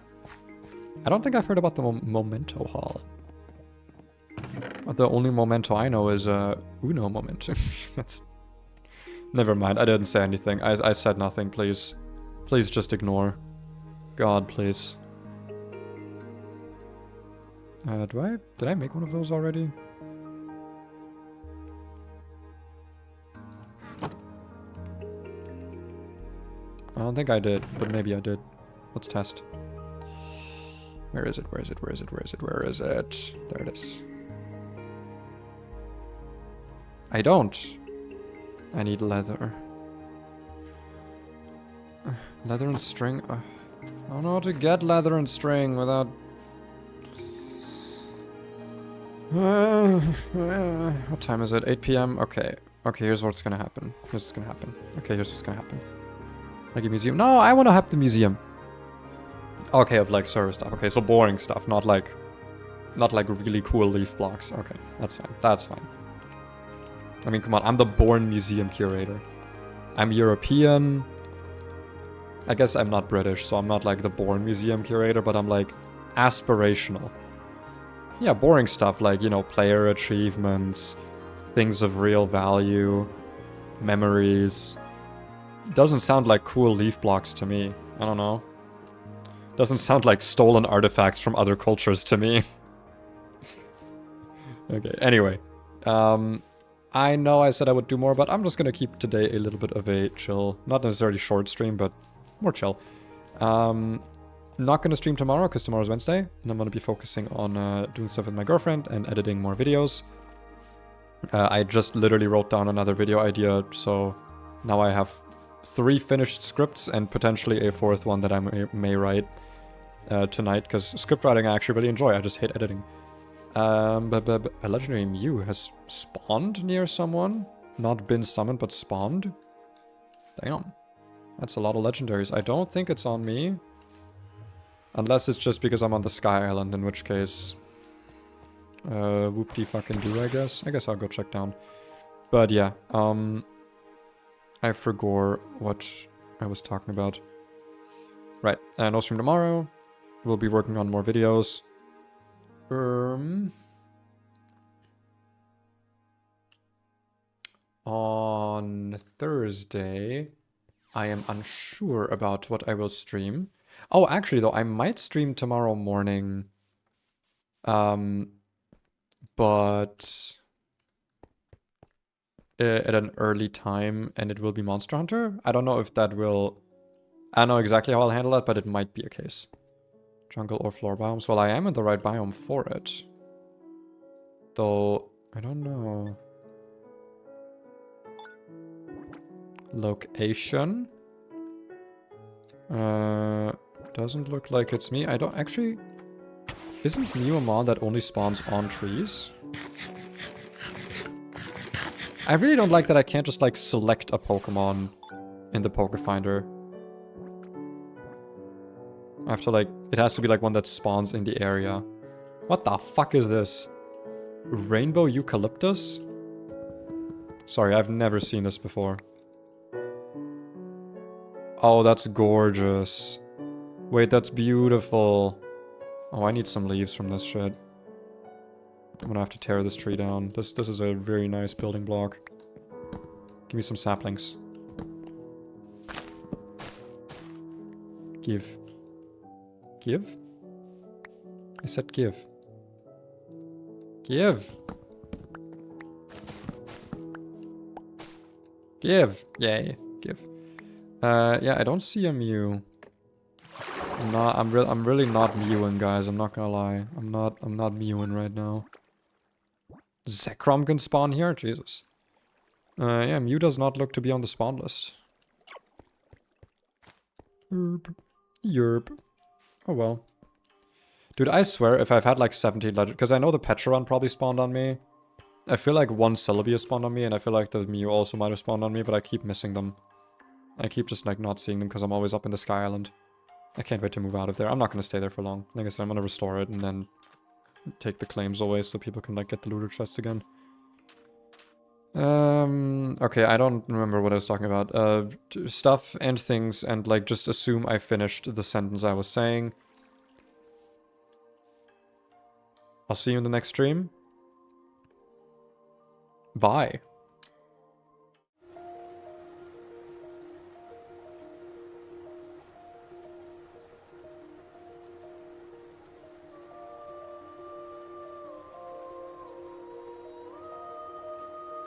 A: I don't think I've heard about the Memento Hall. The only Memento I know is Uno Memento. That's... Never mind, I didn't say anything. I said nothing, please. Please just ignore. God, please. Did I make one of those already? I don't think I did, but maybe I did. Let's test. Where is it? Where is it? Where is it? Where is it? Where is it? There it is. I don't. I need leather. Leather and string. I don't know how to get leather and string without... what time is it? 8 p.m? Okay. Okay, here's what's gonna happen. Here's what's gonna happen. Okay, here's what's gonna happen. Like a museum? No, I want to have the museum. Okay, of like service stuff. Okay, so boring stuff, not like really cool leaf blocks. Okay, that's fine. That's fine. I mean, come on, I'm the born museum curator. I'm European. I guess I'm not British, so I'm not like the born museum curator, but I'm like aspirational. Yeah, boring stuff like, you know, player achievements, things of real value, memories. Doesn't sound like cool leaf blocks to me. I don't know. Doesn't sound like stolen artifacts from other cultures to me. Okay, anyway. I know I said I would do more, but I'm just gonna keep today a little bit of a chill, not necessarily short stream, but more chill. Not gonna stream tomorrow, because tomorrow's Wednesday, and I'm gonna be focusing on doing stuff with my girlfriend and editing more videos. I just literally wrote down another video idea, so now I have 3 finished scripts and potentially a 4th one that I may write. tonight, because script writing I actually really enjoy. I just hate editing. But a legendary Mew has spawned near someone. Not been summoned, but spawned. Damn. That's a lot of legendaries. I don't think it's on me. Unless it's just because I'm on the Sky Island, in which case... whoop-de-fucking-do, I guess. I guess I'll go check down. But yeah, I forgot what I was talking about. Right, no stream tomorrow. We'll be working on more videos. On Thursday, I am unsure about what I will stream. Oh, actually, though, I might stream tomorrow morning. But at an early time, and it will be Monster Hunter. I don't know if that will... I don't know exactly how I'll handle that, but it might be a case. Jungle or floor biomes. Well, I am in the right biome for it. Though, I don't know. Location. Doesn't look like it's me. I don't actually... Isn't Mew a mon that only spawns on trees? I really don't like that I can't just, like, select a Pokemon in the Pokefinder. I have to, like... It has to be, like, one that spawns in the area. What the fuck is this? Rainbow Eucalyptus? Sorry, I've never seen this before. Oh, that's gorgeous. Wait, that's beautiful. Oh, I need some leaves from this shit. I'm gonna have to tear this tree down. This is a very nice building block. Give me some saplings. Give. Give? I said give. Give! Give! Yay. Give. Yeah, I don't see a Mew. I'm really not mewing, guys. I'm not gonna lie. I'm not mewing right now. Zekrom can spawn here? Jesus. Yeah, Mew does not look to be on the spawn list. Yerp. Oh well. Dude, I swear, if I've had like 17 legend... Because I know the Pecharon probably spawned on me. I feel like one Celebi has spawned on me, and I feel like the Mew also might have spawned on me, but I keep missing them. I keep just like not seeing them because I'm always up in the Sky Island. I can't wait to move out of there. I'm not going to stay there for long. Like I said, I'm going to restore it and then take the claims away so people can like get the looter chests again. Okay, I don't remember what I was talking about. Stuff and things, and like just assume I finished the sentence I was saying. I'll see you in the next stream. Bye.